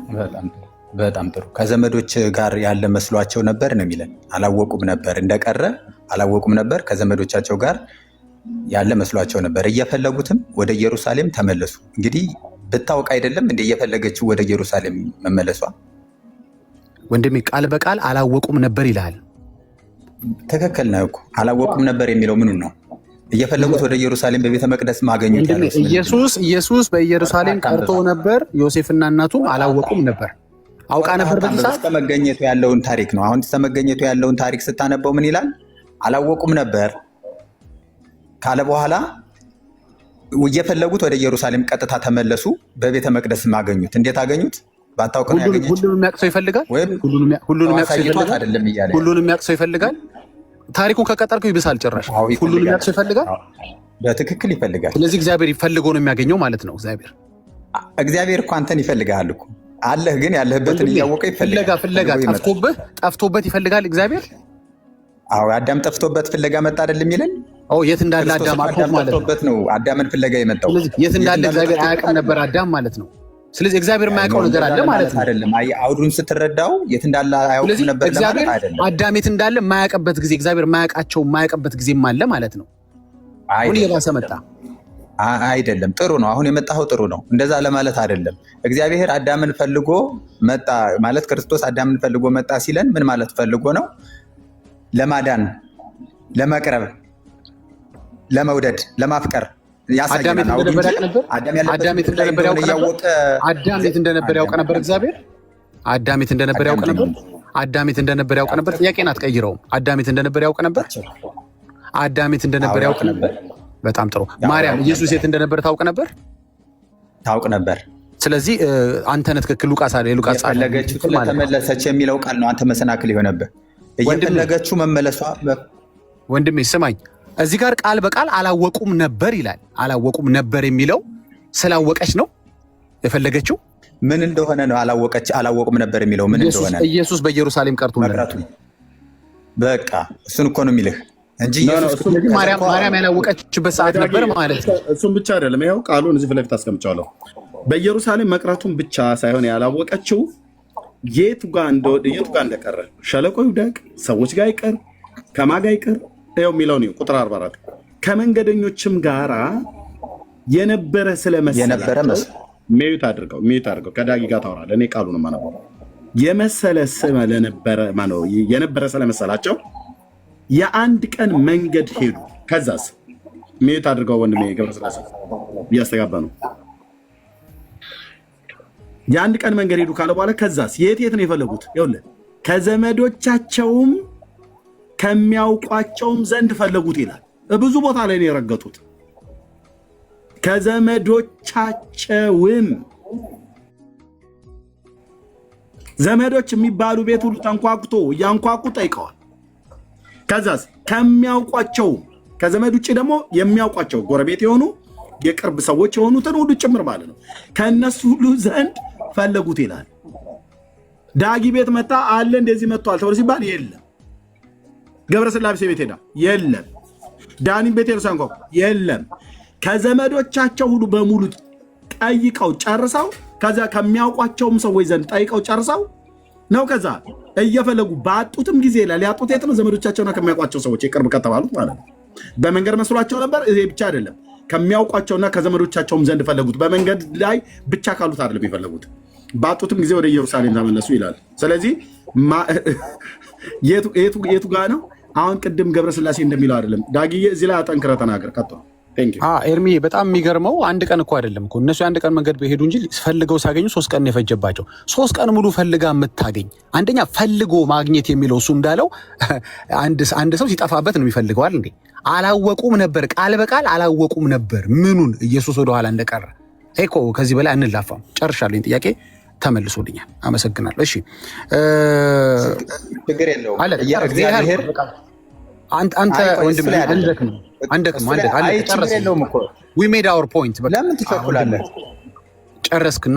በጣም ጥሩ። ከዘመዶች ጋር ያለ መስሏቸው ነበር ነው የሚለን። አላወቁም ነበር፣ እንደቀረ አላወቁም ነበር። ከዘመዶቻቸው ጋር ያለ መስሏቸው ነበር። እየፈለጉትም ወደ ኢየሩሳሌም ተመለሱ። እንግዲህ ብታውቅ አይደለም እንደ እየፈለገችው ወደ ኢየሩሳሌም መመለሷ? ወንድሜ ቃል በቃል አላወቁም ነበር ይላል። ትክክል ነው እኮ አላወቁም ነበር የሚለው ምኑን ነው? እየፈለጉት ወደ ኢየሩሳሌም በቤተ መቅደስ ማገኙት ያለው ኢየሱስ በኢየሩሳሌም ቀርቶ ነበር። ዮሴፍና እናቱም አላወቁም ነበር። አውቃ ነበር በዚህ ሰዓት ተመገኘቱ ያለውን ታሪክ ነው። አሁን ተመገኘቱ ያለውን ታሪክ ስታነበው ምን ይላል? አላወቁም ነበር ካለ በኋላ እየፈለጉት ወደ ኢየሩሳሌም ቀጥታ ተመለሱ። በቤተ መቅደስ ማገኙት። እንዴት አገኙት? ባታውቅ ነው ያገኘችው። ሁሉንም የሚያውቅ ሰው ይፈልጋል። ሁሉንም የሚያውቅ ሰው ይፈልጋል። ታሪኩን ከቀጠርከው ይብሳል ጭራሽ። ሁሉንም የሚያውቅ ሰው ይፈልጋል። በትክክል ይፈልጋል። ስለዚህ እግዚአብሔር ይፈልገው ነው የሚያገኘው ማለት ነው። እግዚአብሔር እኮ አንተን ይፈልጋል እኮ አለህ፣ ግን ያለህበትን እያወቀ ይፈልጋል። ፍለጋ ጠፍቶበት ይፈልጋል እግዚአብሔር። አዎ አዳም ጠፍቶበት ፍለጋ መጣ አይደል የሚለን? የት እንዳለ አዳም ጠፍቶበት ነው አዳምን ፍለጋ የመጣው። የት እንዳለ እግዚአብሔር አያውቅም ነበር አዳም ማለት ነው። ስለዚህ እግዚአብሔር የማያውቀው ነገር አለ ማለት ነው አይደለም። አውዱን ስትረዳው የት እንዳለ አያውቅም ነበር ለማለት አይደለም። አዳም የት እንዳለ የማያውቅበት ጊዜ እግዚአብሔር የማያውቅበት ጊዜም አለ ማለት ነው። አሁን የባሰ መጣ አይደለም። ጥሩ ነው አሁን የመጣኸው ጥሩ ነው። እንደዛ ለማለት አይደለም። እግዚአብሔር አዳምን ፈልጎ መጣ ማለት ክርስቶስ አዳምን ፈልጎ መጣ ሲለን ምን ማለት ፈልጎ ነው? ለማዳን፣ ለመቅረብ፣ ለመውደድ፣ ለማፍቀር አዳም የት እንደነበር ያውቅ ነበር እግዚአብሔር። አዳም የት እንደነበር ያውቅ ነበር። ጥያቄን አትቀይረውም። አዳም የት እንደነበር ያውቅ ነበር። በጣም ጥሩ። ማርያም ኢየሱስ የት እንደነበር ታውቅ ነበር። ስለዚህ አንተ ነህ ትክክል። ሉቃስ አለ የሉቃስ ፈለገችው ተመለሰች የሚለው ቃል ነው አንተ መሰናክል የሆነብህ። እየፈለገችው መመለሷ ወንድሜ ስማኝ፣ እዚህ ጋር ቃል በቃል አላወቁም ነበር ይላል። አላወቁም ነበር የሚለው ስላወቀች ነው የፈለገችው። ምን እንደሆነ ነው አላወቁም ነበር የሚለው ምን እንደሆነ ኢየሱስ በኢየሩሳሌም ቀርቶ ነበር። በቃ እሱን እኮ ነው የሚልህ እንጂ ማርያም ያላወቀችበት ሰዓት ነበር ማለት ነው። እሱም ብቻ አይደለም። ይኸው ቃሉን እዚህ ፊት ለፊት አስቀምጫለሁ። በኢየሩሳሌም መቅረቱን ብቻ ሳይሆን ያላወቀችው የቱ ጋር እንደቀረ፣ ሸለቆ ይውደቅ፣ ሰዎች ጋር ይቀር፣ ከማጋ ይቀር፣ ይኸው የሚለው ነው። ቁጥር 44 ከመንገደኞችም ጋራ የነበረ ስለመሰላቸው ሚዩት አድርገው ከዳጊ ጋር ታወራለህ። እኔ ቃሉን ማነበው የነበረ ስለመሰላቸው የአንድ ቀን መንገድ ሄዱ። ከዛስ ሚዩት አድርገው ወንድሜ ገብረስላሴ እያስተጋባ ነው። የአንድ ቀን መንገድ ሄዱ ካለ በኋላ ከዛስ የት ነው የፈለጉት? ይኸውልህ ከዘመዶቻቸውም ከሚያውቋቸውም ዘንድ ፈለጉት ይላል። ብዙ ቦታ ላይ ነው የረገጡት። ከዘመዶቻቸውም ዘመዶች የሚባሉ ቤት ሁሉ ተንኳኩቶ እያንኳኩ ጠይቀዋል። ከዛስ ከሚያውቋቸው ከዘመድ ውጭ ደግሞ የሚያውቋቸው ጎረቤት የሆኑ የቅርብ ሰዎች የሆኑትን ሁሉ ጭምር ማለት ነው ከእነሱ ሁሉ ዘንድ ፈለጉት ይላል። ዳጊ ቤት መጣ አለ እንደዚህ መጥቷል ተብሎ ሲባል የለም። ገብረስላሴ ቤት ሄዳ የለም። ዳኒ ቤት ሄርሳንኮ የለም። ከዘመዶቻቸው ሁሉ በሙሉ ጠይቀው ጨርሰው ከዛ ከሚያውቋቸውም ሰዎች ዘንድ ጠይቀው ጨርሰው ነው ከዛ እየፈለጉ ባጡትም ጊዜ ላይ ሊያጡት የት ነው? ዘመዶቻቸውና ከሚያውቋቸው ሰዎች የቅርብ ከተባሉት ማለት ነው። በመንገድ መስሏቸው ነበር። ይሄ ብቻ አይደለም፣ ከሚያውቋቸውና ከዘመዶቻቸውም ዘንድ ፈለጉት። በመንገድ ላይ ብቻ ካሉት አይደለም የፈለጉት፣ ባጡትም ጊዜ ወደ ኢየሩሳሌም ተመለሱ ይላል። ስለዚህ የቱ ጋ ነው? አሁን ቅድም ገብረስላሴ እንደሚለው አይደለም። ዳጊዬ እዚህ ላይ አጠንክረህ ተናገር። ቀጥሎ ኤርሚ በጣም የሚገርመው አንድ ቀን እኮ አይደለም እኮ እነሱ የአንድ ቀን መንገድ በሄዱ እንጂ ፈልገው ሲያገኙ 3 ቀን የፈጀባቸው። 3 ቀን ሙሉ ፈልጋ የምታገኝ አንደኛ ፈልጎ ማግኘት የሚለው እሱ እንዳለው አንድ ሰው ሲጠፋበት ነው የሚፈልገዋል እንዴ? አላወቁም ነበር፣ ቃል በቃል አላወቁም ነበር ምኑን ኢየሱስ ወደኋላ እንደቀረ እኮ። ከዚህ በላይ አንላፋም። ጨርሻለኝ። ጥያቄ ተመልሶልኛል። አመሰግናለሁ። እሺ ችግር የለውም። እግዚአብሔር አንተ ወንድም አንደክም we made our point። ለምን ትቸኩላለህ? ጨረስክና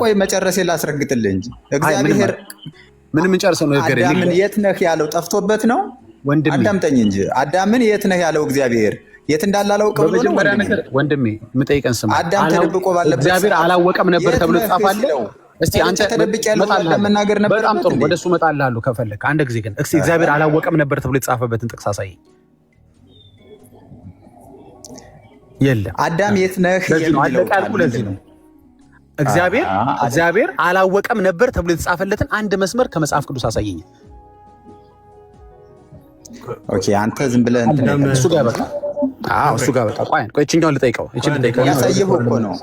ቆይ መጨረሴ ላስረግጥልህ እንጂ እግዚአብሔር ምንም እንጨርሰው ነው ነገር አዳምን የት ነህ ያለው ጠፍቶበት ነው። አዳምጠኝ እንጂ አዳምን የት ነህ ያለው እግዚአብሔር የት እንዳለ አላውቅም ብሎ ነው። ወንድሜ የምጠይቀን ስም አዳም ተደብቆ ባለበት እግዚአብሔር አላወቀም ነበር ተብሎ ተጻፋለ። እስቲ አንተ መናገር ነበር። በጣም ጥሩ፣ ወደሱ እመጣልሃለሁ ከፈለክ። አንድ ጊዜ ግን እስቲ እግዚአብሔር አላወቀም ነበር ተብሎ የተጻፈበትን ጥቅስ አሳይ። የለም። አዳም የት ነህ የሚለው ለዚህ ነው። እግዚአብሔር አላወቀም ነበር ተብሎ የተጻፈለትን አንድ መስመር ከመጽሐፍ ቅዱስ አሳየኝ። ኦኬ አንተ ዝም ብለህ እሱ ጋር በቃ እሱ ጋር በቃ ቆይ እቺኛውን ልጠይቀው ያሳየው እኮ ነው።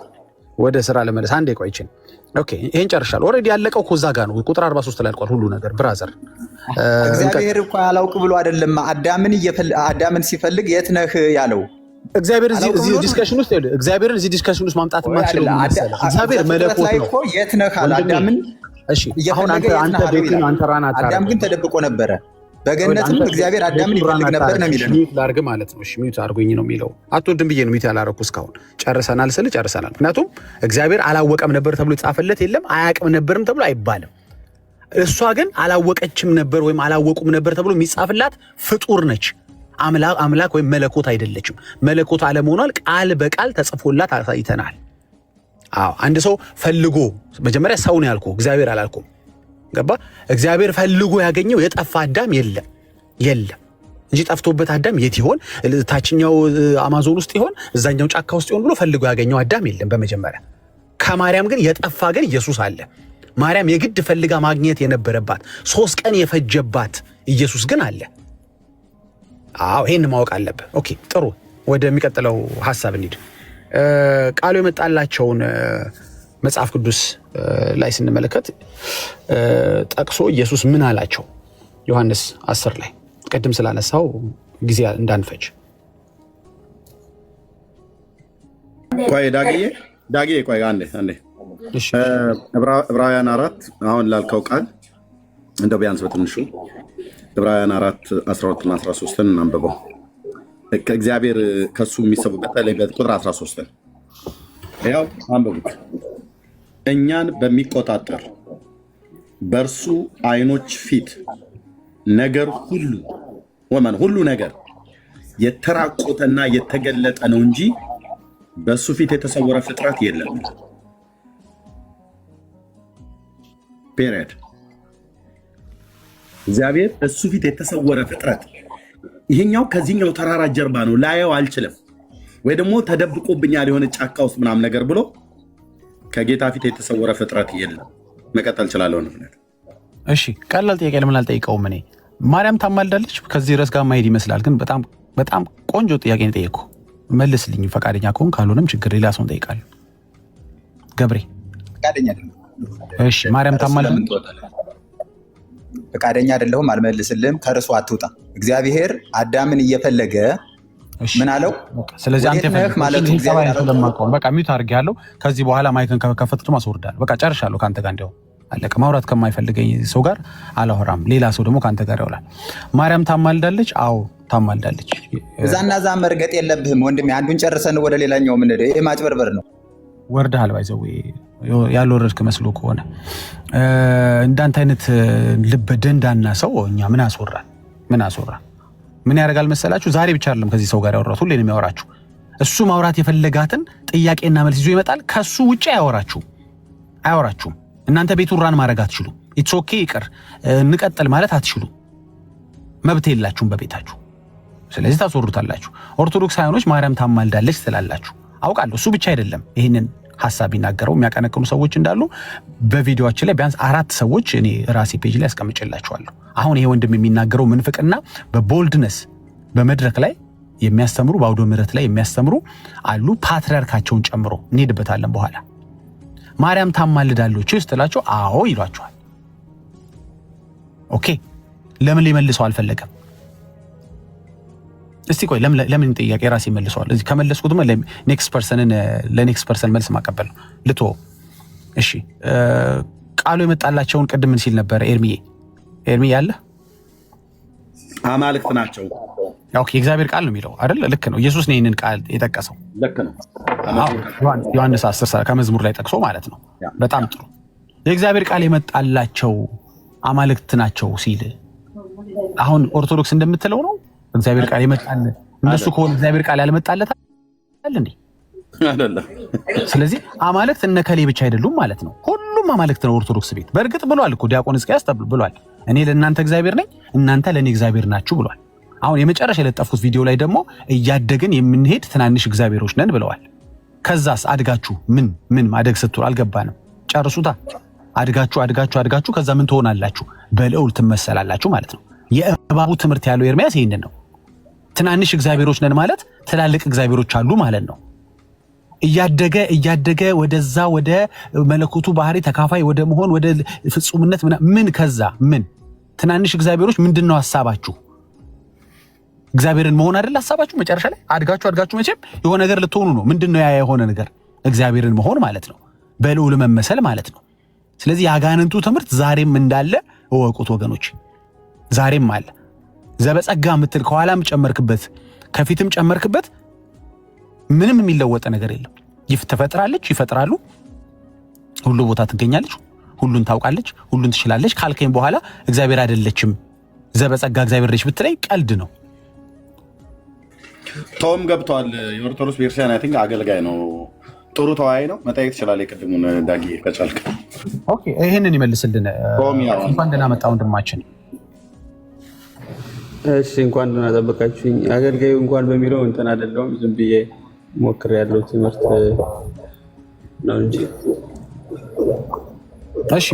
ወደ ስራ ለመለስ አንዴ ቆይ እቺን ኦኬ ይሄን ጨርሻለሁ። ኦልሬዲ ያለቀው እኮ እዛ ጋር ነው። ቁጥር 43 ላይ አልቋል ሁሉ ነገር ብራዘር። እግዚአብሔር እኮ ያላውቅ ብሎ አይደለም አዳምን ሲፈልግ የት ነህ ያለው። እግዚአብሔር እዚህ ዲስከሽን ውስጥ እግዚአብሔርን እዚህ ዲስከሽን ውስጥ ማምጣት የማይችለው እግዚአብሔር መለኮት ነው። የት ነህ አለ አዳምን። እሺ አሁን አንተ ቤቱን አንተ ራና ታራ አዳም ግን ተደብቆ ነበረ። በገነትም እግዚአብሔር አዳምን ይፈልግ ነበር ነው የሚለው። ሚዩት ላድርግ ማለት ነው። እሺ ሚዩት አድርጎኝ ነው የሚለው። አትወድም ብዬ ነው ሚዩት ያላረኩ እስካሁን። ጨርሰናል ስል ጨርሰናል። ምክንያቱም እግዚአብሔር አላወቀም ነበር ተብሎ የተጻፈለት የለም፣ አያውቅም ነበርም ተብሎ አይባልም። እሷ ግን አላወቀችም ነበር ወይም አላወቁም ነበር ተብሎ የሚጻፍላት ፍጡር ነች። አምላክ ወይም መለኮት አይደለችም። መለኮት አለመሆኗል ቃል በቃል ተጽፎላት አሳይተናል። አንድ ሰው ፈልጎ መጀመሪያ ሰው ነው ያልኩህ፣ እግዚአብሔር አላልኩም። ገባ? እግዚአብሔር ፈልጎ ያገኘው የጠፋ አዳም የለም እንጂ ጠፍቶበት አዳም የት ይሆን? ታችኛው አማዞን ውስጥ ይሆን? እዛኛው ጫካ ውስጥ ይሆን ብሎ ፈልጎ ያገኘው አዳም የለም። በመጀመሪያ ከማርያም ግን የጠፋ ግን ኢየሱስ አለ። ማርያም የግድ ፈልጋ ማግኘት የነበረባት 3 ቀን የፈጀባት ኢየሱስ ግን አለ። ይሄን ማወቅ አለብህ። ኦኬ ጥሩ፣ ወደሚቀጥለው ሐሳብ እንሂድ። ቃሉ የመጣላቸውን መጽሐፍ ቅዱስ ላይ ስንመለከት ጠቅሶ ኢየሱስ ምን አላቸው? ዮሐንስ 10 ላይ ቀድም ስላነሳው ጊዜ እንዳንፈጅ። ቆይ ዳግዬ ቆይ አንዴ እሺ ዕብራውያን 4 አሁን ላልከው ቃል እንደው ቢያንስ በትንሹ ዕብራውያን 4 12 እና 13 እናንብበው። ከእግዚአብሔር ከሱ የሚሰቡበት ላይ ቁጥር 13 ያው አንብቡት። እኛን በሚቆጣጠር በእርሱ ዓይኖች ፊት ነገር ሁሉ ነገር የተራቆተና የተገለጠ ነው እንጂ በእሱ ፊት የተሰወረ ፍጥረት የለም። ፔሪየድ። እግዚአብሔር እሱ ፊት የተሰወረ ፍጥረት ይሄኛው ከዚህኛው ተራራ ጀርባ ነው ላየው አልችልም፣ ወይ ደግሞ ተደብቆብኛል የሆነ ጫካ ውስጥ ምናምን ነገር ብሎ ከጌታ ፊት የተሰወረ ፍጥረት የለም። መቀጠል እችላለሁ ነው። እሺ ቀላል ጥያቄ ለምን አልጠይቀውም? እኔ ማርያም ታማልዳለች ከዚህ ርዕስ ጋር ማሄድ ይመስላል፣ ግን በጣም ቆንጆ ጥያቄ ነው የጠየኩ። መልስልኝ ፈቃደኛ ከሆን፣ ካልሆነም ችግር ሌላ ሰው እንጠይቃለን። ገብሬ ፈቃደኛ አይደለም። እሺ ማርያም ታማልዳለች? ፈቃደኛ አይደለሁም፣ አልመልስልህም። ከርሱ አትውጣ። እግዚአብሔር አዳምን እየፈለገ ምን አለው? ስለዚህ አንተ ማለት ነው በቃ ሚዩት አድርጌያለሁ። ከዚህ በኋላ ማይክን ከፈትቶ ማስወርዳለሁ። በቃ ጨርሻለሁ ካንተ ጋር እንደው አለቀ። ማውራት ከማይፈልገኝ ሰው ጋር አላወራም። ሌላ ሰው ደግሞ ካንተ ጋር ያውላል። ማርያም ታማልዳለች? አዎ ታማልዳለች። እዛና እዛ መርገጥ የለብህም ወንድሜ። አንዱን ጨርሰን ወደ ሌላኛው ምን ይሄ ማጭበርበር ነው። ወርደሃል ባይዘው ያልወረድክ መስሎ ከሆነ እንዳንተ አይነት ልበ ደንዳና ሰው እኛ ምን አስወራን? ምን ያደርጋል መሰላችሁ? ዛሬ ብቻ አይደለም ከዚህ ሰው ጋር ያወራሁት፣ ሁሌ ነው የሚያወራችሁ። እሱ ማውራት የፈለጋትን ጥያቄና መልስ ይዞ ይመጣል። ከሱ ውጪ አያወራችሁም። እናንተ ቤቱን ራን ማድረግ አትችሉም። ኢትስ ኦኬ ይቅር እንቀጥል ማለት አትችሉም። መብት የላችሁም በቤታችሁ። ስለዚህ ታስወሩታላችሁ። ኦርቶዶክስ ሃይማኖች ማርያም ታማልዳለች ትላላችሁ። አውቃለሁ። እሱ ብቻ አይደለም ይህንን ሐሳብ ይናገረው የሚያቀነቅኑ ሰዎች እንዳሉ በቪዲዮአችን ላይ ቢያንስ 4 ሰዎች እኔ ራሴ ፔጅ ላይ አስቀምጬላችኋለሁ። አሁን ይሄ ወንድም የሚናገረው ምንፍቅና በቦልድነስ በመድረክ ላይ የሚያስተምሩ በአውደ ምሕረት ላይ የሚያስተምሩ አሉ፣ ፓትሪያርካቸውን ጨምሮ እንሄድበታለን በኋላ። ማርያም ታማልዳለች ስትላቸው አዎ ይሏቸዋል። ኦኬ ለምን ሊመልሰው አልፈለገም? እስቲ ቆይ ለምን ጥያቄ ራሴ መልሰዋል። እዚህ ከመለስኩትማ ለኔክስት ፐርሰን መልስ ማቀበል ነው ልቶ። እሺ ቃሉ የመጣላቸውን ቅድም ምን ሲል ነበር? ኤርሚ ያለ አማልክት ናቸው። ኦኬ የእግዚአብሔር ቃል ነው የሚለው አይደል? ልክ ነው። ኢየሱስ ነው ይህንን ቃል የጠቀሰው። ልክ ነው። ዮሐንስ 10 ከመዝሙር ላይ ጠቅሶ ማለት ነው። በጣም ጥሩ። የእግዚአብሔር ቃል የመጣላቸው አማልክት ናቸው ሲል አሁን ኦርቶዶክስ እንደምትለው ነው እግዚአብሔር ቃል ይመጣል። እነሱ ከሆነ እግዚአብሔር ቃል ያልመጣለት አይደል እንዴ? አይደለም። ስለዚህ አማልክት እነከሌ ብቻ አይደሉም ማለት ነው። ሁሉም አማልክት ነው ኦርቶዶክስ ቤት። በእርግጥ ብሏል እኮ ዲያቆን ሕዝቅያስ ብሏል። እኔ ለእናንተ እግዚአብሔር ነኝ፣ እናንተ ለእኔ እግዚአብሔር ናችሁ ብሏል። አሁን የመጨረሻ የለጠፉት ቪዲዮ ላይ ደግሞ እያደግን የምንሄድ ትናንሽ እግዚአብሔሮች ነን ብለዋል። ከዛስ አድጋችሁ ምን ማደግ ስትሉ አልገባንም። ጨርሱታ። አድጋችሁ ከዛ ምን ትሆናላችሁ? በልዑል ትመሰላላችሁ ማለት ነው። የእባቡ ትምህርት ያለው ኤርምያስ ይሄንን ነው። ትናንሽ እግዚአብሔሮች ነን ማለት ትላልቅ እግዚአብሔሮች አሉ ማለት ነው። እያደገ ወደዛ ወደ መለኮቱ ባህሪ ተካፋይ ወደ መሆን ወደ ፍጹምነት ምን ከዛ ምን ትናንሽ እግዚአብሔሮች ምንድነው ሐሳባችሁ? እግዚአብሔርን መሆን አይደል ሐሳባችሁ? መጨረሻ ላይ አድጋችሁ መቼም የሆነ ነገር ልትሆኑ ነው። ምንድነው ያ የሆነ ነገር? እግዚአብሔርን መሆን ማለት ነው። በልዑል መመሰል ማለት ነው። ስለዚህ የአጋንንቱ ትምህርት ዛሬም እንዳለ እወቁት ወገኖች፣ ዛሬም አለ። ዘበጸጋ ምትል ከኋላም ጨመርክበት ከፊትም ጨመርክበት ምንም የሚለወጥ ነገር የለም። ትፈጥራለች፣ ይፈጥራሉ፣ ሁሉ ቦታ ትገኛለች፣ ሁሉን ታውቃለች፣ ሁሉን ትችላለች ካልከኝ በኋላ እግዚአብሔር አይደለችም ዘበጸጋ እግዚአብሔር ነች ብትለኝ ቀልድ ነው። ቶም ገብቷል። የኦርቶዶክስ ቤተክርስቲያን አይ ቲንክ አገልጋይ ነው። ጥሩ ተወያይ ነው። መጠየቅ ትችላለህ። የቅድሙን ዳጊ ከቻልክ ኦኬ፣ ይሄንን ይመልስልን። እንኳን ደህና መጣ ወንድማችን። እሺ፣ እንኳን ደህና ጠበቃችሁኝ። አገልጋዩ እንኳን በሚለው እንትን አይደለሁም፣ ዝም ብዬ ሞክሬያለሁ። ትምህርት ነው እንጂ እሺ፣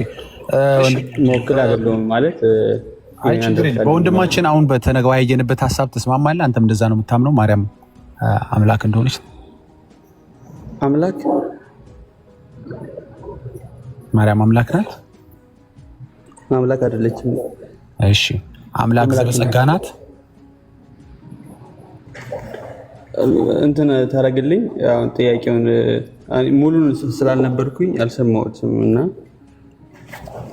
ሞክር አይደለሁም ማለት አይ ችግር የለም። በወንድማችን አሁን በተነጋገርንበት ሐሳብ ተስማማለህ? አንተም እንደዛ ነው የምታምነው? ማርያም አምላክ እንደሆነች ማርያም አምላክ ናት? አምላክ አይደለችም። እሺ፣ አምላክ ዘበጸጋ ናት? እንትን ታረግልኝ። አሁን ጥያቄውን ሙሉን ስላልነበርኩኝ አልሰማሁትም እና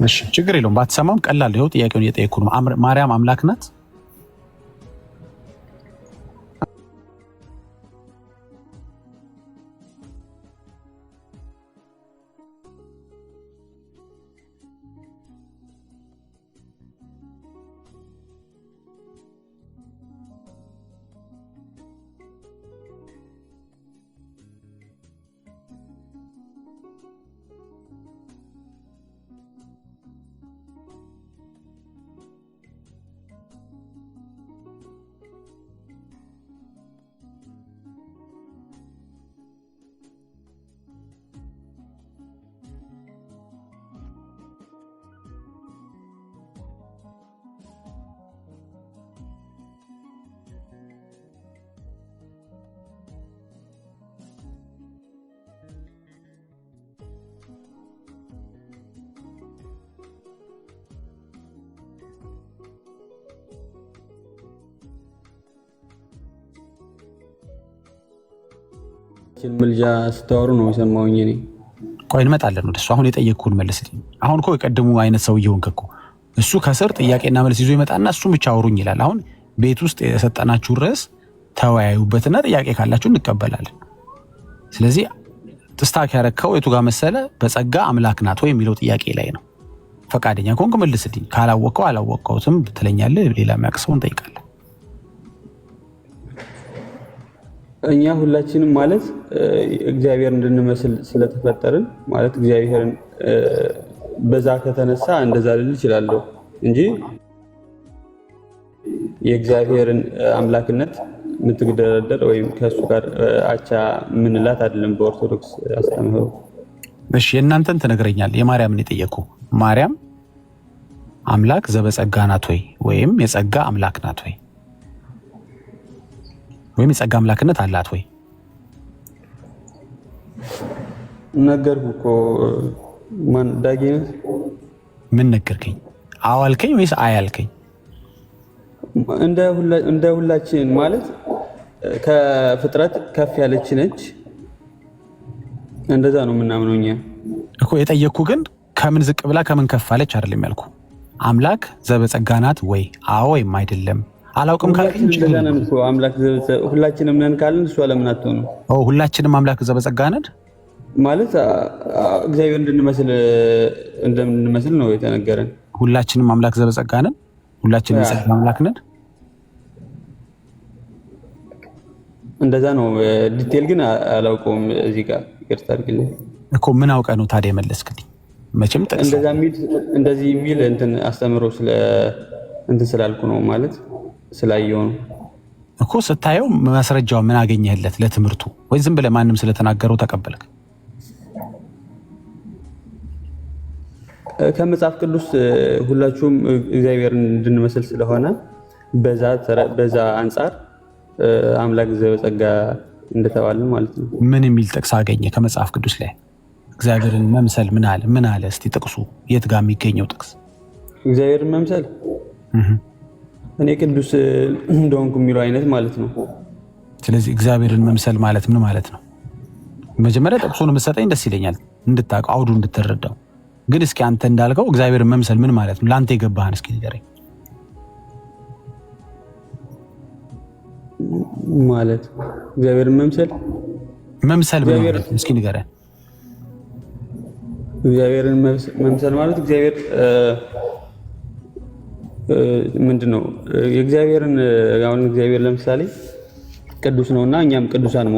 እሺ፣ ችግር የለውም። ባትሰማም ቀላል ነው። ጥያቄውን እየጠየኩ ነው። ማርያም አምላክ ናት? ምልጃ ስታወሩ ነው የሰማሁኝ እኔ። ቆይ እንመጣለን ወደሱ። አሁን የጠየቅኩህን መልስልኝ። አሁን እኮ የቀድሙ አይነት ሰው እየሆንክ እኮ እሱ ከስር ጥያቄና መልስ ይዞ ይመጣና እሱም ብቻ አውሩኝ ይላል። አሁን ቤት ውስጥ የሰጠናችሁ ርዕስ ተወያዩበትና ጥያቄ ካላችሁ እንቀበላለን። ስለዚህ ጥስታክ ያረከው የቱ ጋር መሰለ? በጸጋ አምላክ ናት ወይ የሚለው ጥያቄ ላይ ነው። ፈቃደኛ ከሆንክ መልስልኝ። ካላወቀው አላወቀውትም ትለኛለህ። ሌላ የሚያቅሰው እንጠይቃለን። እኛ ሁላችንም ማለት እግዚአብሔር እንድንመስል ስለተፈጠርን ማለት እግዚአብሔርን በዛ ከተነሳ እንደዛ ልል እችላለሁ እንጂ የእግዚአብሔርን አምላክነት የምትገደረደር ወይም ከእሱ ጋር አቻ ምንላት አይደለም በኦርቶዶክስ አስተምህሮ። እሺ፣ የእናንተን ትነግረኛለህ። የማርያምን የጠየቁ ማርያም አምላክ ዘበጸጋ ናት ወይ ወይም የጸጋ አምላክ ናት ወይ ወይም የጸጋ አምላክነት አላት ወይ? ነገርኩህ እኮ ማን ዳጊ ነው? ምን ነገርከኝ? አዎ አልከኝ ወይስ አይ አልከኝ? እንደ ሁላችን ማለት ከፍጥረት ከፍ ያለች ነች። እንደዛ ነው የምናምነው እኛ እኮ። የጠየቅኩህ ግን ከምን ዝቅ ብላ ከምን ከፍ አለች አይደለም ያልኩ። አምላክ ዘበጸጋ ናት ወይ? አዎ ወይም አይደለም። አላውቅም ካልከኝ አምላክ ሁላችንም ነን ካልን እሷ ለምን አትሆንም? ሁላችንም አምላክ ዘበጸጋ ነን ማለት እግዚአብሔር እንደምንመስል ነው የተነገረን። ሁላችንም አምላክ ዘበጸጋ ነን፣ ሁላችንም የጸጋ አምላክ ነን። እንደዛ ነው። ዲቴል ግን አላውቀውም። እዚህ ጋር ይቅርታ አድርግልኝ እኮ። ምን አውቀህ ነው ታዲያ የመለስክልኝ? መቼም እንደዚህ የሚል እንትን አስተምሮ እንትን ስላልኩ ነው ማለት ስላየው ነው እኮ። ስታየው ማስረጃው ምን አገኘህለት ለትምህርቱ? ወይ ዝም ብለህ ማንም ስለተናገረው ተቀበልክ? ከመጽሐፍ ቅዱስ ሁላችሁም እግዚአብሔርን እንድንመስል ስለሆነ በዛ አንጻር አምላክ ዘበጸጋ እንደተባልን ማለት ነው። ምን የሚል ጥቅስ አገኘ ከመጽሐፍ ቅዱስ ላይ? እግዚአብሔርን መምሰል ምን አለ? እስቲ ጥቅሱ የት ጋር የሚገኘው ጥቅስ? እግዚአብሔርን መምሰል እኔ ቅዱስ እንደሆንኩ የሚለው አይነት ማለት ነው። ስለዚህ እግዚአብሔርን መምሰል ማለት ምን ማለት ነው? መጀመሪያ ጥቅሱን የምትሰጠኝ ደስ ይለኛል፣ እንድታውቀው አውዱ እንድትረዳው። ግን እስኪ አንተ እንዳልከው እግዚአብሔርን መምሰል ምን ማለት ነው? ለአንተ የገባህን እስኪ ንገረኝ። ማለት እግዚአብሔርን መምሰል ምን ማለት ነው? እስኪ ንገረኝ። እግዚአብሔርን መምሰል ማለት እግዚአብሔር ምንድነው? የእግዚአብሔርን አሁን እግዚአብሔር ለምሳሌ ቅዱስ ነውና እኛም ቅዱሳን